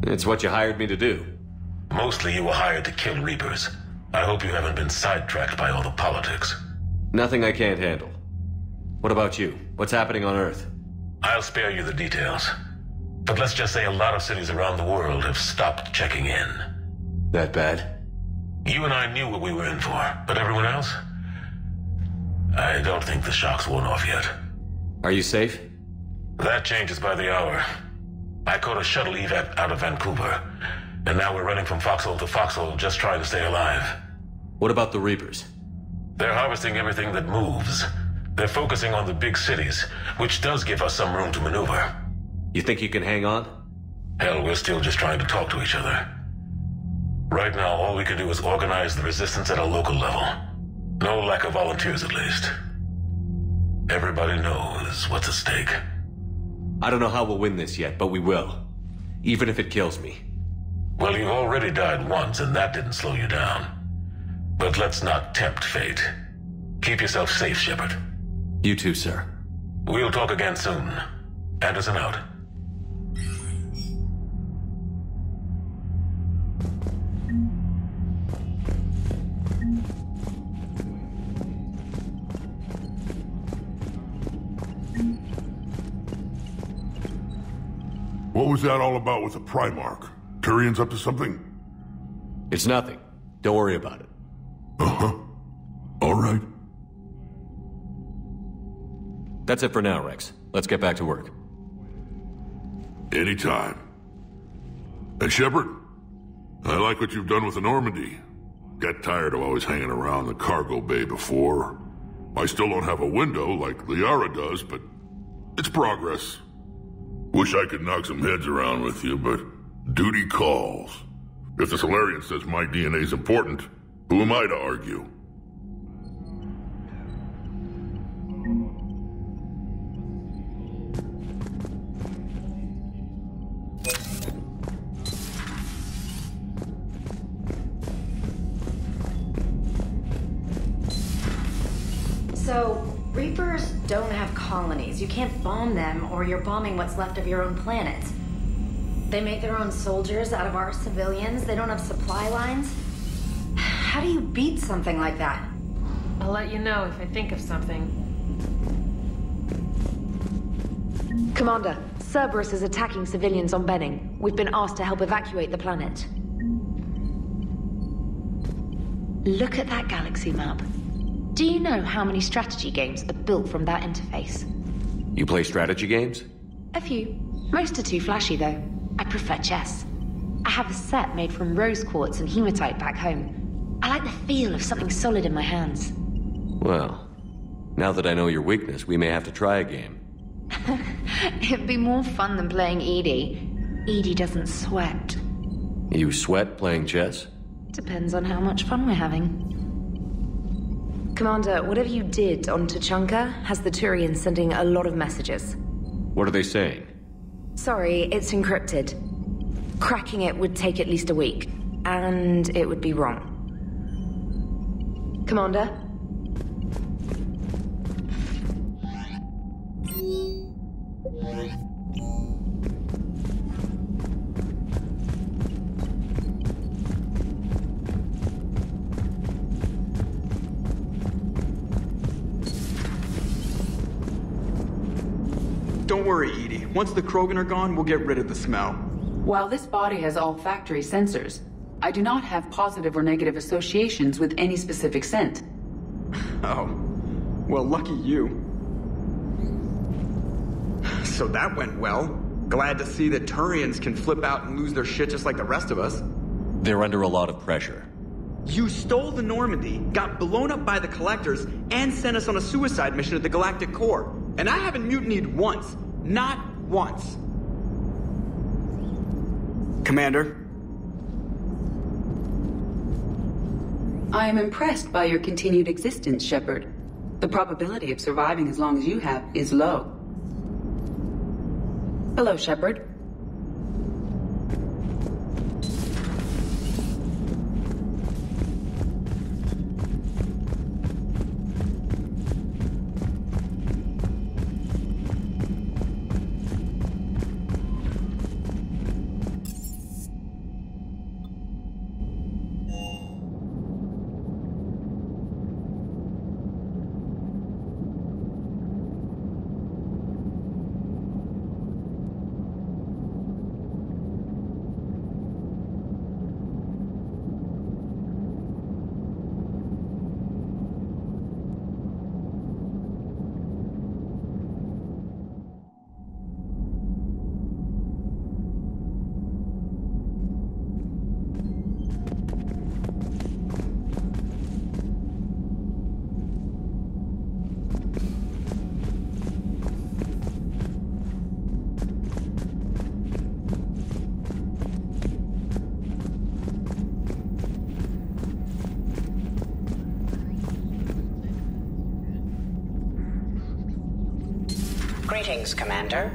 It's what you hired me to do. Mostly you were hired to kill Reapers. I hope you haven't been sidetracked by all the politics. Nothing I can't handle. What about you? What's happening on Earth? I'll spare you the details. But let's just say a lot of cities around the world have stopped checking in. That bad? You and I knew what we were in for, but everyone else? I don't think the shock's worn off yet. Are you safe? That changes by the hour. I caught a shuttle evac out of Vancouver, and now we're running from foxhole to foxhole just trying to stay alive. What about the Reapers? They're harvesting everything that moves. They're focusing on the big cities, which does give us some room to maneuver. You think you can hang on? Hell, we're still just trying to talk to each other. Right now, all we can do is organize the resistance at a local level. No lack of volunteers, at least. Everybody knows what's at stake. I don't know how we'll win this yet, but we will. Even if it kills me. Well, you already died once, and that didn't slow you down. But let's not tempt fate. Keep yourself safe, Shepard. You too, sir. We'll talk again soon. Anderson out. What was that all about with the Primarch? Turian's up to something? It's nothing. Don't worry about it. Uh-huh. All right. That's it for now, Rex. Let's get back to work. Anytime. And Shepard, I like what you've done with the Normandy. Got tired of always hanging around the cargo bay before. I still don't have a window like Liara does, but it's progress. Wish I could knock some heads around with you, but duty calls. If the Salarian says my DNA's important, who am I to argue? So, Reapers don't have colonies. You can't bomb them, or you're bombing what's left of your own planet. They make their own soldiers out of our civilians. They don't have supply lines. How do you beat something like that? I'll let you know if I think of something. Commander, Cerberus is attacking civilians on Benning. We've been asked to help evacuate the planet. Look at that galaxy map. Do you know how many strategy games are built from that interface? You play strategy games? A few. Most are too flashy, though. I prefer chess. I have a set made from rose quartz and hematite back home. I like the feel of something solid in my hands. Well, now that I know your weakness, we may have to try a game. It'd be more fun than playing Edie. Edie doesn't sweat. You sweat playing chess? Depends on how much fun we're having. Commander, whatever you did on Tuchanka has the Turians sending a lot of messages. What are they saying? Sorry, it's encrypted. Cracking it would take at least a week, and it would be wrong. Commander? Don't worry, Edie. Once the Krogan are gone, we'll get rid of the smell. While this body has all factory sensors, I do not have positive or negative associations with any specific scent. Oh. Well, lucky you. So that went well. Glad to see that Turians can flip out and lose their shit just like the rest of us. They're under a lot of pressure. You stole the Normandy, got blown up by the Collectors, and sent us on a suicide mission at the Galactic Core. And I haven't mutinied once. Not once. Commander? I am impressed by your continued existence, Shepard. The probability of surviving as long as you have is low. Hello, Shepard. Greetings, Commander.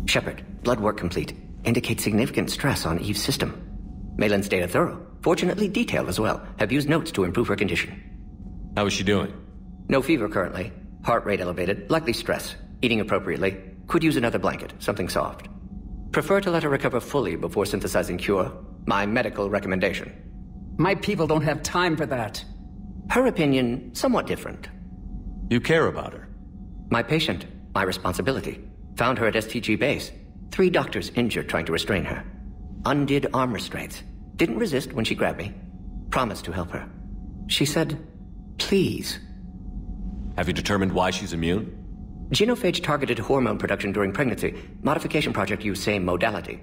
Shepard, blood work complete. Indicates significant stress on Eve's system. Malin's data thorough. Fortunately detailed as well. Have used notes to improve her condition. How is she doing? No fever currently. Heart rate elevated. Likely stress. Eating appropriately. Could use another blanket, something soft. Prefer to let her recover fully before synthesizing cure. My medical recommendation. My people don't have time for that. Her opinion, somewhat different. You care about her. My patient, my responsibility. Found her at STG base. 3 doctors injured trying to restrain her. Undid arm restraints. Didn't resist when she grabbed me. Promised to help her. She said, please. Have you determined why she's immune? Genophage targeted hormone production during pregnancy. Modification project used same modality.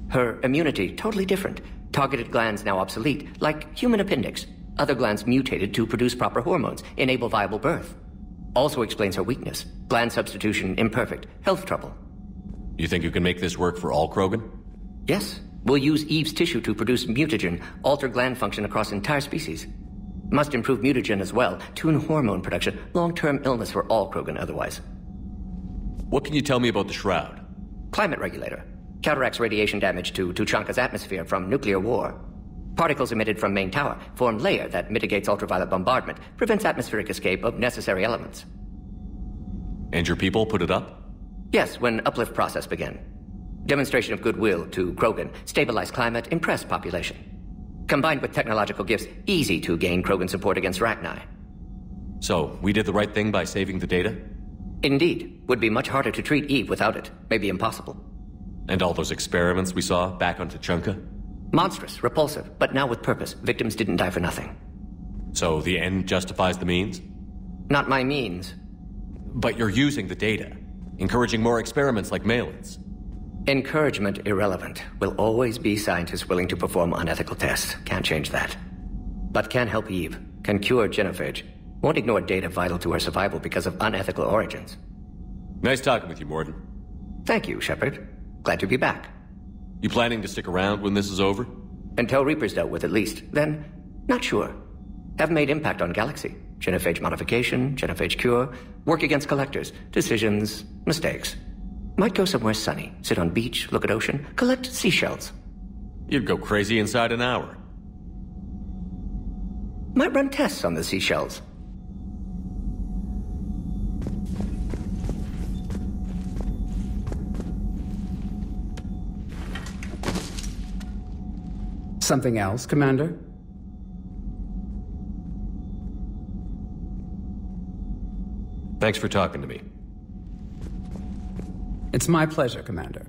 Her immunity, totally different. Targeted glands now obsolete, like human appendix. Other glands mutated to produce proper hormones, enable viable birth. Also explains her weakness. Gland substitution imperfect. Health trouble. You think you can make this work for all Krogan? Yes. We'll use Eve's tissue to produce mutagen, alter gland function across entire species. Must improve mutagen as well, tune hormone production, long-term illness for all Krogan otherwise. What can you tell me about the Shroud? Climate regulator. Counteracts radiation damage to Tuchanka's atmosphere from nuclear war. Particles emitted from main tower form layer that mitigates ultraviolet bombardment, prevents atmospheric escape of necessary elements. And your people put it up? Yes, when uplift process began. Demonstration of goodwill to Krogan, stabilize climate, impress population. Combined with technological gifts, easy to gain Krogan support against Rachni. So, we did the right thing by saving the data? Indeed. Would be much harder to treat Eve without it. Maybe impossible. And all those experiments we saw back on Tuchanka? Monstrous, repulsive, but now with purpose. Victims didn't die for nothing. So the end justifies the means? Not my means. But you're using the data, encouraging more experiments like Malin's. Encouragement irrelevant. Will always be scientists willing to perform unethical tests. Can't change that. But can help Eve. Can cure Genophage. Won't ignore data vital to her survival because of unethical origins. Nice talking with you, Morden. Thank you, Shepard. Glad to be back. You planning to stick around when this is over? Until Reaper's dealt with, at least. Then, not sure. Have made impact on Galaxy. Genophage modification, Genophage cure, work against collectors, decisions, mistakes. Might go somewhere sunny, sit on beach, look at ocean, collect seashells. You'd go crazy inside an hour. Might run tests on the seashells. Something else, Commander? Thanks for talking to me. It's my pleasure, Commander.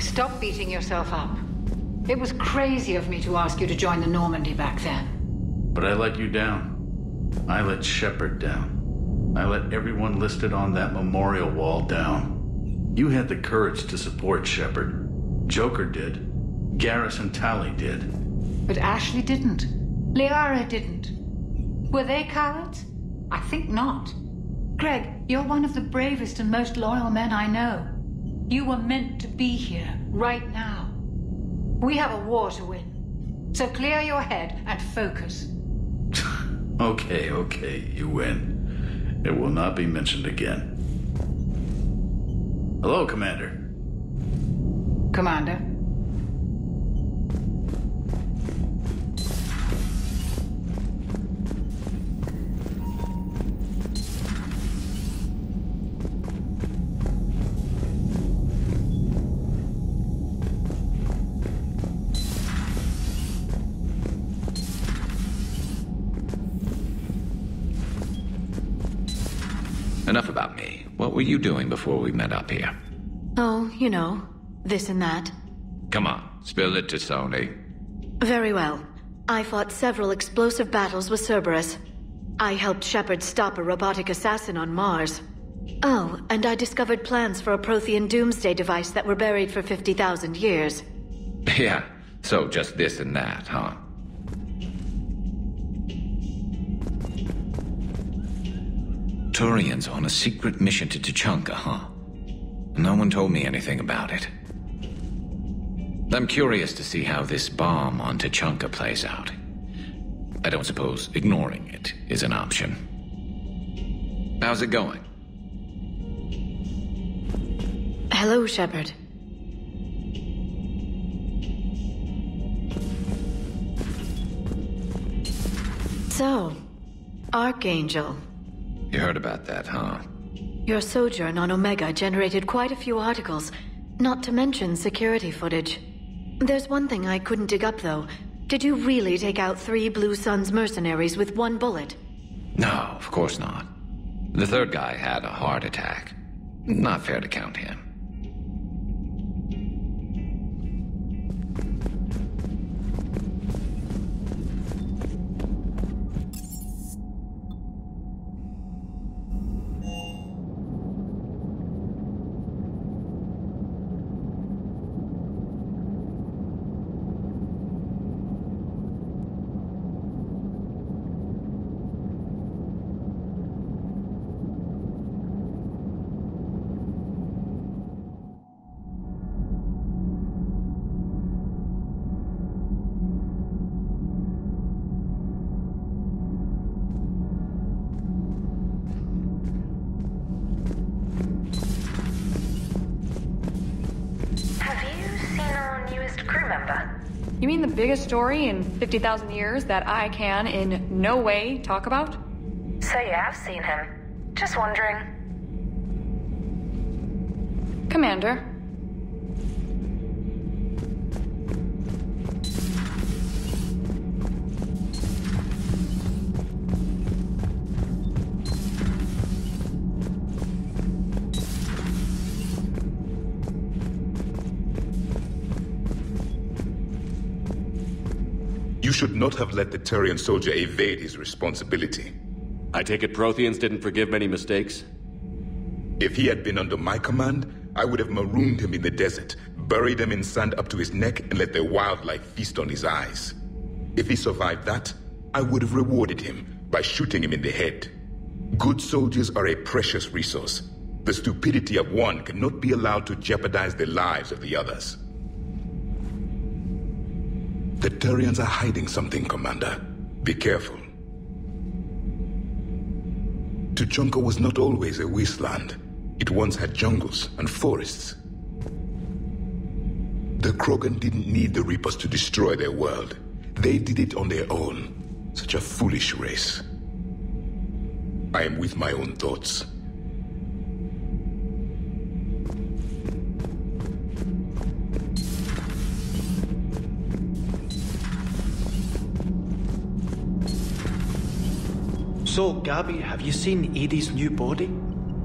Stop beating yourself up. It was crazy of me to ask you to join the Normandy back then. But I let you down. I let Shepard down. I let everyone listed on that memorial wall down. You had the courage to support Shepard. Joker did. Garrus and Tali did. But Ashley didn't. Liara didn't. Were they cowards? I think not. Greg, you're one of the bravest and most loyal men I know. You were meant to be here, right now. We have a war to win. So clear your head and focus. Okay, you win. It will not be mentioned again. Hello, Commander. Commander? Enough about me. What were you doing before we met up here? Oh, you know, this and that. Come on, spill it to Sony. Very well. I fought several explosive battles with Cerberus. I helped Shepard stop a robotic assassin on Mars. Oh, and I discovered plans for a Prothean doomsday device that were buried for 50,000 years. Yeah, so just this and that, huh? Turians on a secret mission to Tuchanka, huh? No one told me anything about it. I'm curious to see how this bomb on Tuchanka plays out. I don't suppose ignoring it is an option. How's it going? Hello, Shepard. So, Archangel. You heard about that, huh? Your sojourn on Omega generated quite a few articles, not to mention security footage. There's one thing I couldn't dig up, though. Did you really take out 3 Blue Suns mercenaries with 1 bullet? No, of course not. The third guy had a heart attack. Not fair to count him. You mean the biggest story in 50,000 years that I can in no way talk about? So you have seen him. Just wondering. Commander. You should not have let the Turian soldier evade his responsibility. I take it Protheans didn't forgive many mistakes? If he had been under my command, I would have marooned him in the desert, buried him in sand up to his neck, and let the wildlife feast on his eyes. If he survived that, I would have rewarded him by shooting him in the head. Good soldiers are a precious resource. The stupidity of one cannot be allowed to jeopardize the lives of the others. The Turians are hiding something, Commander. Be careful. Tuchanka was not always a wasteland. It once had jungles and forests. The Krogan didn't need the Reapers to destroy their world. They did it on their own. Such a foolish race. I am with my own thoughts. So, Gabby, have you seen Edie's new body?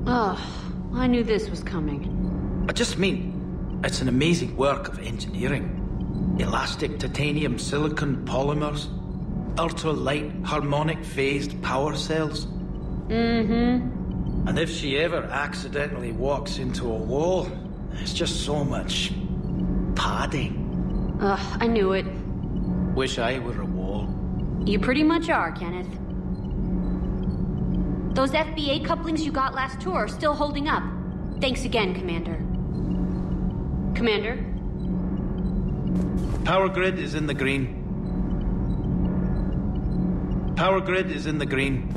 Oh, I knew this was coming. I just mean, it's an amazing work of engineering. Elastic titanium silicon polymers, ultra-light harmonic phased power cells. Mm-hmm. And if she ever accidentally walks into a wall, there's just so much padding. Ugh, I knew it. Wish I were a wall. You pretty much are, Kenneth. Those FBA couplings you got last tour are still holding up. Thanks again, Commander. Commander? Power grid is in the green. Power grid is in the green.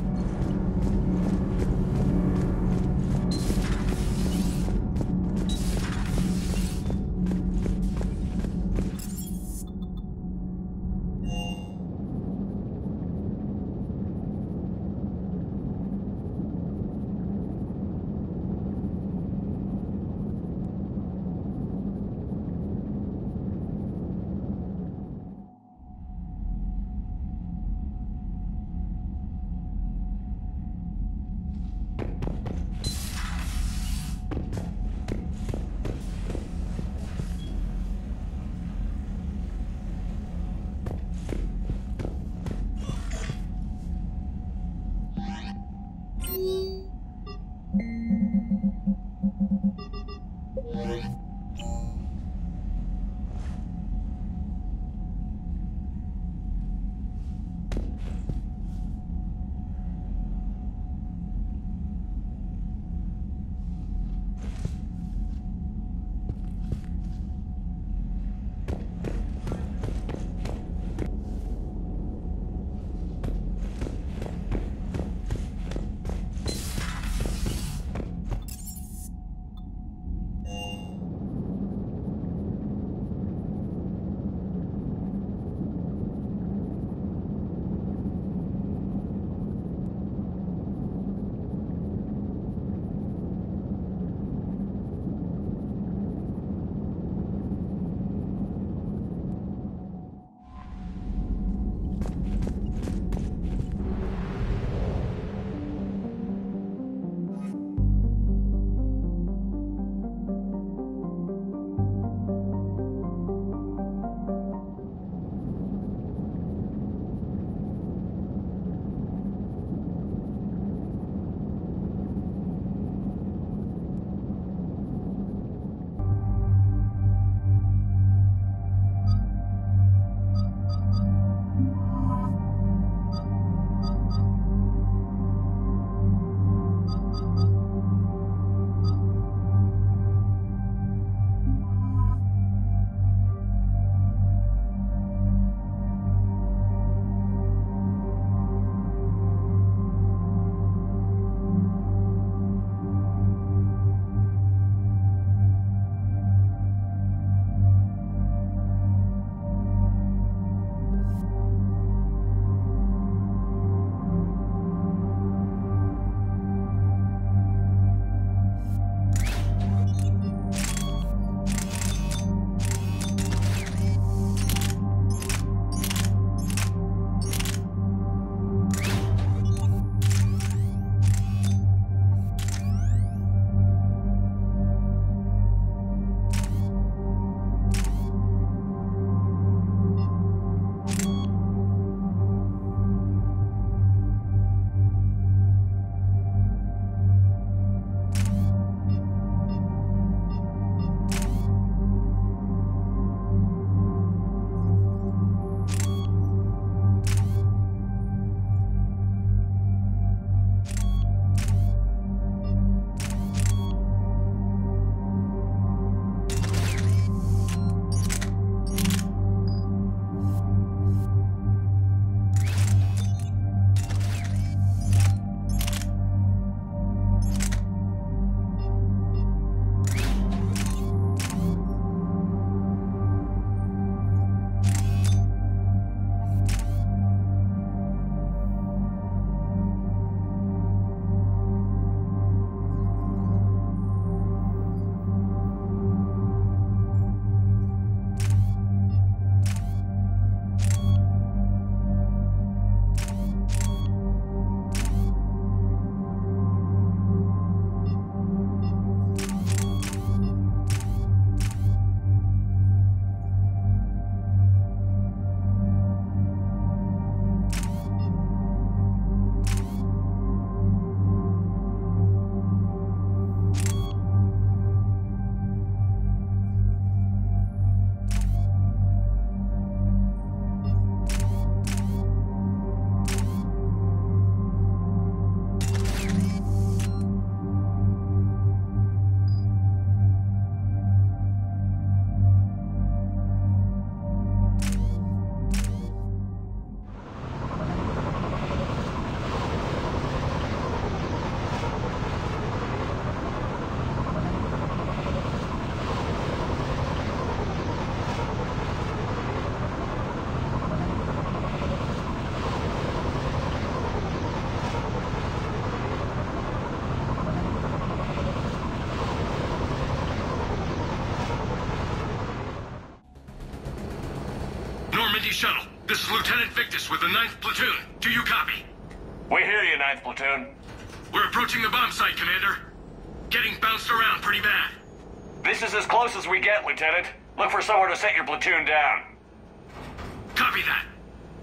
ID shuttle. This is Lieutenant Victus with the 9th Platoon. Do you copy? We hear you, 9th Platoon. We're approaching the bomb site, Commander. Getting bounced around pretty bad. This is as close as we get, Lieutenant. Look for somewhere to set your platoon down. Copy that.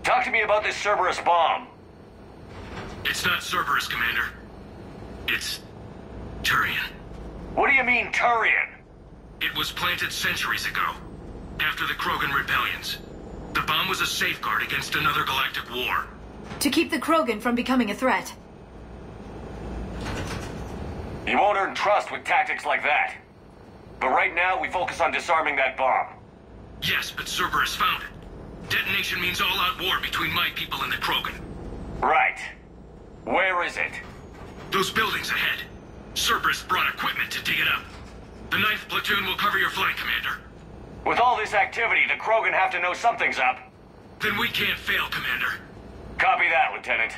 Talk to me about this Cerberus bomb. It's not Cerberus, Commander. It's Turian. What do you mean, Turian? It was planted centuries ago, after the Krogan rebellions. The bomb was a safeguard against another galactic war. To keep the Krogan from becoming a threat. You won't earn trust with tactics like that. But right now, we focus on disarming that bomb. Yes, but Cerberus found it. Detonation means all-out war between my people and the Krogan. Right. Where is it? Those buildings ahead. Cerberus brought equipment to dig it up. The 9th Platoon will cover your flank, Commander. With all this activity, the Krogan have to know something's up. Then we can't fail, Commander. Copy that, Lieutenant.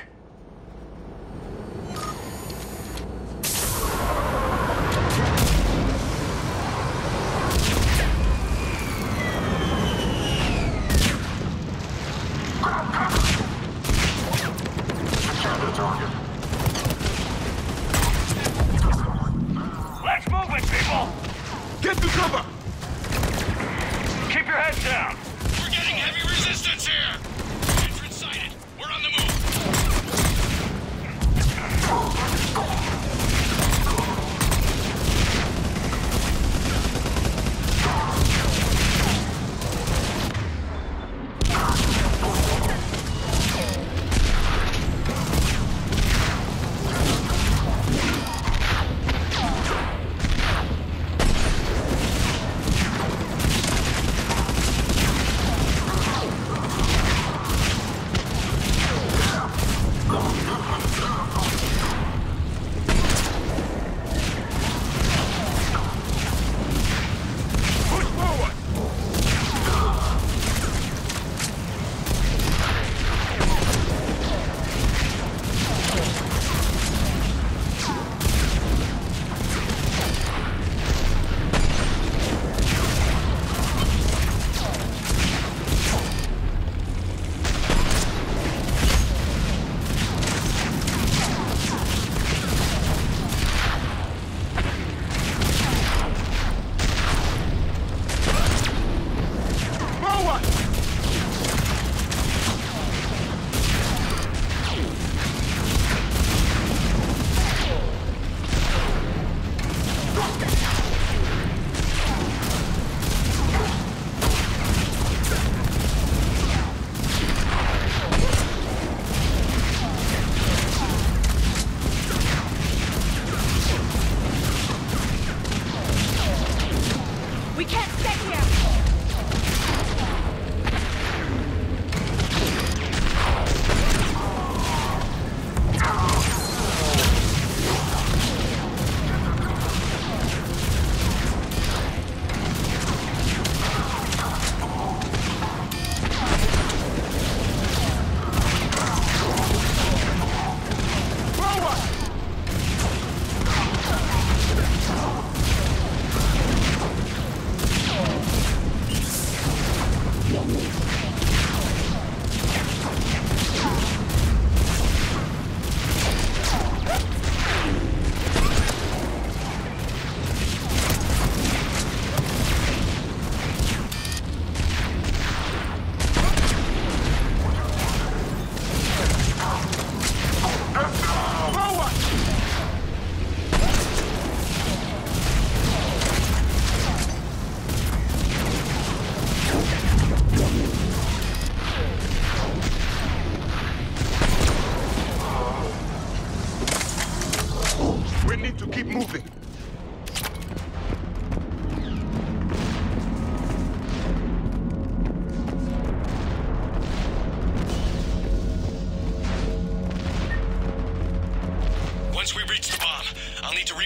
Let's move it, people! Get to cover! Keep your heads down! We're getting heavy resistance here! Entrance sighted. We're on the move.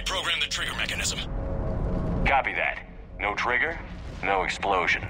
reprogram the trigger mechanism. Copy that. No trigger, no explosion.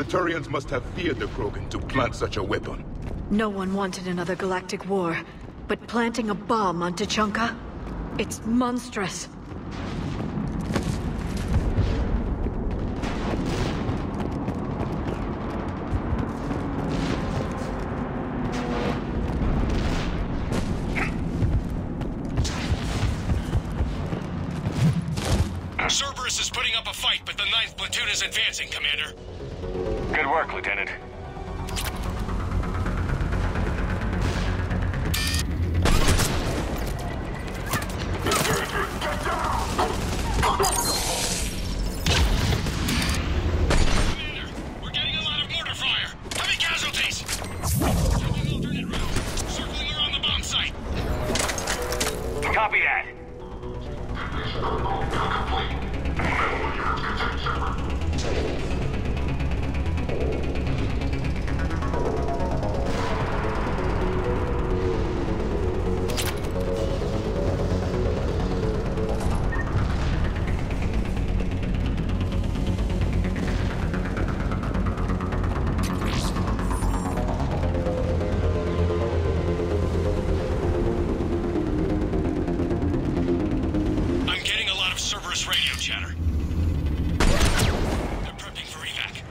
Turians must have feared the Krogan to plant such a weapon. No one wanted another galactic war, but planting a bomb on Tuchanka? It's monstrous. Cerberus is putting up a fight, but the 9th platoon is advancing, Commander. Good work, Lieutenant. Commander, we're getting a lot of mortar fire. Heavy casualties. Taking alternate route. Circling around the bomb site. Copy that. Radio chatter. They're prepping for evac.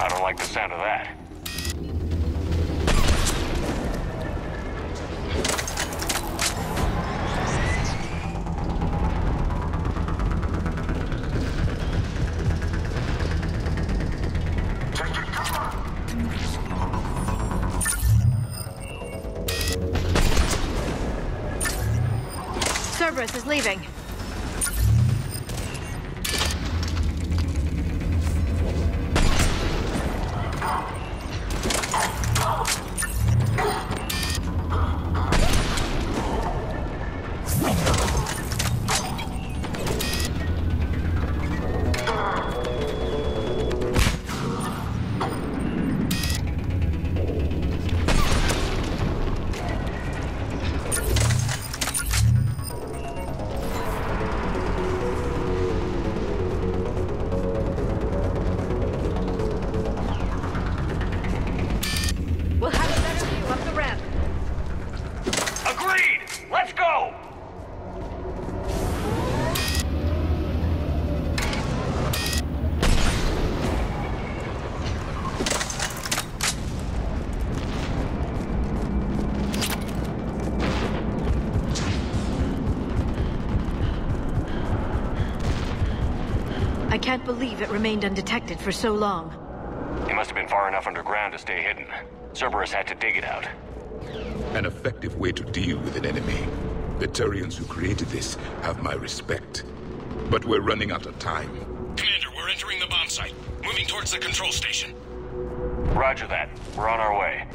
I don't like the sound of that. Cerberus is leaving. I can't believe it remained undetected for so long. It must have been far enough underground to stay hidden. Cerberus had to dig it out. An effective way to deal with an enemy. The Turians who created this have my respect. But we're running out of time. Commander, we're entering the bomb site. Moving towards the control station. Roger that. We're on our way.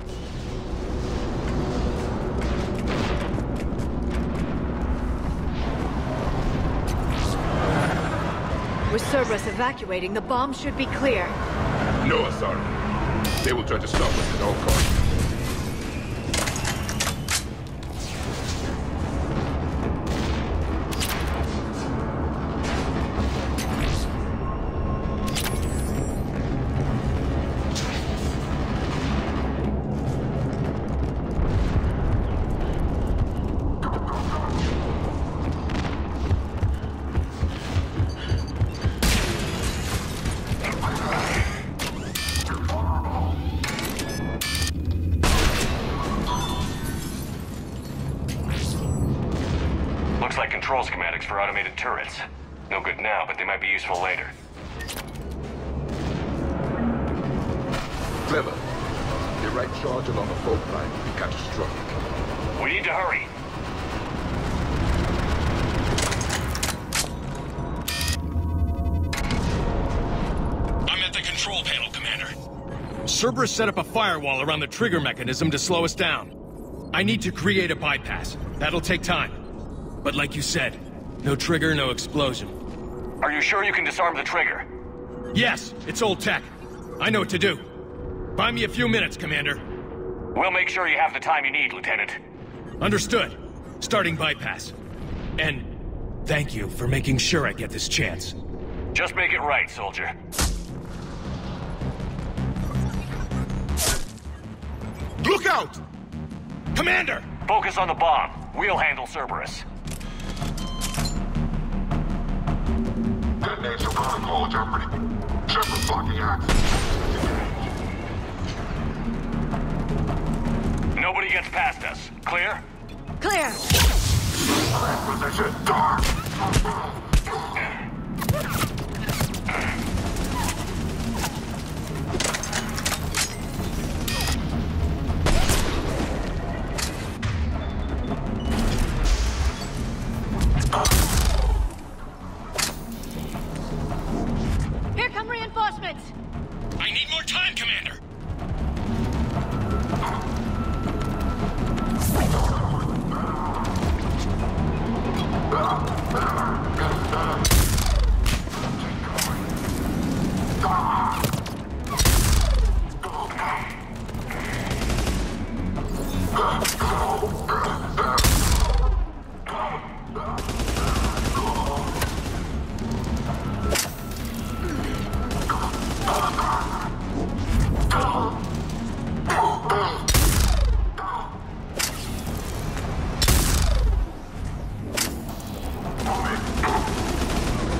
With Cerberus evacuating, the bomb should be clear. No, Salarian. They will try to stop us at all costs. Looks like control schematics for automated turrets. No good now, but they might be useful later. Clever. The right charge along a fault line would be catastrophic. We need to hurry. I'm at the control panel, Commander. Cerberus set up a firewall around the trigger mechanism to slow us down. I need to create a bypass. That'll take time. But like you said, no trigger, no explosion. Are you sure you can disarm the trigger? Yes, it's old tech. I know what to do. Buy me a few minutes, Commander. We'll make sure you have the time you need, Lieutenant. Understood. Starting bypass. And thank you for making sure I get this chance. Just make it right, soldier. Look out! Commander! Focus on the bomb. We'll handle Cerberus. Detonate some protocol jeopardy. Shepard blocking access. Nobody gets past us. Clear? Clear. Position dark. Here come reinforcements. I need more time, Commander.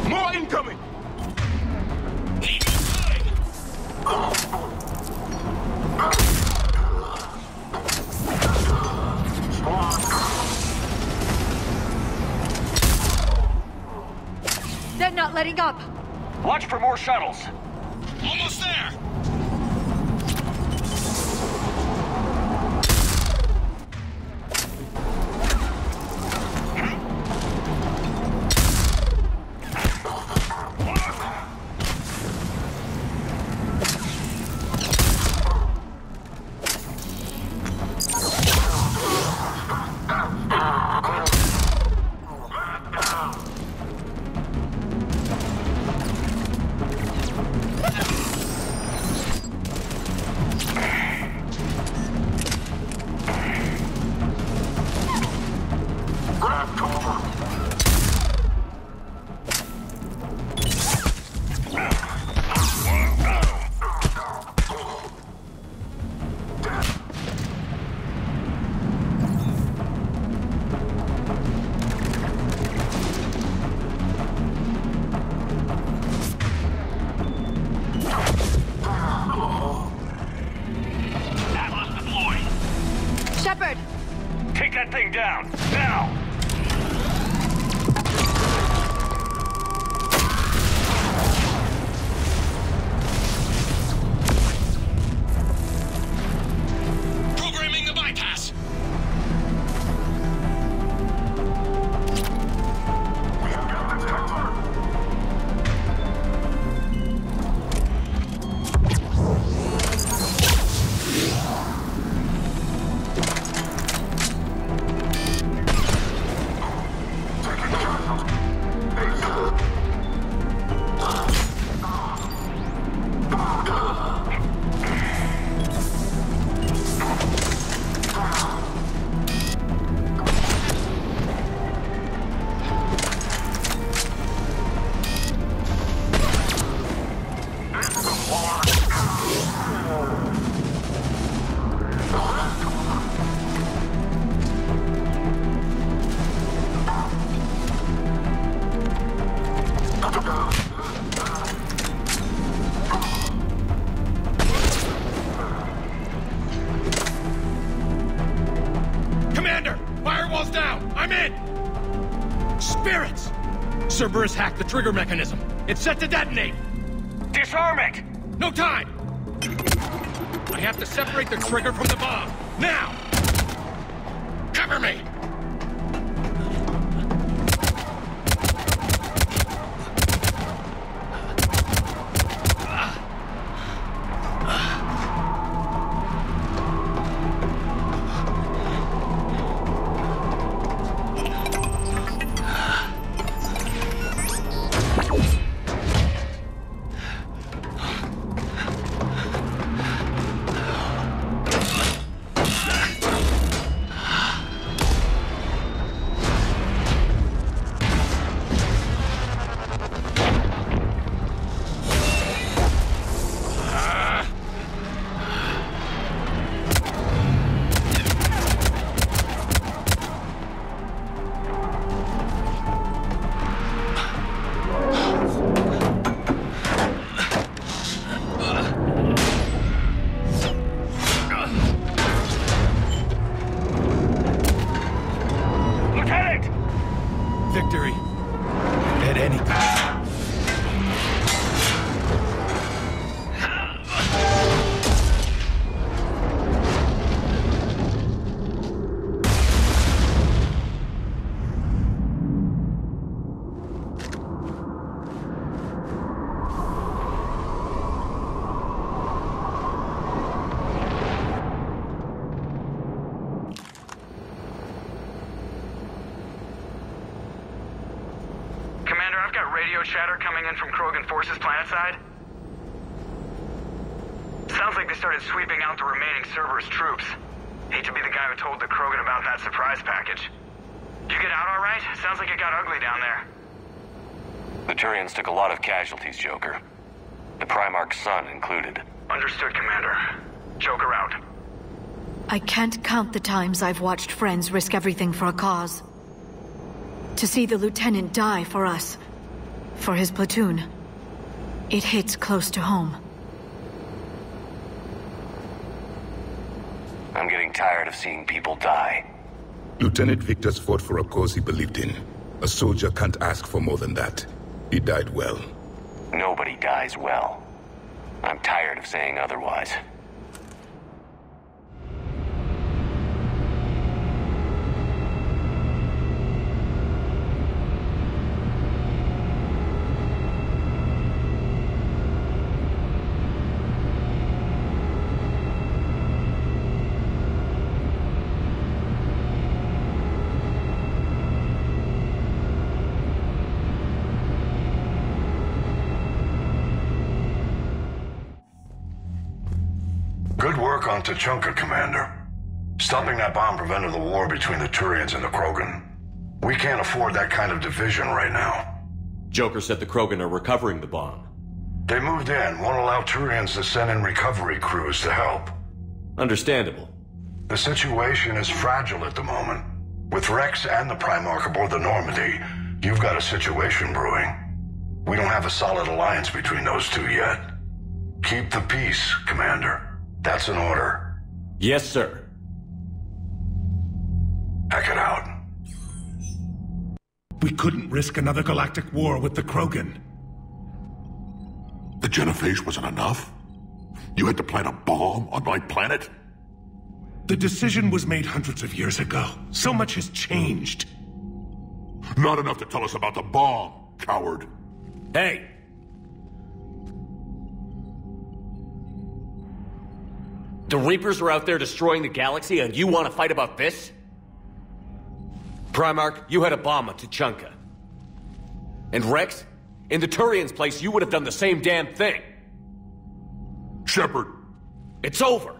More incoming! They're not letting up. Watch for more shuttles. Almost there! Shepard! Take that thing down, now! Programming the bypass! Commander! Firewall's down! I'm in! Spirits! Cerberus hacked the trigger mechanism. It's set to detonate! Disarm it! No time! I have to separate the trigger from the bomb. Now! Cover me! chatter coming in from Krogan forces planetside? Sounds like they started sweeping out the remaining Cerberus troops. Hate to be the guy who told the Krogan about that surprise package. You get out all right? Sounds like it got ugly down there. The Turians took a lot of casualties, Joker. The Primarch's son included. Understood, Commander. Joker out. I can't count the times I've watched friends risk everything for a cause. To see the Lieutenant die for us, for his platoon, it hits close to home. I'm getting tired of seeing people die. Lieutenant Victor's fought for a cause he believed in. A soldier can't ask for more than that. He died well. Nobody dies well. I'm tired of saying otherwise. Good work on Tuchanka, Commander. Stopping that bomb prevented the war between the Turians and the Krogan. We can't afford that kind of division right now. Joker said the Krogan are recovering the bomb. They moved in, won't allow Turians to send in recovery crews to help. Understandable. The situation is fragile at the moment. With Rex and the Primarch aboard the Normandy, you've got a situation brewing. We don't have a solid alliance between those two yet. Keep the peace, Commander. That's an order. Yes, sir. Hack it out. We couldn't risk another galactic war with the Krogan. The Genophage wasn't enough? You had to plant a bomb on my planet? The decision was made hundreds of years ago. So much has changed. Not enough to tell us about the bomb, coward. Hey! The Reapers are out there destroying the galaxy, and you want to fight about this? Primarch, you had a bomb on Tuchanka. And Rex, in the Turian's place, you would have done the same damn thing. Shepard! It's over!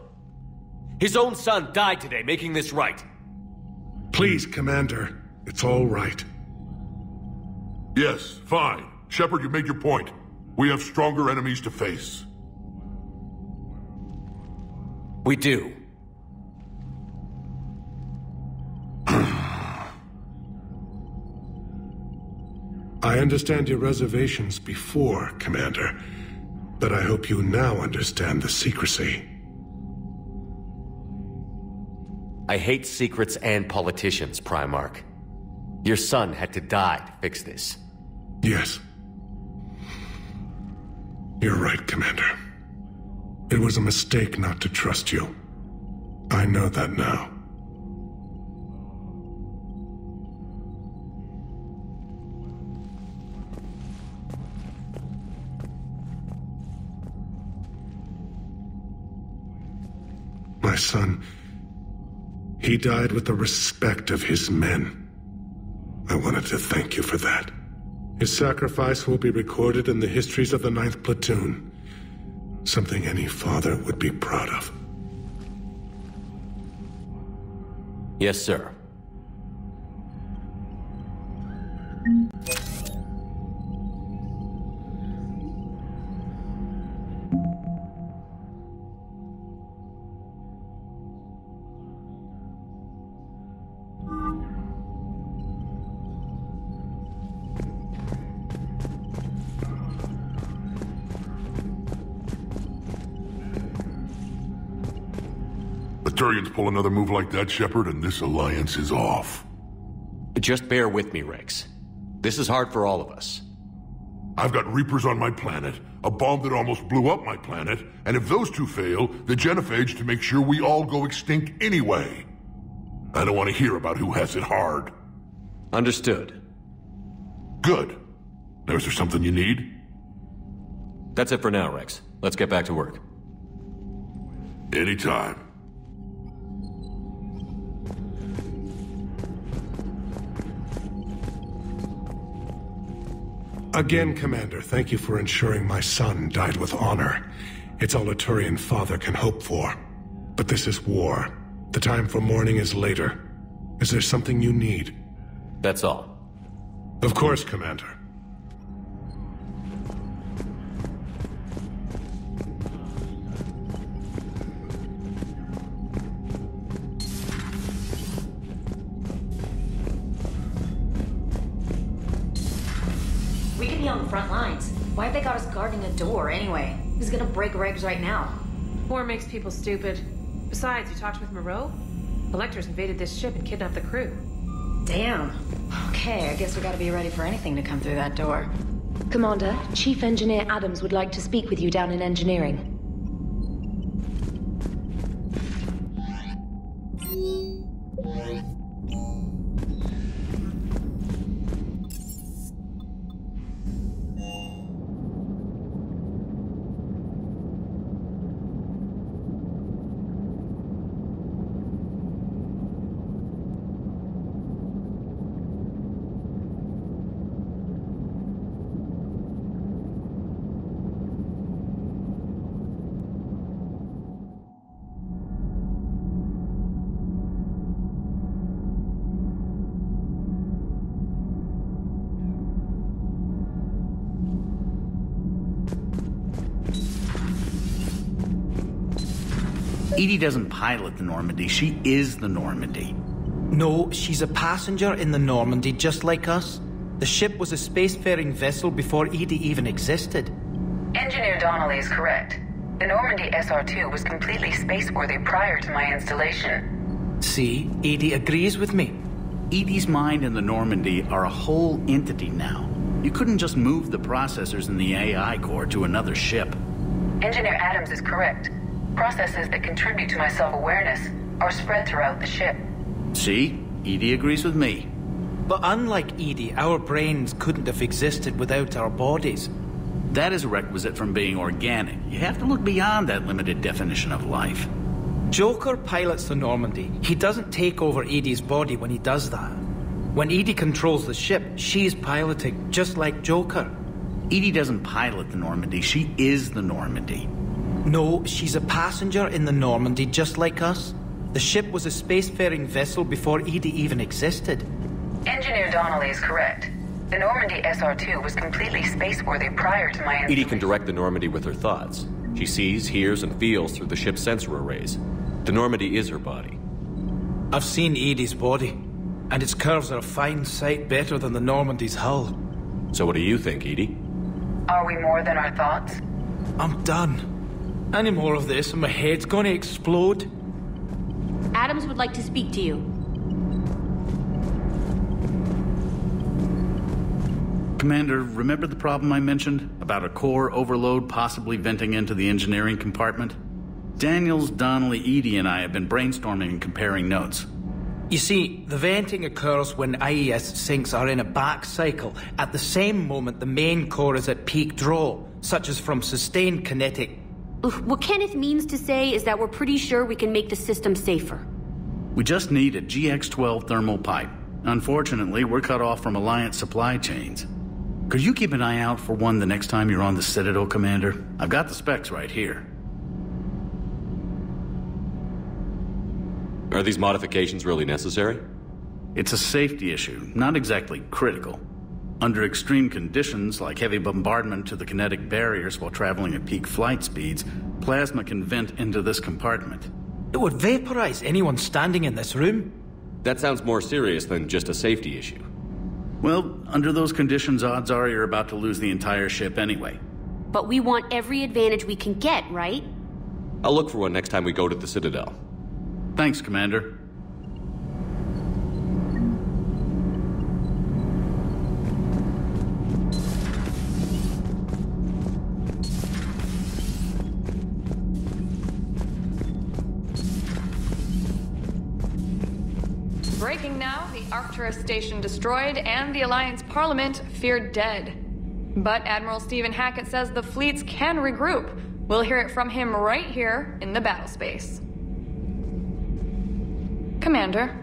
His own son died today, making this right. Please, Commander. It's all right. Yes, fine. Shepard, you made your point. We have stronger enemies to face. We do. I understand your reservations before, Commander, but I hope you now understand the secrecy. I hate secrets and politicians, Primarch. Your son had to die to fix this. Yes. You're right, Commander. It was a mistake not to trust you. I know that now. My son, he died with the respect of his men. I wanted to thank you for that. His sacrifice will be recorded in the histories of the 9th Platoon. Something any father would be proud of. Yes, sir. Turians pull another move like that, Shepard, and this alliance is off. Just bear with me, Rex. This is hard for all of us. I've got Reapers on my planet, a bomb that almost blew up my planet, and if those two fail, the Genophage to make sure we all go extinct anyway. I don't want to hear about who has it hard. Understood. Good. Now, is there something you need? That's it for now, Rex. Let's get back to work. Anytime. Again, Commander, thank you for ensuring my son died with honor. It's all a Turian father can hope for. But this is war. The time for mourning is later. Is there something you need? That's all. Of course, Commander. We could be on the front lines. Why have they got us guarding a door anyway? Who's gonna break regs right now? War makes people stupid. Besides, you talked with Moreau? Electors invaded this ship and kidnapped the crew. Damn. Okay, I guess we gotta be ready for anything to come through that door. Commander, Chief Engineer Adams would like to speak with you down in engineering. Edie doesn't pilot the Normandy, she is the Normandy. No, she's a passenger in the Normandy, just like us. The ship was a spacefaring vessel before Edie even existed. Engineer Donnelly is correct. The Normandy SR-2 was completely spaceworthy prior to my installation. See, Edie agrees with me. Edie's mind and the Normandy are a whole entity now. You couldn't just move the processors in the AI core to another ship. Engineer Adams is correct. Processes that contribute to my self-awareness are spread throughout the ship. See? Edie agrees with me. But unlike Edie, our brains couldn't have existed without our bodies. That is a requisite from being organic. You have to look beyond that limited definition of life. Joker pilots the Normandy. He doesn't take over Edie's body when he does that. When Edie controls the ship, she's piloting, just like Joker. Edie doesn't pilot the Normandy, she is the Normandy. No, she's a passenger in the Normandy, just like us. The ship was a spacefaring vessel before Edie even existed. Engineer Donnelly is correct. The Normandy SR-2 was completely spaceworthy prior to my installation. Edie can direct the Normandy with her thoughts. She sees, hears, and feels through the ship's sensor arrays. The Normandy is her body. I've seen Edie's body, and its curves are a fine sight better than the Normandy's hull. So what do you think, Edie? Are we more than our thoughts? I'm done. Any more of this and my head's gonna explode. Adams would like to speak to you. Commander, remember the problem I mentioned? About a core overload possibly venting into the engineering compartment? Daniels, Donnelly, Edie, and I have been brainstorming and comparing notes. You see, the venting occurs when IES sinks are in a back cycle, at the same moment the main core is at peak draw, such as from sustained kinetic. What Kenneth means to say is that we're pretty sure we can make the system safer. We just need a GX-12 thermal pipe. Unfortunately, we're cut off from Alliance supply chains. Could you keep an eye out for one the next time you're on the Citadel, Commander? I've got the specs right here. Are these modifications really necessary? It's a safety issue, not exactly critical. Under extreme conditions, like heavy bombardment to the kinetic barriers while traveling at peak flight speeds, plasma can vent into this compartment. It would vaporize anyone standing in this room. That sounds more serious than just a safety issue. Well, under those conditions, odds are you're about to lose the entire ship anyway. But we want every advantage we can get, right? I'll look for one next time we go to the Citadel. Thanks, Commander. Breaking now, the Arcturus station destroyed and the Alliance Parliament feared dead. But Admiral Stephen Hackett says the fleets can regroup. We'll hear it from him right here in the battle space. Commander.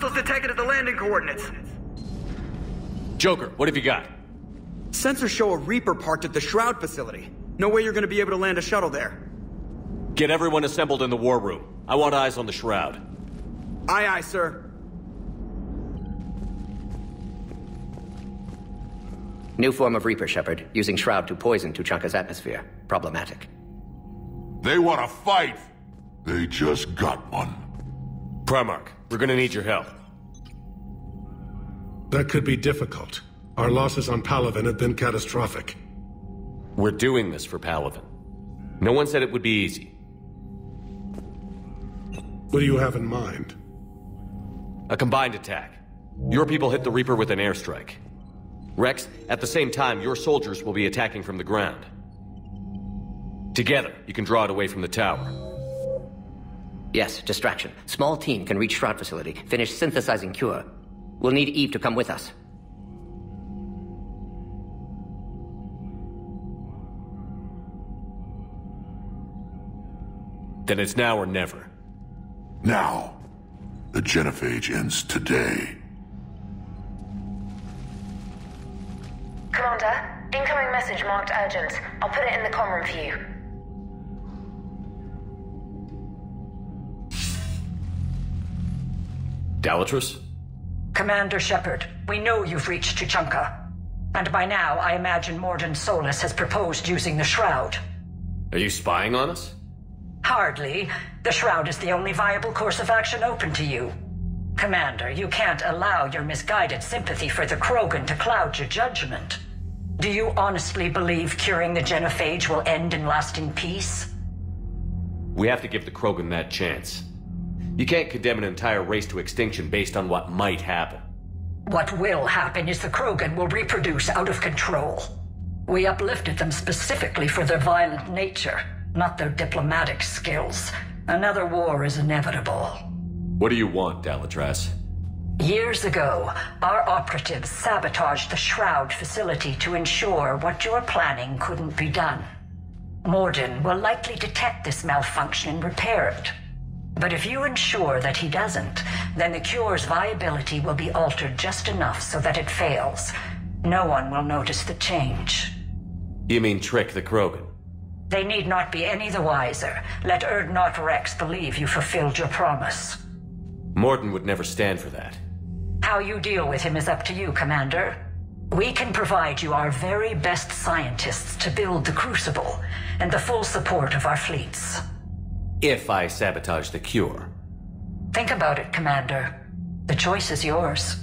Hostiles detected at the landing coordinates. Joker, what have you got? Sensors show a Reaper parked at the Shroud facility. No way you're gonna be able to land a shuttle there. Get everyone assembled in the war room. I want eyes on the Shroud. Aye, aye, sir. New form of Reaper, Shepard. Using Shroud to poison Tuchanka's atmosphere. Problematic. They want to fight! They just got one. Primarch, we're gonna need your help. That could be difficult. Our losses on Palaven have been catastrophic. We're doing this for Palaven. No one said it would be easy. What do you have in mind? A combined attack. Your people hit the Reaper with an airstrike. Rex, at the same time, your soldiers will be attacking from the ground. Together, you can draw it away from the tower. Yes, distraction. Small team can reach Shroud facility, finish synthesizing cure. We'll need Eve to come with us. Then it's now or never. Now. The Genophage ends today. Commander, incoming message marked urgent. I'll put it in the comm room for you. Dalatrus? Commander Shepard, we know you've reached Tuchanka. And by now, I imagine Morden Solus has proposed using the Shroud. Are you spying on us? Hardly. The Shroud is the only viable course of action open to you. Commander, you can't allow your misguided sympathy for the Krogan to cloud your judgment. Do you honestly believe curing the Genophage will end in lasting peace? We have to give the Krogan that chance. You can't condemn an entire race to extinction based on what might happen. What will happen is the Krogan will reproduce out of control. We uplifted them specifically for their violent nature, not their diplomatic skills. Another war is inevitable. What do you want, Dalatrus? Years ago, our operatives sabotaged the Shroud facility to ensure what you're planning couldn't be done. Morden will likely detect this malfunction and repair it. But if you ensure that he doesn't, then the cure's viability will be altered just enough so that it fails. No one will notice the change. You mean trick the Krogan? They need not be any the wiser. Let Urdnot Rex believe you fulfilled your promise. Morden would never stand for that. How you deal with him is up to you, Commander. We can provide you our very best scientists to build the Crucible, and the full support of our fleets. If I sabotage the cure. Think about it, Commander. The choice is yours.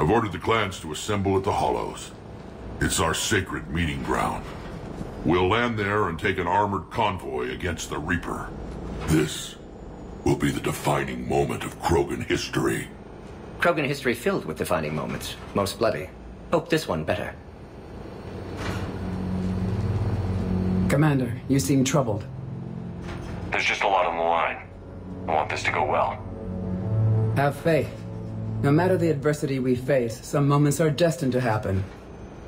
I've ordered the clans to assemble at the Hollows. It's our sacred meeting ground. We'll land there and take an armored convoy against the Reaper. This will be the defining moment of Krogan history. Krogan history filled with defining moments, most bloody. Hope this one better. Commander, you seem troubled. There's just a lot on the line. I want this to go well. Have faith. No matter the adversity we face, some moments are destined to happen.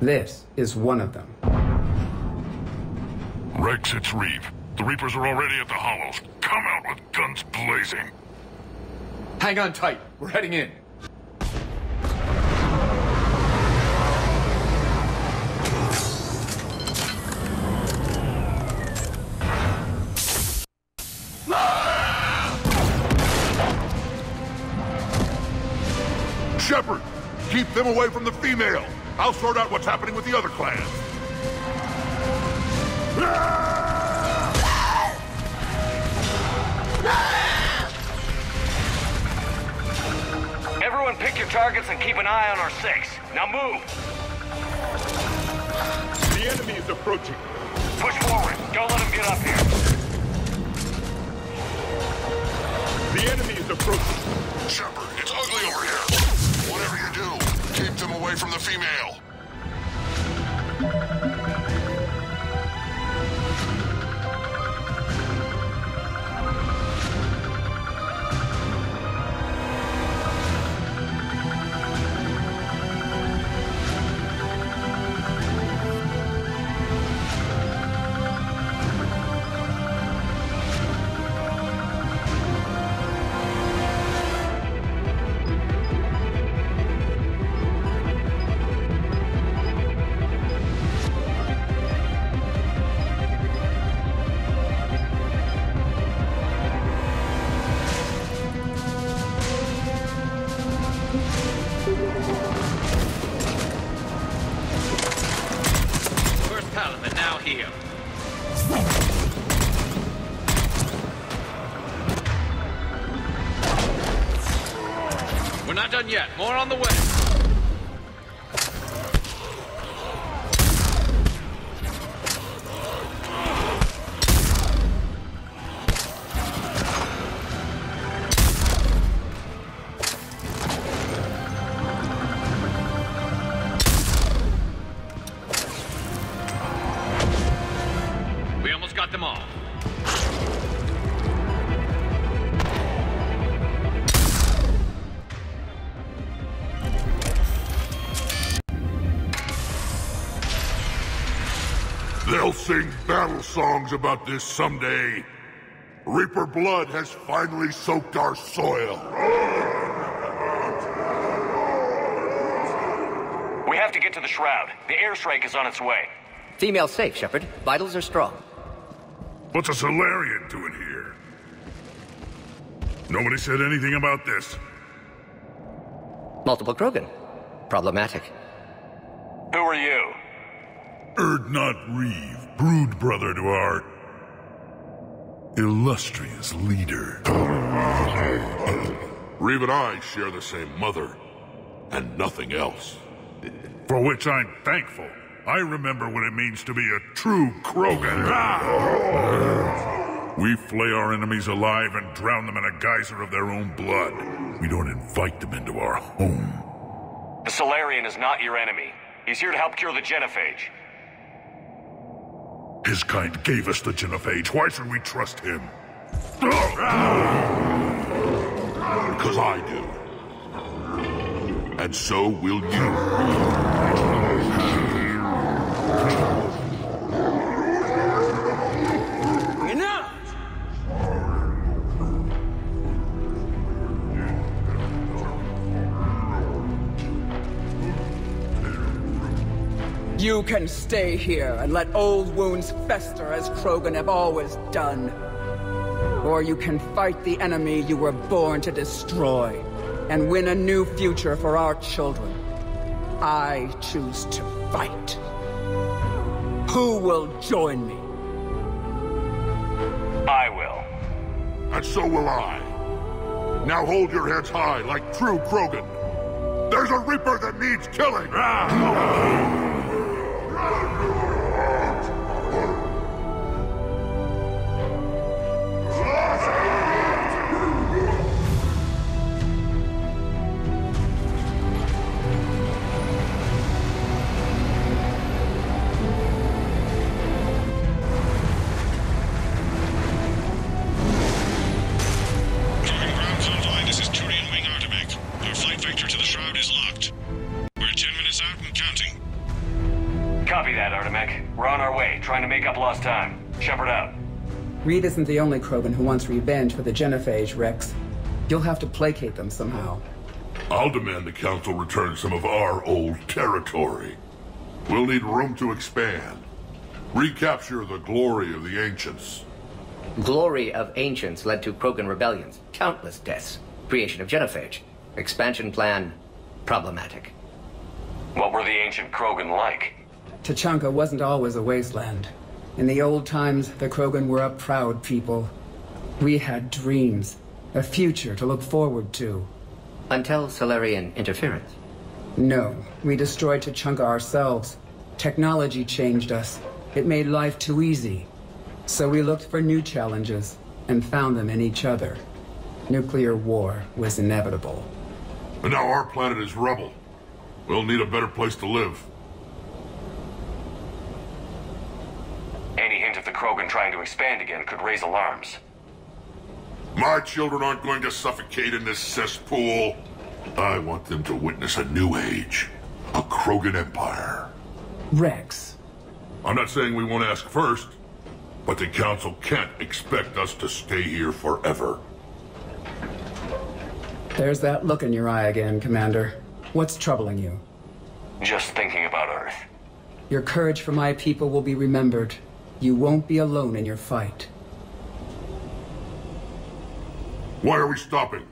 This is one of them. Rex, it's Reeve. The Reapers are already at the Hollows. Come out with guns blazing. Hang on tight. We're heading in. Shepard, keep them away from the female. I'll sort out what's happening with the other clans. Everyone pick your targets and keep an eye on our 6. Now move! The enemy is approaching. Push forward. Don't let him get up here. The enemy is approaching. Shepard, it's ugly over here. Whatever you do, keep them away from the female. We're not done yet. More on the way. We almost got them all. They'll sing battle songs about this someday. Reaper blood has finally soaked our soil. We have to get to the Shroud. The airstrike is on its way. Female safe, Shepard. Vitals are strong. What's a Salarian doing here? Nobody said anything about this. Multiple Krogan. Problematic. Who are you? Urdnot Reeve, brood brother to our illustrious leader. Reeve and I share the same mother, and nothing else. For which I'm thankful. I remember what it means to be a true Krogan. We flay our enemies alive and drown them in a geyser of their own blood. We don't invite them into our home. The Salarian is not your enemy. He's here to help cure the Genophage. His kind gave us the Genophage. Why should we trust him? Because I do. And so will you. Enough! You can stay here and let old wounds fester as Krogan have always done. Or you can fight the enemy you were born to destroy and win a new future for our children. I choose to fight. Who will join me? I will. And so will I. Now hold your heads high like true Krogan. There's a Reaper that needs killing! This is Turian Wing Artemek. Our flight vector to the Shroud is locked. We're 10 minutes out and counting. Copy that, Artemek. We're on our way, trying to make up lost time. Shepard out. Reed isn't the only Krogan who wants revenge for the Genophage, Rex. You'll have to placate them somehow. I'll demand the Council return some of our old territory. We'll need room to expand. Recapture the glory of the Ancients. Glory of Ancients led to Krogan rebellions, countless deaths, creation of Genophage. Expansion plan, problematic. What were the ancient Krogan like? Tuchanka wasn't always a wasteland. In the old times, the Krogan were a proud people. We had dreams, a future to look forward to. Until Salarian interference? No, we destroyed Tuchanka ourselves. Technology changed us. It made life too easy. So we looked for new challenges, and found them in each other. Nuclear war was inevitable. And now our planet is rubble. We'll need a better place to live. Any hint of the Krogan trying to expand again could raise alarms. My children aren't going to suffocate in this cesspool. I want them to witness a new age. A Krogan empire. Rex. I'm not saying we won't ask first, but the Council can't expect us to stay here forever. There's that look in your eye again, Commander. What's troubling you? Just thinking about Earth. Your courage for my people will be remembered. You won't be alone in your fight. Why are we stopping?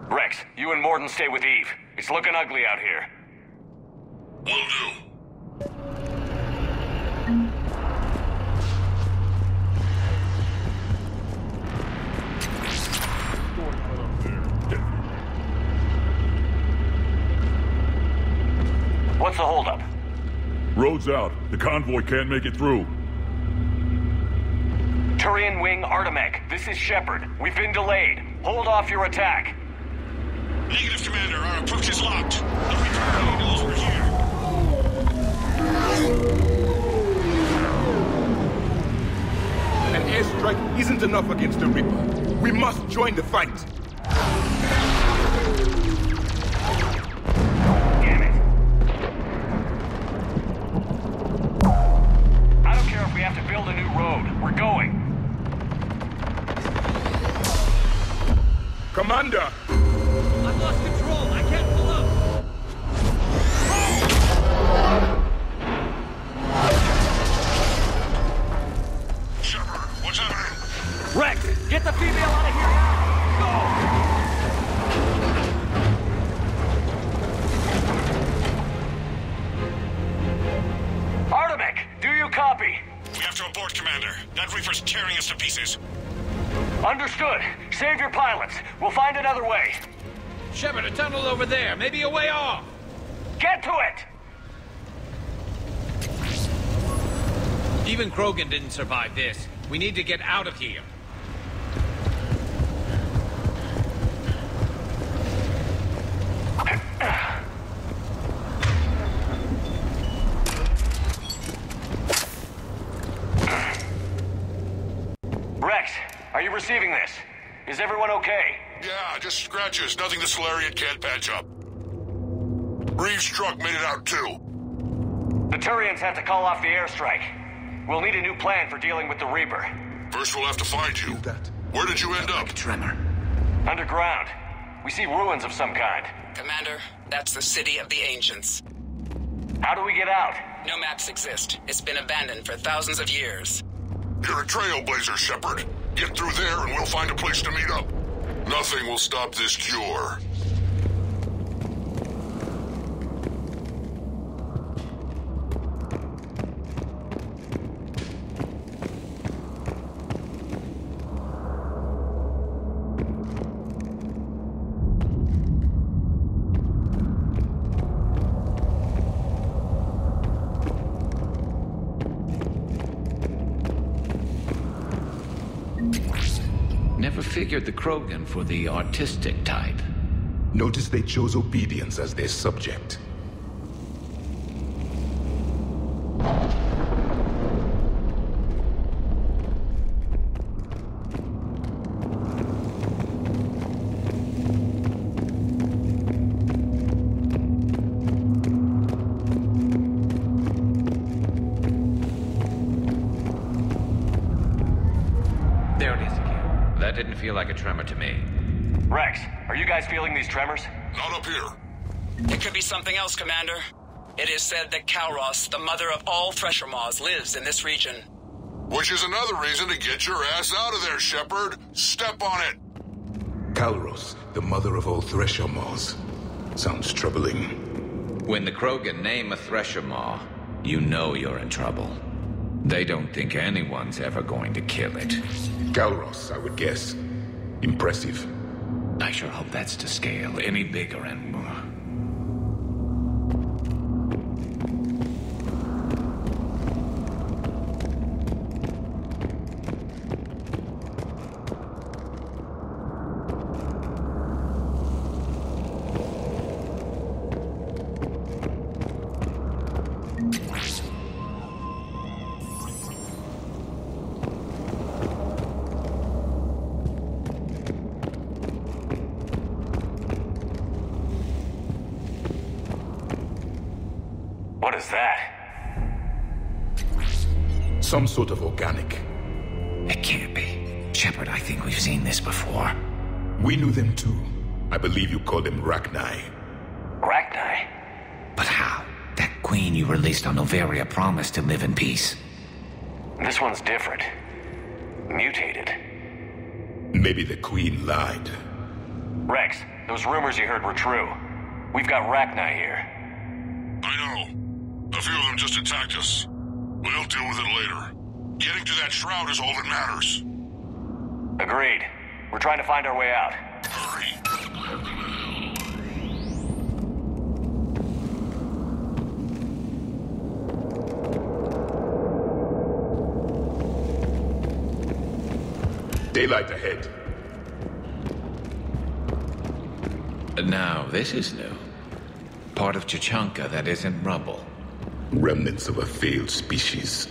Rex, you and Morden stay with Eve. It's looking ugly out here. Will do. What's the holdup? Road's out. The convoy can't make it through. Turian Wing Artemek, this is Shepard. We've been delayed. Hold off your attack. Negative, Commander. Our approach is locked. The Reaper knows we're here. An airstrike isn't enough against the Reaper. We must join the fight. Damn it. I don't care if we have to build a new road. We're going. Commander! I've lost control. I can't pull up. Shepard, what's happening? Rex, get the female out of here now! Go! Artemek, do you copy? We have to abort, Commander. That Reaper's tearing us to pieces. Understood. Save your pilots. We'll find another way. Shepard, a tunnel over there. Maybe a way off. Get to it! Even Krogan didn't survive this. We need to get out of here. Rex, are you receiving this? Is everyone okay? Yeah, just scratches. Nothing the Salarian can't patch up. Reeves' truck made it out too. The Turians have to call off the airstrike. We'll need a new plan for dealing with the Reaper. First we'll have to find you. Where did you end up? Tremor. How do we get out? No maps exist. It's been abandoned for thousands of years. You're a trailblazer, Shepard. Get through there and we'll find a place to meet up. Nothing will stop this cure. Never figured the Krogan for the artistic type. Notice they chose obedience as their subject. Feel like a tremor to me. Rex, are you guys feeling these tremors? Not up here. It could be something else, Commander. It is said that Kalros, the mother of all Thresher Maws, lives in this region. Which is another reason to get your ass out of there, Shepard. Step on it. Kalros, the mother of all Thresher Maws. Sounds troubling. When the Krogan name a Thresher Maw, you know you're in trouble. They don't think anyone's ever going to kill it. Kalros, I would guess. Impressive. I sure hope that's to scale. Any bigger and more. What is that? Some sort of organic. It can't be. Shepard, I think we've seen this before. We knew them too. I believe you called them Rachni. Rachni? But how? That queen you released on Noveria promised to live in peace. This one's different. Mutated. Maybe the queen lied. Rex, those rumors you heard were true. We've got Rachni here. I know. A few of them just attacked us. We'll deal with it later. Getting to that shroud is all that matters. Agreed. We're trying to find our way out. Hurry. Daylight ahead. Now, this is new. Part of Tuchanka that isn't rubble. Remnants of a failed species.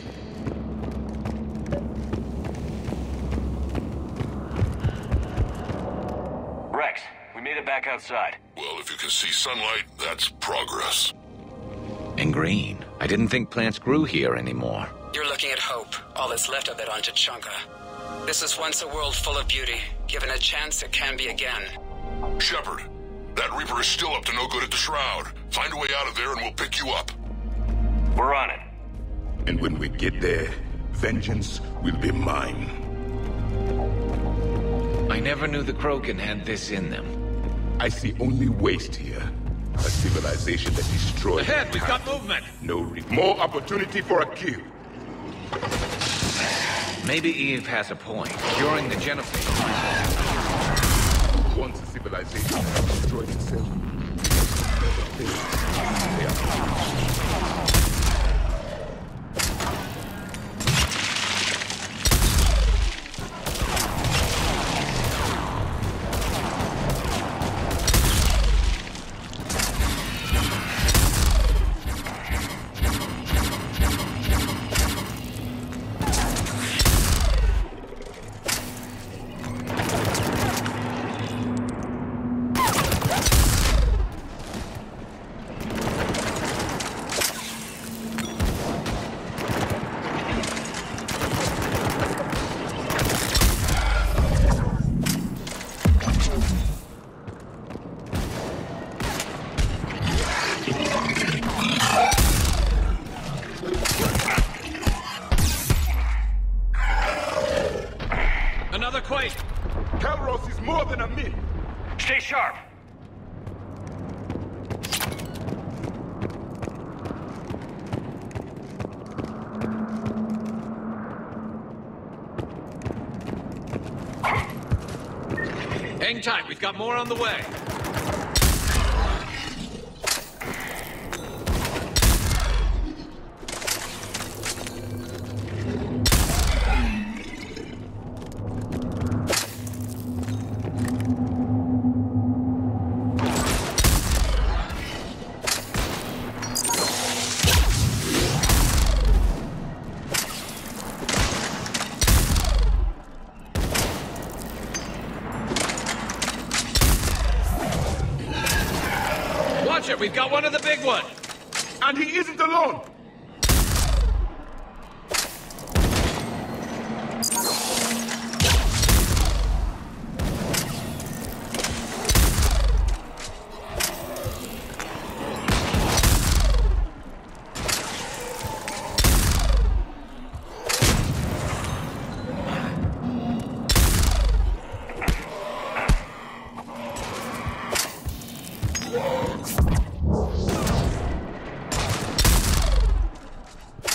Rex, we made it back outside. Well, if you can see sunlight, that's progress. And green. I didn't think plants grew here anymore. You're looking at hope, all that's left of it on Tuchanka. This is once a world full of beauty. Given a chance, it can be again. Shepard, that Reaper is still up to no good at the Shroud. Find a way out of there and we'll pick you up. We're on it. And when we get there, vengeance will be mine. I never knew the Krogan had this in them. I see only waste here. A civilization that destroyed... Ahead, we've got movement! More opportunity for a kill. Maybe Eve has a point. During the Genophage... Once a civilization has destroyed itself, they are... Hang tight, we've got more on the way. We've got one of the big ones! And he isn't alone!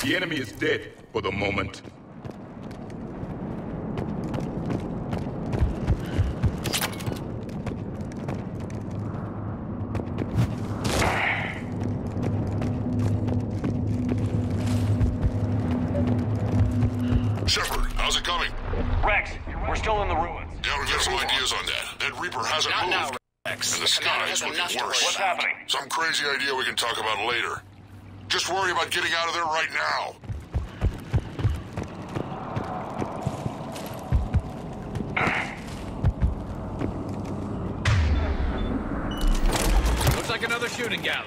The enemy is dead for the moment. Shepard, how's it coming? Rex, we're still in the ruins. Yeah, we've got some ideas on that. That Reaper hasn't moved. Now, Rex. And the sky is looking worse. What's happening? Some crazy idea we can talk about later. Just worry about getting out of there right now. Looks like another shooting gallery.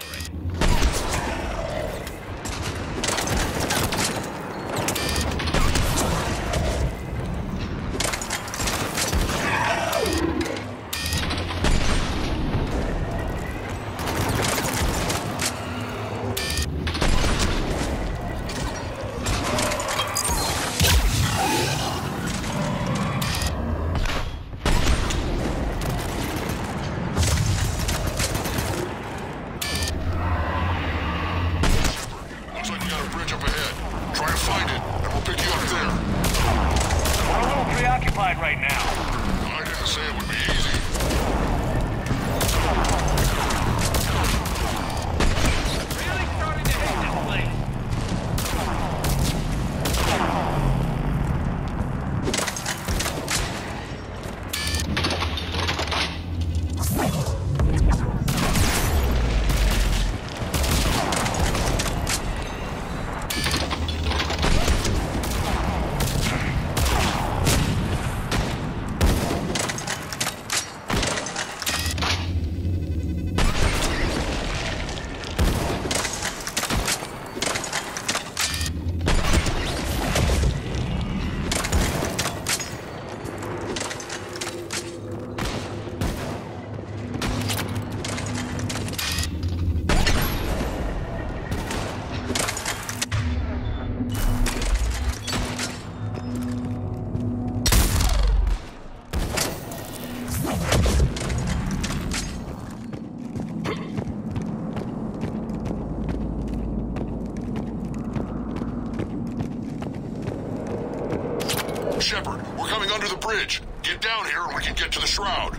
Shepard, we're coming under the bridge. Get down here and we can get to the shroud.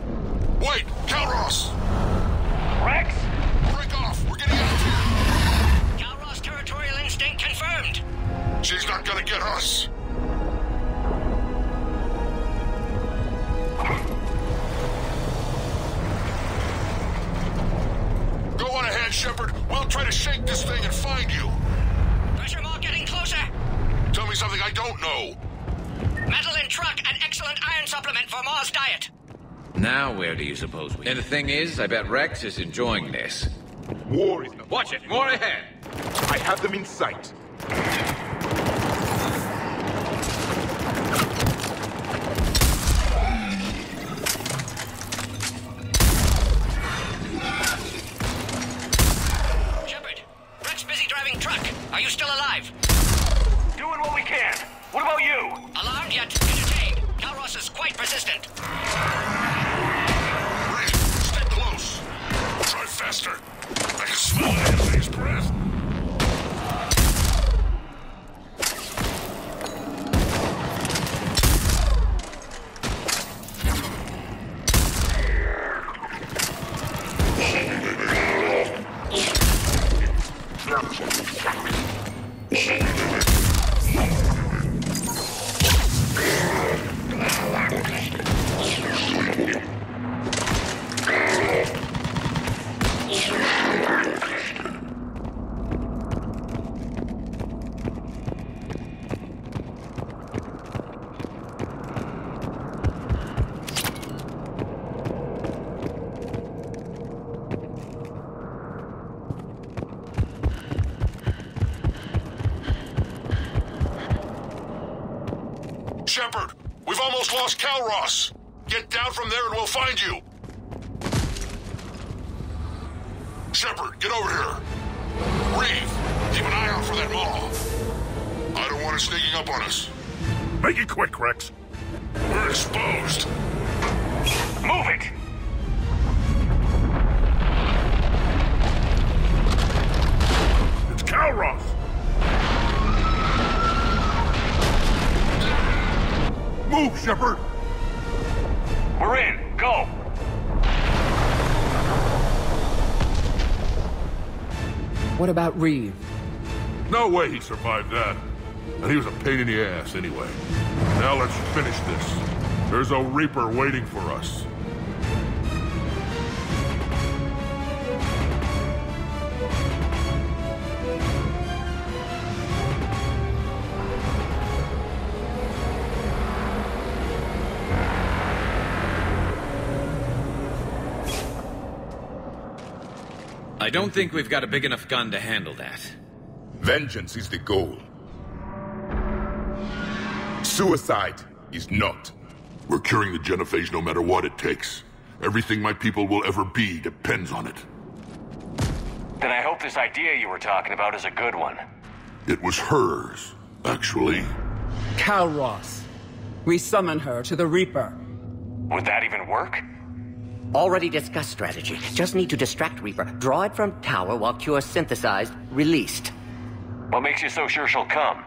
Wait, Calros! Rex? Break off, we're getting out of here. Calros territorial instinct confirmed. She's not gonna get us. Go on ahead, Shepard. We'll try to shake this thing and find you. Pressure more getting closer. Tell me something I don't know. Metal in truck and excellent iron supplement for Mars diet. Now where do you suppose we... And the thing is, I bet Rex is enjoying this. War is... Watch it, more ahead. I have them in sight. Shepard, Rex busy driving truck. Are you still alive? Doing what we can. What about you? Alarmed yet entertained. Calros is quite persistent. Reed, stay close. Try faster. I can smell it in his breath. Shepard! We've almost lost Calros! Get down from there and we'll find you! Shepard, get over here! Reeve, keep an eye out for that Maw! I don't want it sneaking up on us. Make it quick, Rex. We're exposed! Move it! It's Calros! Move, Shepard! We're in. Go! What about Reeve? No way he survived that. And he was a pain in the ass anyway. Now let's finish this. There's a Reaper waiting for us. I don't think we've got a big enough gun to handle that. Vengeance is the goal. Suicide is not. We're curing the Genophage no matter what it takes. Everything my people will ever be depends on it. Then I hope this idea you were talking about is a good one. It was hers, actually. Calros. We summon her to the Reaper. Would that even work? Already discussed strategy. Just need to distract Reaper, draw it from tower while Cure synthesized, released. What makes you so sure she'll come?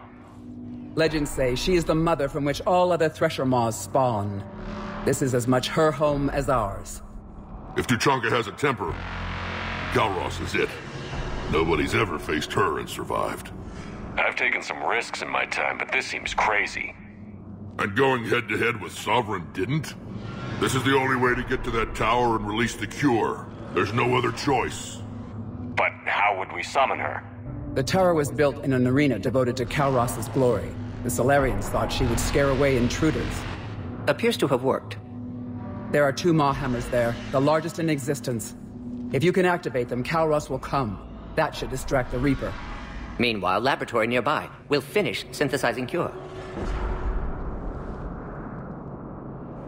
Legends say she is the mother from which all other Thresher Maws spawn. This is as much her home as ours. If Tuchanka has a temper, Calros is it. Nobody's ever faced her and survived. I've taken some risks in my time, but this seems crazy. And going head-to-head with Sovereign didn't? This is the only way to get to that tower and release the cure. There's no other choice. But how would we summon her? The tower was built in an arena devoted to Calros' glory. The Salarians thought she would scare away intruders. Appears to have worked. There are 2 Maw hammers there, the largest in existence. If you can activate them, Calros will come. That should distract the Reaper. Meanwhile, laboratory nearby. We'll finish synthesizing Cure.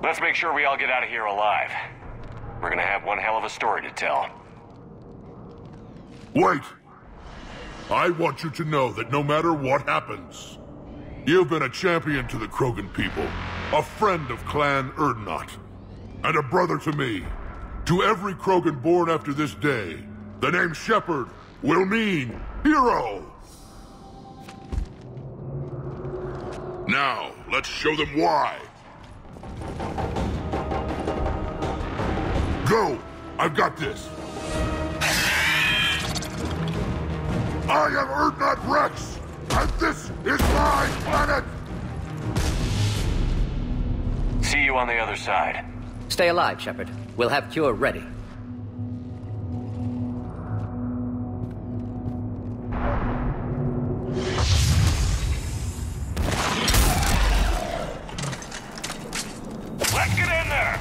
Let's make sure we all get out of here alive. We're gonna have one hell of a story to tell. Wait! I want you to know that no matter what happens, you've been a champion to the Krogan people, a friend of Clan Erdnot, and a brother to me. To every Krogan born after this day, the name Shepard will mean hero! Now, let's show them why. Go! I've got this! I am Erdnot Rex, and this is my planet! See you on the other side. Stay alive, Shepard. We'll have Cure ready. Let's get in there!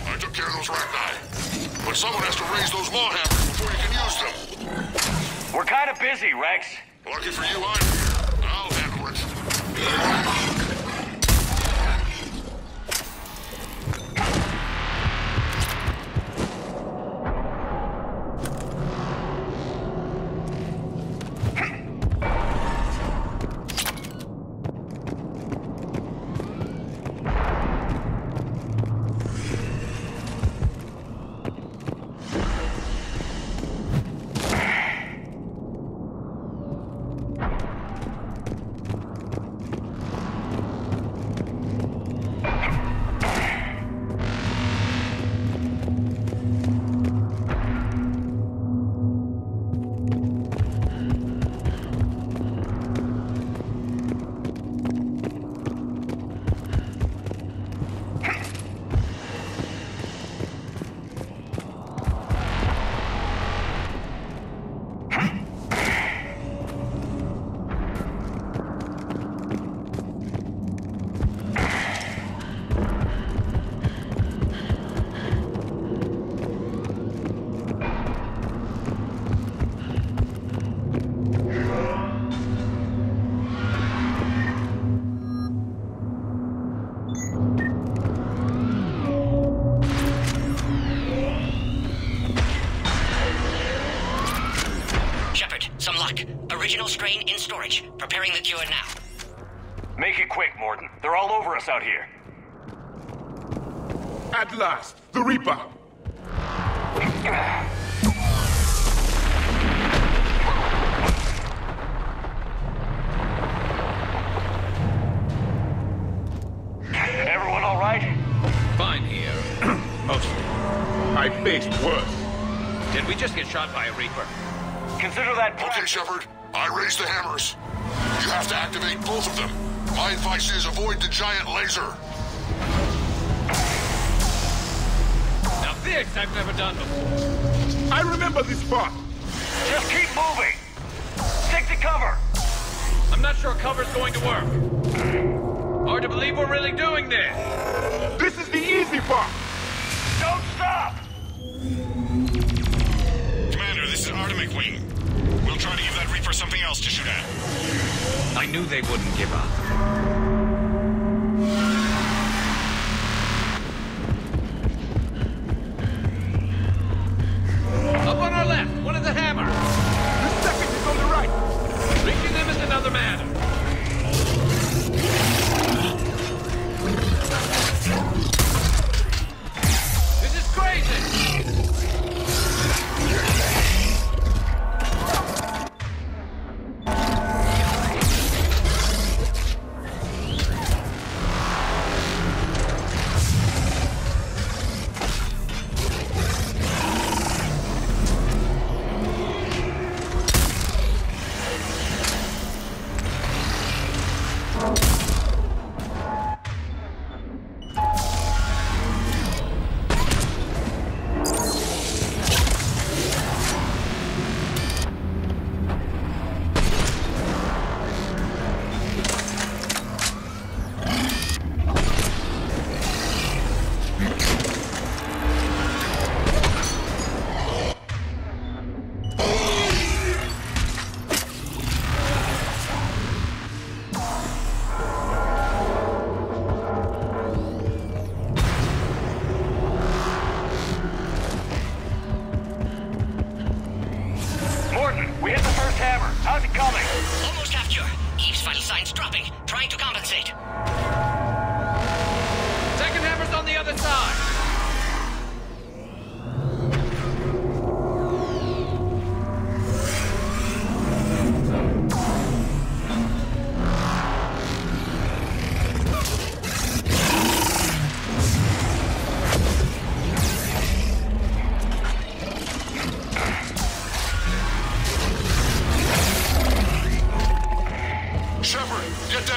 I took care of those Rachni, but someone has to raise those Maw hammers before you can use them. We're kind of busy, Rex. Lucky for you, I'm here. I'll handle it. storage. Preparing the cure now. Make it quick, Morton. They're all over us out here. At last, the Reaper! Everyone all right? Fine here. Mostly. I faced worse. Did we just get shot by a Reaper? Consider that... Okay, Shepard. I raised the hammers. You have to activate both of them. My advice is avoid the giant laser. Now this I've never done before. I remember this part. Just keep moving. Stick to cover. I'm not sure cover's going to work. Hard to believe we're really doing this. This is the easy part. Don't stop! Commander, this is Artemic Wing. We'll try to give that Reaper something else to shoot at. I knew they wouldn't give up. Up on our left, one of the hammers. The second is on the right. Reaching them is another matter. This is crazy!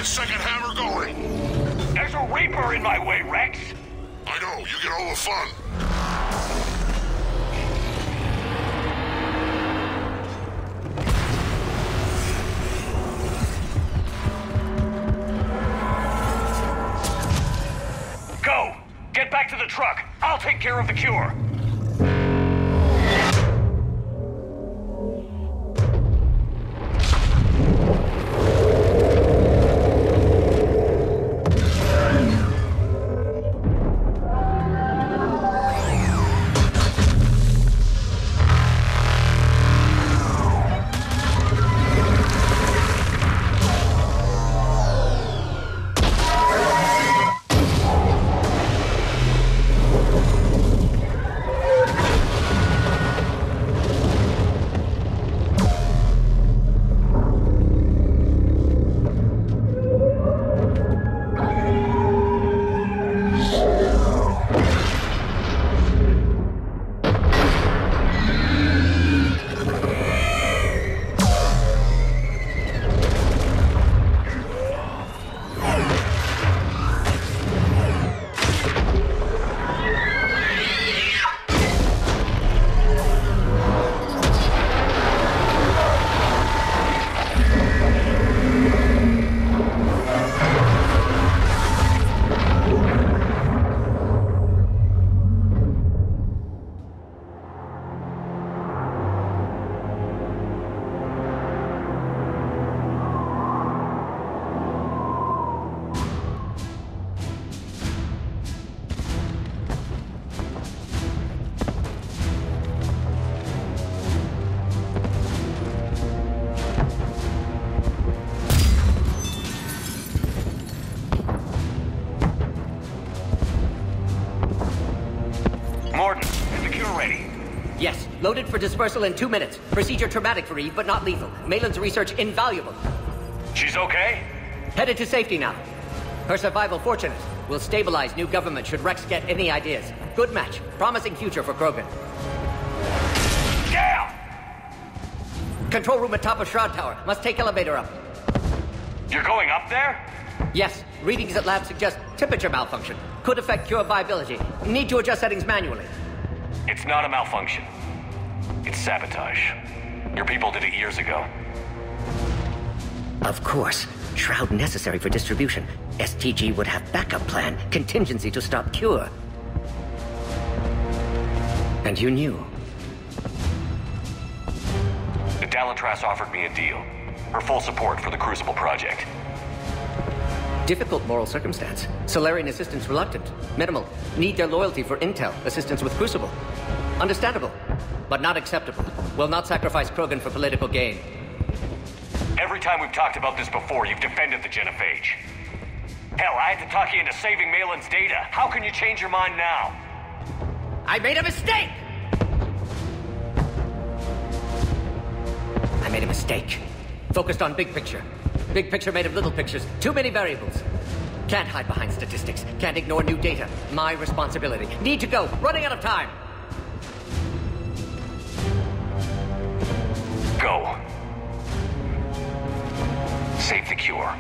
Second hammer going. There's a Reaper in my way, Rex. I know, you get all the fun. Go! Get back to the truck. I'll take care of the cure. for dispersal in 2 minutes. Procedure traumatic for Eve, but not lethal. Malin's research invaluable. She's okay? Headed to safety now. Her survival fortunate. Will stabilize new government should Rex get any ideas. Good match. Promising future for Krogan. Down! Control room at top of Shroud Tower. Must take elevator up. You're going up there? Yes. Readings at lab suggest temperature malfunction. Could affect cure viability. Need to adjust settings manually. It's not a malfunction. It's sabotage. Your people did it years ago. Of course. Shroud necessary for distribution. STG would have backup plan. Contingency to stop cure. And you knew. The Dallantras offered me a deal. Her full support for the Crucible project. Difficult moral circumstance. Salarian assistance reluctant. Minimal. Need their loyalty for intel. Assistance with Crucible. Understandable. But not acceptable. Will not sacrifice Krogan for political gain. Every time we've talked about this before, you've defended the Genophage. Hell, I had to talk you into saving Malin's data. How can you change your mind now? I made a mistake! I made a mistake. Focused on big picture. Big picture made of little pictures. Too many variables. Can't hide behind statistics. Can't ignore new data. My responsibility. Need to go. Running out of time. Go. Save the cure.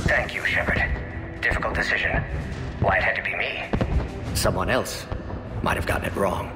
Thank you, Shepard. Difficult decision. Why it had to be me. Someone else might have gotten it wrong.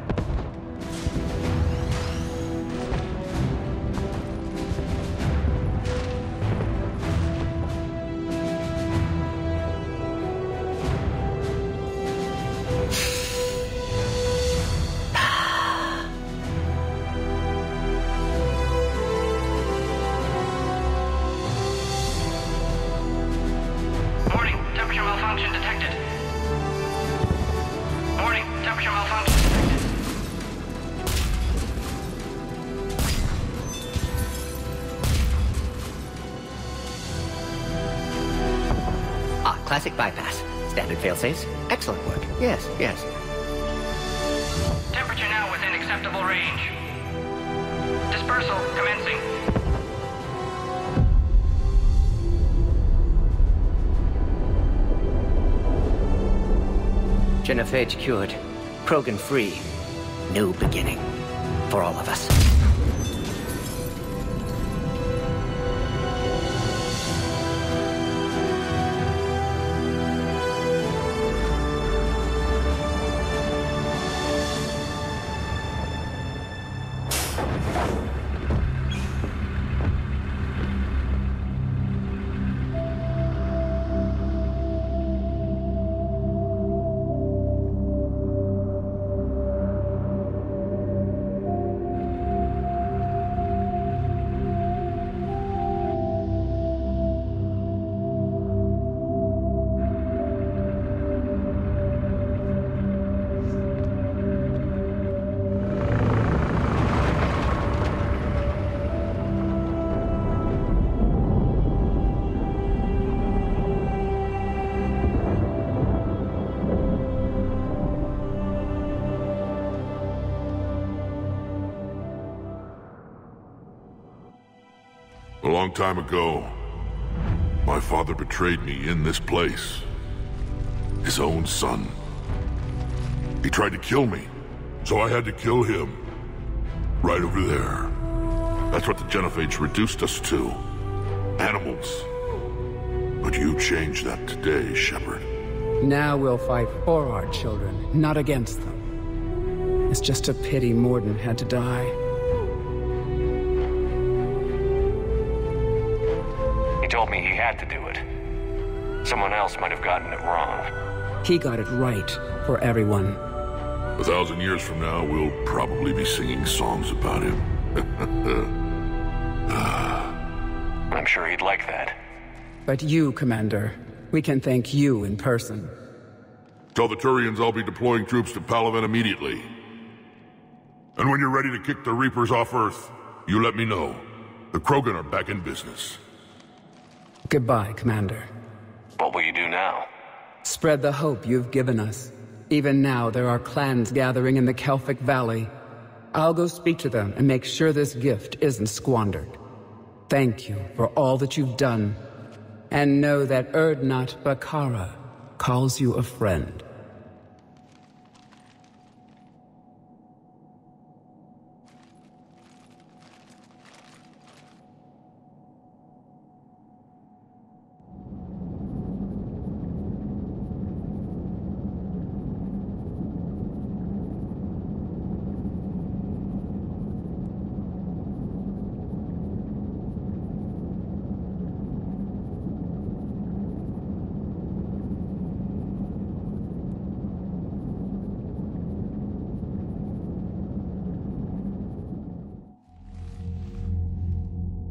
Classic bypass. Standard failsafes. Excellent work. Yes, yes. Temperature now within acceptable range. Dispersal commencing. Genophage cured. Krogan free. New beginning. For all of us. A long time ago, my father betrayed me in this place. His own son. He tried to kill me, so I had to kill him. Right over there. That's what the Genophage reduced us to. Animals. But you changed that today, Shepard. Now we'll fight for our children, not against them. It's just a pity Morden had to die. He told me he had to do it. Someone else might have gotten it wrong. He got it right for everyone. 1,000 years from now, we'll probably be singing songs about him. I'm sure he'd like that. But you, Commander, we can thank you in person. Tell the Turians I'll be deploying troops to Palaven immediately. And when you're ready to kick the Reapers off Earth, you let me know. The Krogan are back in business. Goodbye, Commander. What will you do now? Spread the hope you've given us. Even now, there are clans gathering in the Kelphic Valley. I'll go speak to them and make sure this gift isn't squandered. Thank you for all that you've done. And know that Erdnot Bakara calls you a friend.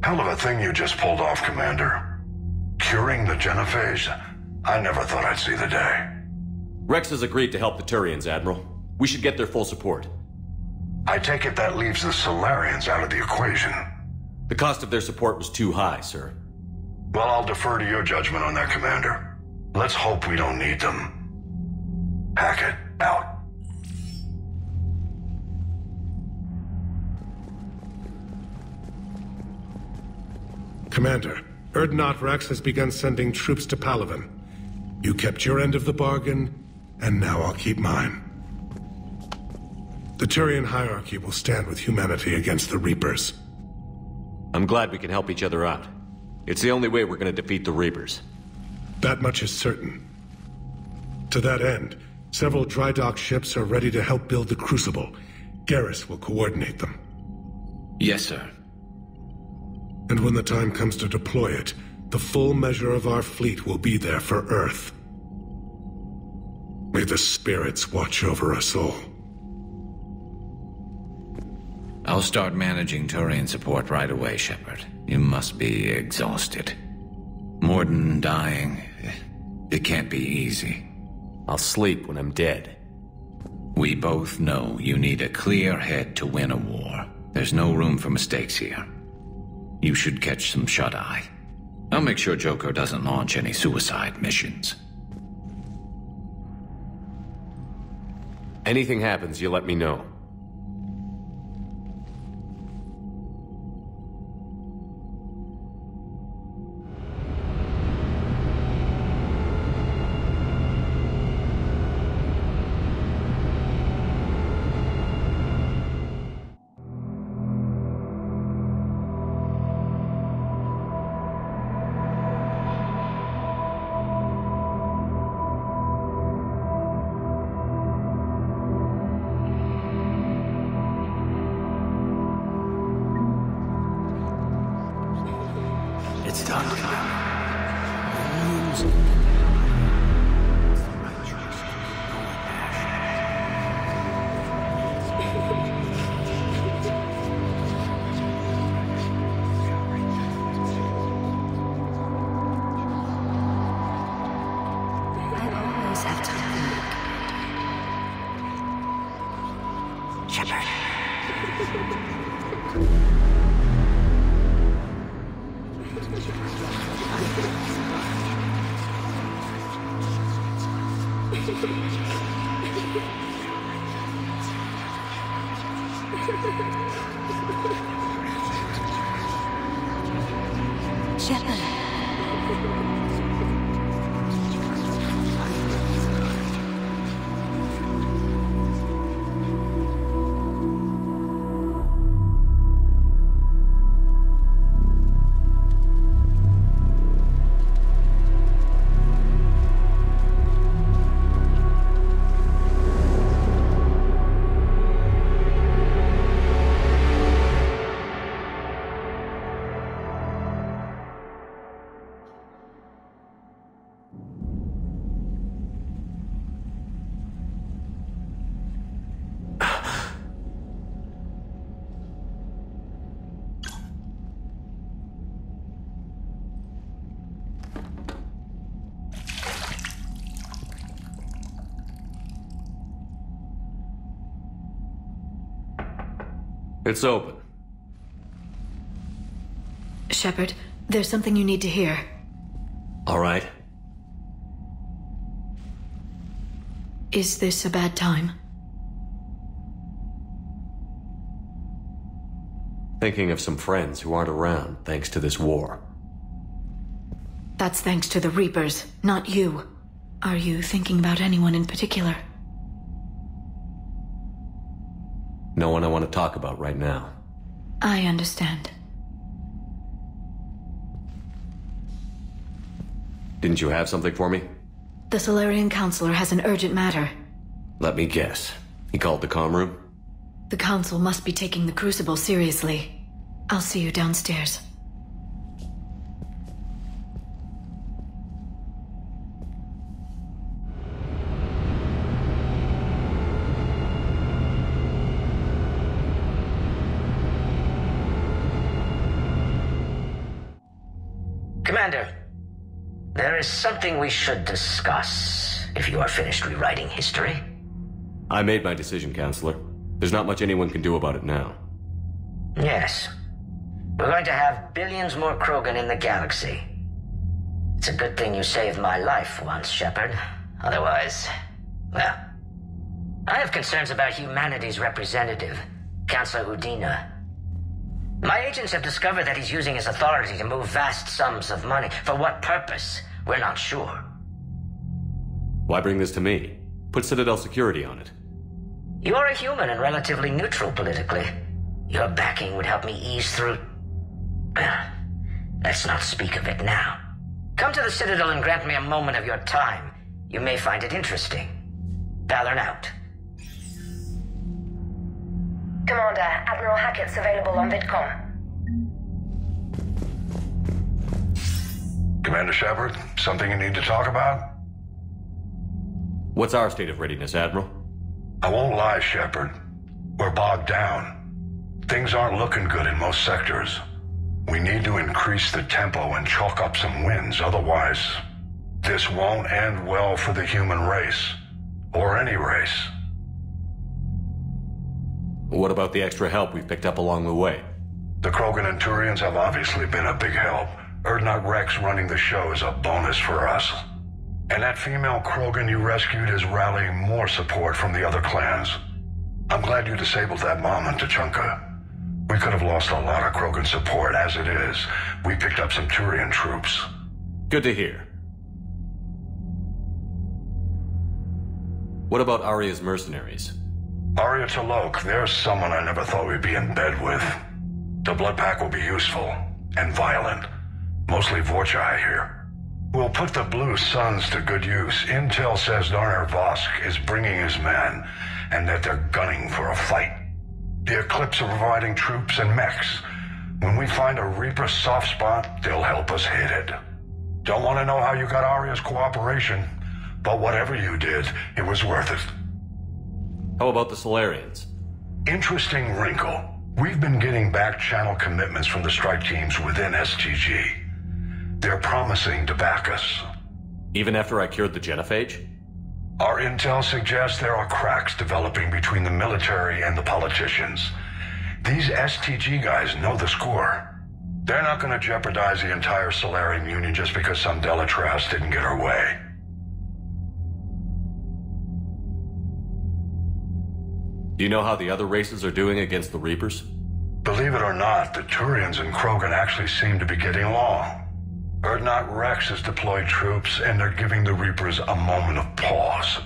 Hell of a thing you just pulled off, Commander. Curing the Genophage? I never thought I'd see the day. Rex has agreed to help the Turians, Admiral. We should get their full support. I take it that leaves the Salarians out of the equation. The cost of their support was too high, sir. Well, I'll defer to your judgment on that, Commander. Let's hope we don't need them. Hackett, out. Commander, Erdnot Rex has begun sending troops to Palaven. You kept your end of the bargain, and now I'll keep mine. The Turian hierarchy will stand with humanity against the Reapers. I'm glad we can help each other out. It's the only way we're going to defeat the Reapers. That much is certain. To that end, several dry dock ships are ready to help build the Crucible. Garrus will coordinate them. Yes, sir. And when the time comes to deploy it, the full measure of our fleet will be there for Earth. May the spirits watch over us all. I'll start managing Turian support right away, Shepard. You must be exhausted. Morden dying, it can't be easy. I'll sleep when I'm dead. We both know you need a clear head to win a war. There's no room for mistakes here. You should catch some shut-eye. I'll make sure Joker doesn't launch any suicide missions. Anything happens, you let me know. It's done. It's open. Shepard, there's something you need to hear. All right. Is this a bad time? Thinking of some friends who aren't around thanks to this war. That's thanks to the Reapers, not you. Are you thinking about anyone in particular? No one I want to talk about right now. I understand. Didn't you have something for me? The Salarian Counselor has an urgent matter. Let me guess. He called the comm room? The Council must be taking the Crucible seriously. I'll see you downstairs. Commander, there is something we should discuss, if you are finished rewriting history. I made my decision, Counselor. There's not much anyone can do about it now. Yes. We're going to have billions more Krogan in the galaxy. It's a good thing you saved my life once, Shepard. Otherwise, well... I have concerns about humanity's representative, Councillor Udina. My agents have discovered that he's using his authority to move vast sums of money. For what purpose? We're not sure. Why bring this to me? Put Citadel security on it. You're a human and relatively neutral politically. Your backing would help me ease through... Let's not speak of it now. Come to the Citadel and grant me a moment of your time. You may find it interesting. Valorn out. Commander, Admiral Hackett's available on VidCom. Commander Shepard, something you need to talk about? What's our state of readiness, Admiral? I won't lie, Shepard. We're bogged down. Things aren't looking good in most sectors. We need to increase the tempo and chalk up some wins, otherwise, this won't end well for the human race. Or any race. What about the extra help we've picked up along the way? The Krogan and Turians have obviously been a big help. Urdnot Rex running the show is a bonus for us. And that female Krogan you rescued is rallying more support from the other clans. I'm glad you disabled that bomb on Tuchanka. We could have lost a lot of Krogan support as it is. We picked up some Turian troops. Good to hear. What about Aria's mercenaries? Aria Talok, there's someone I never thought we'd be in bed with. The blood pack will be useful and violent. Mostly Vorchai here. We'll put the Blue Suns to good use. Intel says Darner Vosk is bringing his men, and that they're gunning for a fight. The Eclipse are providing troops and mechs. When we find a Reaper soft spot, they'll help us hit it. Don't want to know how you got Aria's cooperation, but whatever you did, it was worth it. How about the Salarians? Interesting wrinkle. We've been getting back-channel commitments from the strike teams within STG. They're promising to back us. Even after I cured the Genophage? Our intel suggests there are cracks developing between the military and the politicians. These STG guys know the score. They're not going to jeopardize the entire Salarian Union just because some Delatras didn't get her way. Do you know how the other races are doing against the Reapers? Believe it or not, the Turians and Krogan actually seem to be getting along. Urdnot Rex has deployed troops, and they're giving the Reapers a moment of pause.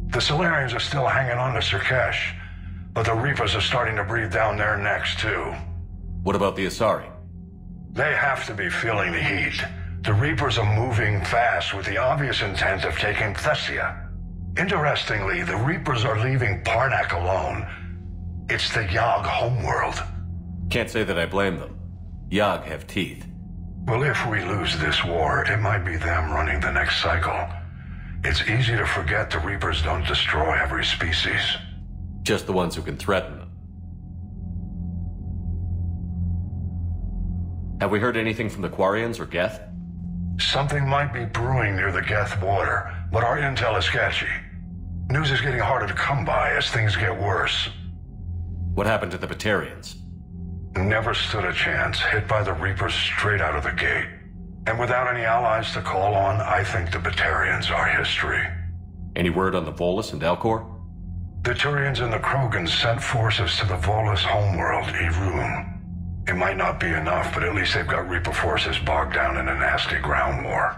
The Salarians are still hanging on to Surkesh, but the Reapers are starting to breathe down their necks, too. What about the Asari? They have to be feeling the heat. The Reapers are moving fast with the obvious intent of taking Thessia. Interestingly, the Reapers are leaving Parnak alone. It's the Yogg homeworld. Can't say that I blame them. Yogg have teeth. Well, if we lose this war, it might be them running the next cycle. It's easy to forget the Reapers don't destroy every species. Just the ones who can threaten them. Have we heard anything from the Quarians or Geth? Something might be brewing near the Geth border, but our intel is sketchy. News is getting harder to come by as things get worse. What happened to the Batarians? Never stood a chance, hit by the Reapers straight out of the gate. And without any allies to call on, I think the Batarians are history. Any word on the Volus and Elcor? The Turians and the Krogan sent forces to the Volus homeworld, Irun. It might not be enough, but at least they've got Reaper forces bogged down in a nasty ground war.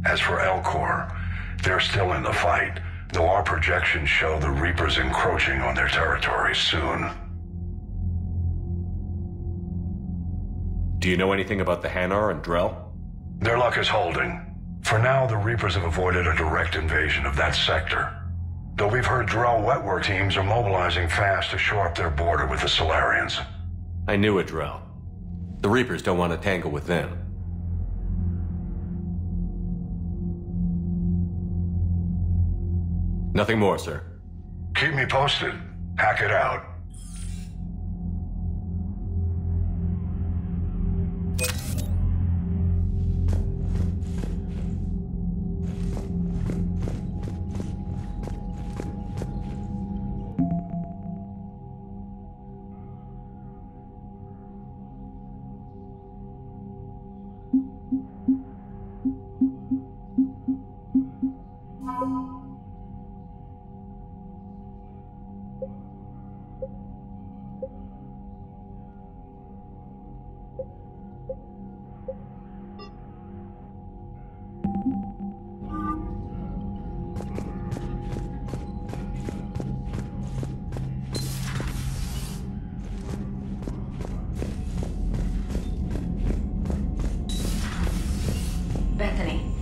As for Elcor, they're still in the fight, though our projections show the Reapers encroaching on their territory soon. Do you know anything about the Hanar and Drell? Their luck is holding. For now, the Reapers have avoided a direct invasion of that sector. Though we've heard Drell wetwork teams are mobilizing fast to shore up their border with the Salarians. I knew it, Drell. The Reapers don't want to tangle with them. Nothing more, sir. Keep me posted. Hack it out.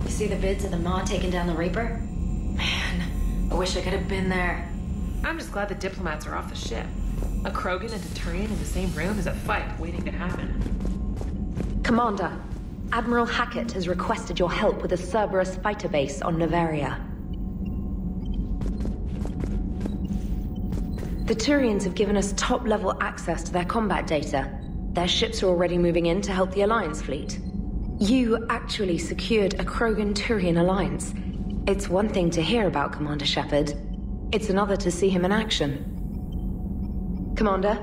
See the vids of the Maw taking down the Reaper? Man, I wish I could have been there. I'm just glad the diplomats are off the ship. A Krogan and a Turian in the same room is a fight waiting to happen. Commander, Admiral Hackett has requested your help with a Cerberus fighter base on Novaria. The Turians have given us top-level access to their combat data. Their ships are already moving in to help the Alliance fleet. You actually secured a Krogan-Turian alliance. It's one thing to hear about Commander Shepard. It's another to see him in action. Commander?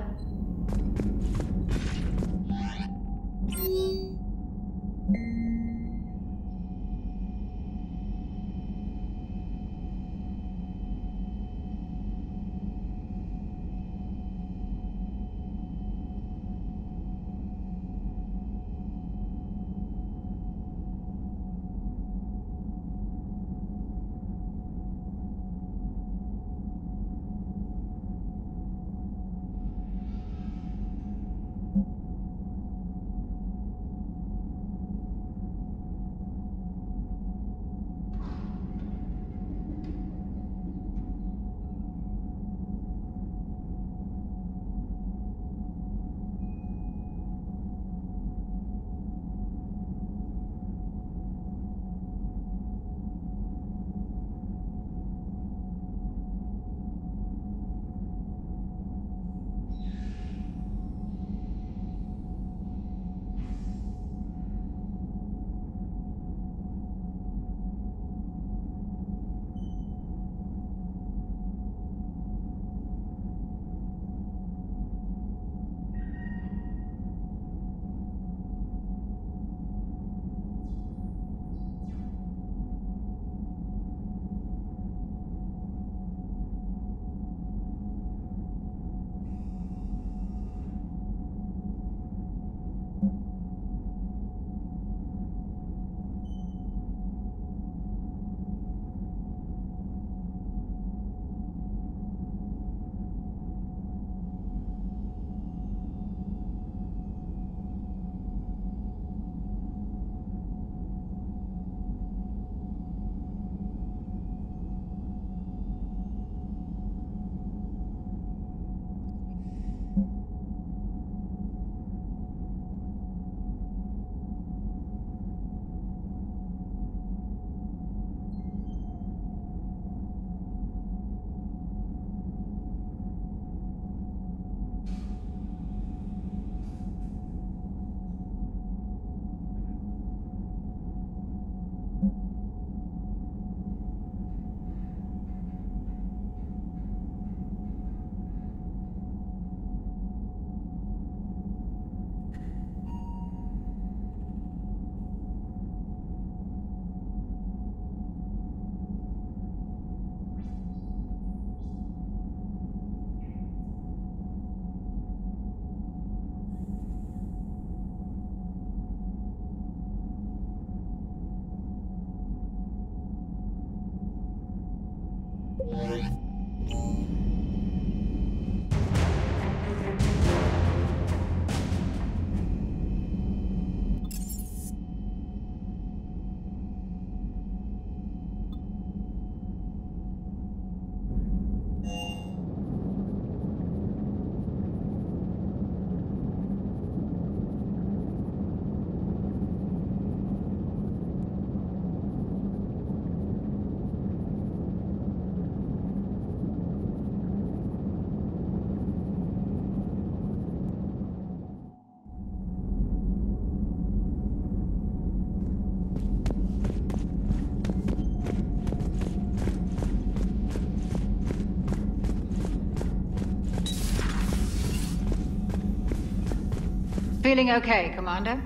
Feeling okay, Commander?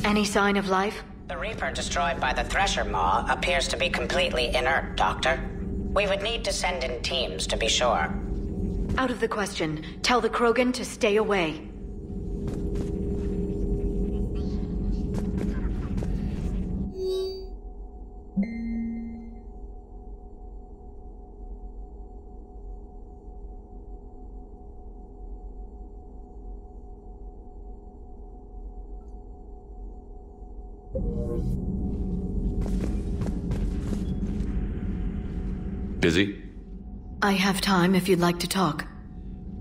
Any sign of life? The Reaper destroyed by the Thresher Maw appears to be completely inert, Doctor. We would need to send in teams to be sure. Out of the question. Tell the Krogan to stay away. Busy? I have time if you'd like to talk.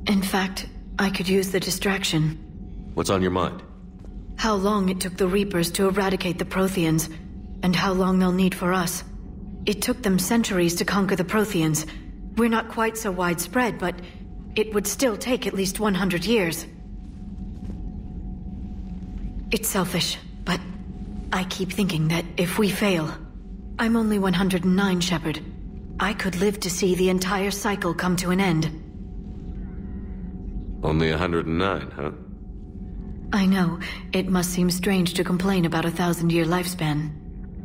In fact, I could use the distraction. What's on your mind? How long it took the Reapers to eradicate the Protheans, and how long they'll need for us. It took them centuries to conquer the Protheans. We're not quite so widespread, but it would still take at least 100 years. It's selfish, but I keep thinking that if we fail... I'm only 109, Shepard. I could live to see the entire cycle come to an end. Only 109, huh? I know. It must seem strange to complain about a 1,000-year lifespan.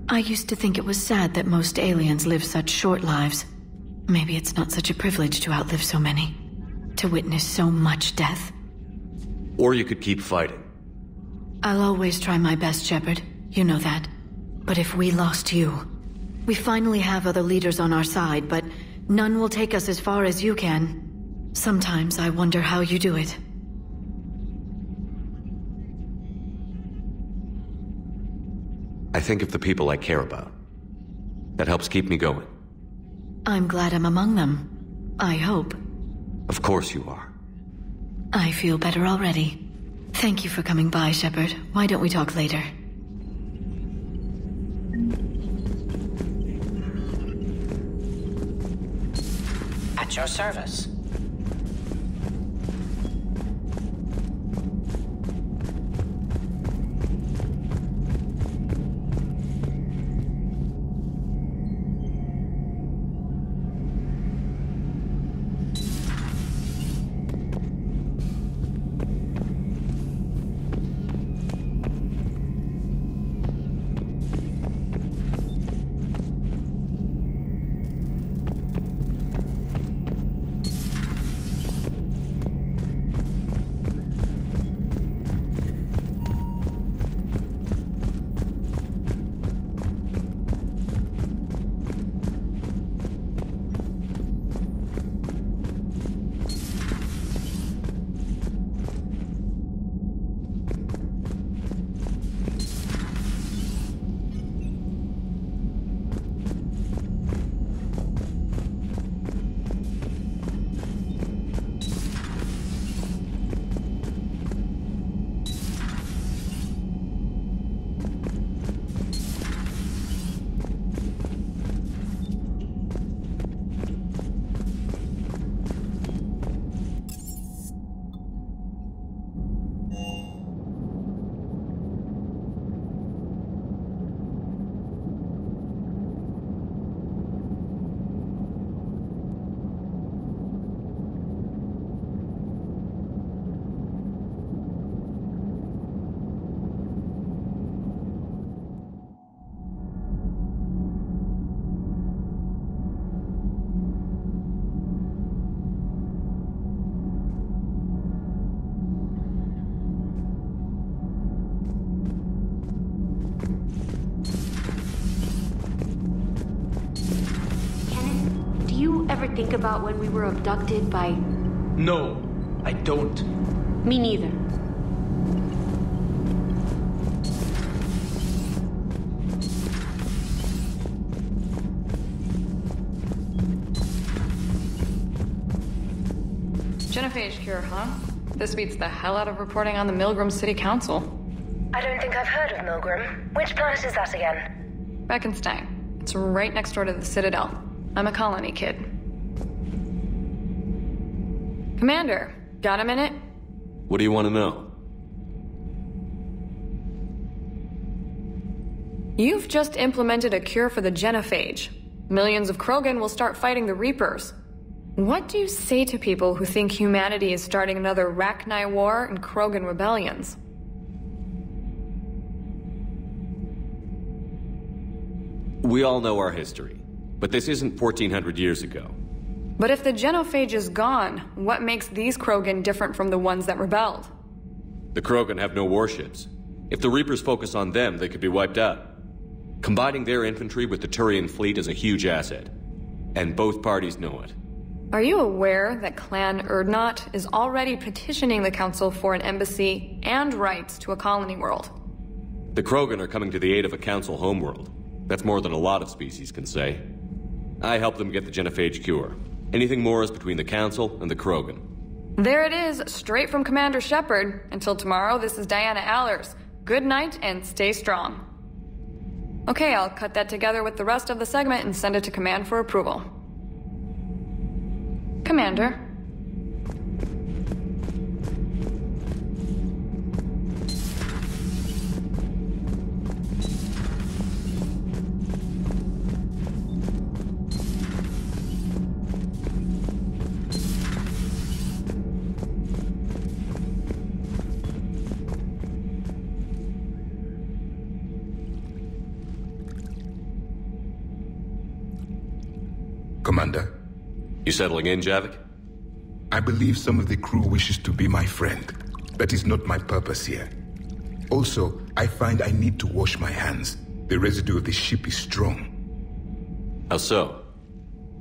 I used to think it was sad that most aliens live such short lives. Maybe it's not such a privilege to outlive so many. To witness so much death. Or you could keep fighting. I'll always try my best, Shepard. You know that. But if we lost you... We finally have other leaders on our side, but none will take us as far as you can. Sometimes I wonder how you do it. I think of the people I care about. That helps keep me going. I'm glad I'm among them. I hope. Of course you are. I feel better already. Thank you for coming by, Shepard. Why don't we talk later? At your service. think about when we were abducted by... No, I don't. Me neither. Genophage cure, huh? This beats the hell out of reporting on the Milgram City Council. I don't think I've heard of Milgram. Which planet is that again? Beckenstein. It's right next door to the Citadel. I'm a colony kid. Commander, got a minute? What do you want to know? You've just implemented a cure for the Genophage. Millions of Krogan will start fighting the Reapers. What do you say to people who think humanity is starting another Rachni War and Krogan rebellions? We all know our history, but this isn't 1400 years ago. But if the Genophage is gone, what makes these Krogan different from the ones that rebelled? The Krogan have no warships. If the Reapers focus on them, they could be wiped out. Combining their infantry with the Turian fleet is a huge asset, and both parties know it. Are you aware that Clan Urdnot is already petitioning the Council for an embassy and rights to a colony world? The Krogan are coming to the aid of a Council homeworld. That's more than a lot of species can say. I helped them get the Genophage cure. Anything more is between the Council and the Krogan. There it is, straight from Commander Shepard. Until tomorrow, this is Diana Allers. Good night and stay strong. Okay, I'll cut that together with the rest of the segment and send it to Command for approval. Commander. Commander? You settling in, Javik? I believe some of the crew wishes to be my friend. That is not my purpose here. Also, I find I need to wash my hands. The residue of the ship is strong. How so?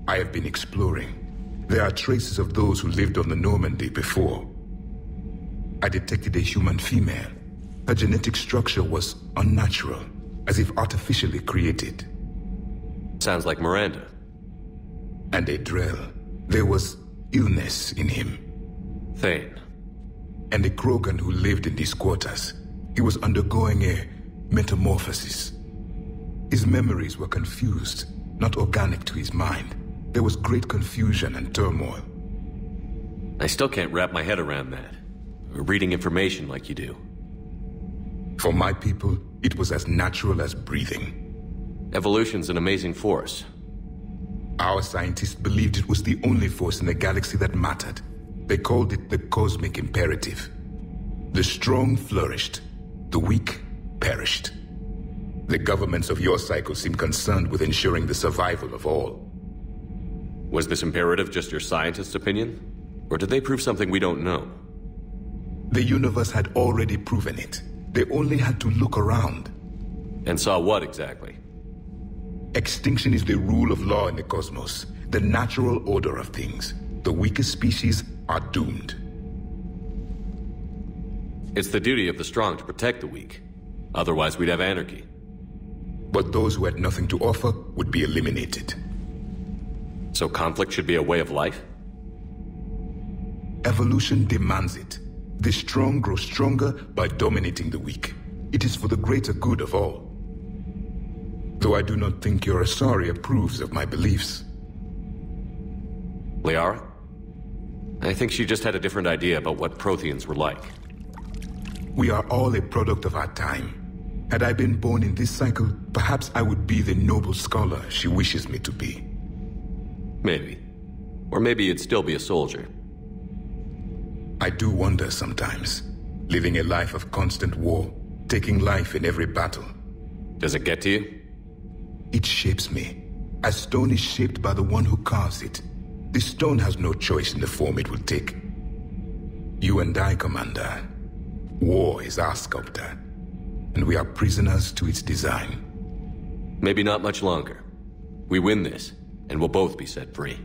I have been exploring. There are traces of those who lived on the Normandy before. I detected a human female. Her genetic structure was unnatural, as if artificially created. Sounds like Miranda. And a Drell. There was illness in him. Thane. And a Krogan who lived in these quarters. He was undergoing a metamorphosis. His memories were confused, not organic to his mind. There was great confusion and turmoil. I still can't wrap my head around that. Reading information like you do. For my people, it was as natural as breathing. Evolution's an amazing force. Our scientists believed it was the only force in the galaxy that mattered. They called it the cosmic imperative. The strong flourished, the weak perished. The governments of your cycle seem concerned with ensuring the survival of all. Was this imperative just your scientists' opinion? Or did they prove something we don't know? The universe had already proven it. They only had to look around. And saw what exactly? Extinction is the rule of law in the cosmos, the natural order of things. The weakest species are doomed. It's the duty of the strong to protect the weak. Otherwise, we'd have anarchy. But those who had nothing to offer would be eliminated. So conflict should be a way of life? Evolution demands it. The strong grow stronger by dominating the weak. It is for the greater good of all. Though I do not think your Asari approves of my beliefs. Liara? I think she just had a different idea about what Protheans were like. We are all a product of our time. Had I been born in this cycle, perhaps I would be the noble scholar she wishes me to be. Maybe. Or maybe you'd still be a soldier. I do wonder sometimes. Living a life of constant war, taking life in every battle. Does it get to you? It shapes me, as stone is shaped by the one who carves it. The stone has no choice in the form it will take. You and I, Commander. War is our sculptor, and we are prisoners to its design. Maybe not much longer. We win this, and we'll both be set free.